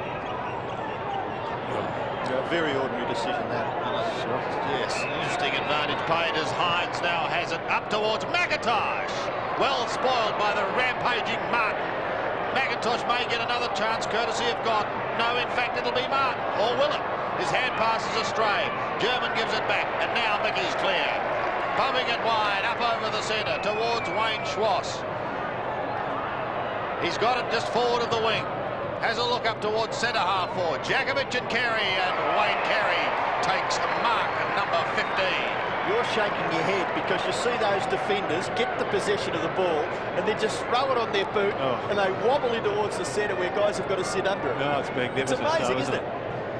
A very ordinary decision, that. Yes, interesting advantage paid as Hines now has it up towards McIntosh. Well spoiled by the rampaging Martin. McIntosh may get another chance courtesy of God. No, in fact, it'll be Martin. Or will it? His hand passes astray. German gives it back, and now Mickey's clear. Pumping it wide, up over the centre, towards Wayne Schwass. He's got it just forward of the wing. Has a look up towards centre-half forward. Jakovich and Carey, and Wayne Carey takes a mark at number 15. You're shaking your head because you see those defenders get the possession of the ball and then just throw it on their boot and they wobble in towards the centre where guys have got to sit under it. No, it's magnificent. It's amazing, isn't it?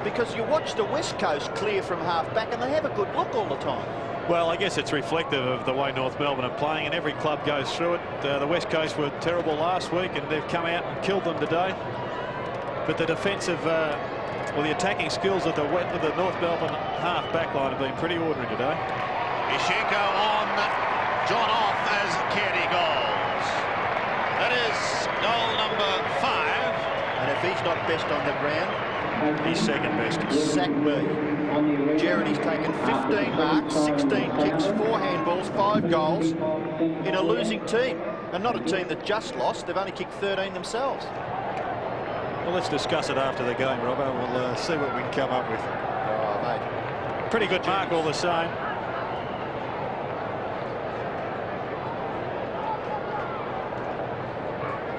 Because you watch the West Coast clear from half-back and they have a good look all the time. Well, I guess it's reflective of the way North Melbourne are playing, and every club goes through it. The West Coast were terrible last week and they've come out and killed them today. But the defensive, well, the attacking skills of the North Melbourne half-back line have been pretty ordinary today. Ishenko on, John off as Carey goals. That is goal number 5. And if he's not best on the ground, he's second best. Sack B. Jeremy's taken 15 marks, 16 kicks, 4 handballs, 5 goals in a losing team. And not a team that just lost, they've only kicked 13 themselves. Well, let's discuss it after the game, Robbo. We'll see what we can come up with. Oh, mate. Pretty good mark all the same.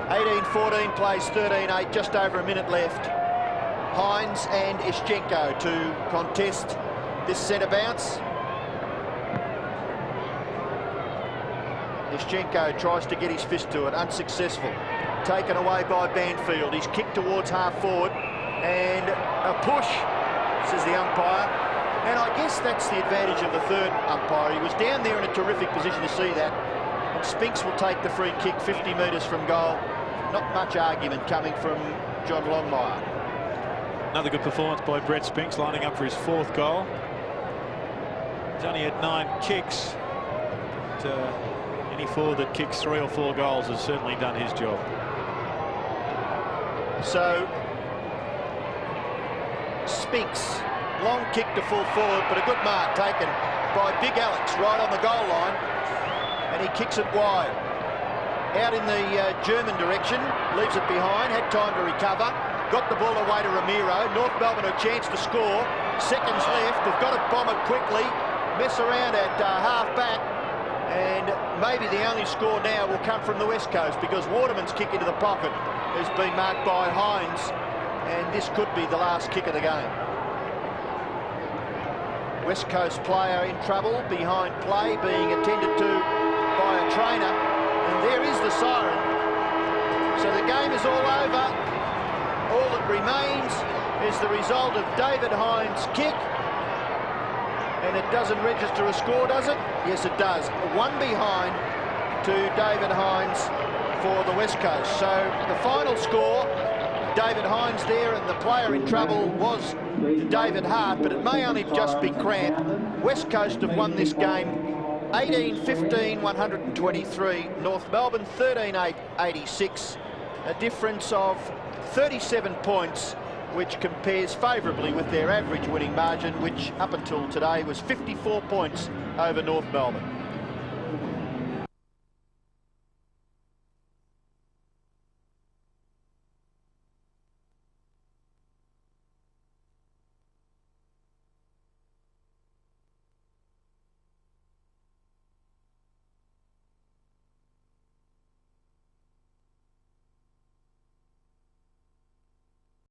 (18-14) plays 13-8, just over a minute left. Hines and Ischenko to contest this centre bounce. Ischenko tries to get his fist to it, unsuccessful. taken away by Banfield. He's kicked towards half forward and a push, says the umpire. And I guess that's the advantage of the third umpire. He was down there in a terrific position to see that. And Spinks will take the free kick 50 metres from goal. Not much argument coming from John Longmire. Another good performance by Brett Spinks, lining up for his 4th goal. He's only had 9 kicks. But, any forward that kicks 3 or 4 goals has certainly done his job. So Spinks, long kick to full forward, but a good mark taken by Big Alex right on the goal line, and he kicks it wide. Out in the German direction, leaves it behind, had time to recover, got the ball away to Ramiro. North Melbourne a chance to score, seconds left, they've got to bomb it quickly, mess around at half back, and maybe the only score now will come from the West Coast, because Waterman's kick into the pocket has been marked by Hines, and this could be the last kick of the game. West Coast player in trouble, behind play, being attended to by a trainer, and there is the siren. So the game is all over. All that remains is the result of David Hines' kick, and it doesn't register a score, does it? Yes, it does. 1 behind to David Hines for the West Coast. So the final score, David Hines there, and the player in trouble was David Hart, but it may only just be cramp. West Coast have won this game 18-15, 123. North Melbourne 13-8-86. A difference of 37 points, which compares favourably with their average winning margin, which up until today was 54 points over North Melbourne.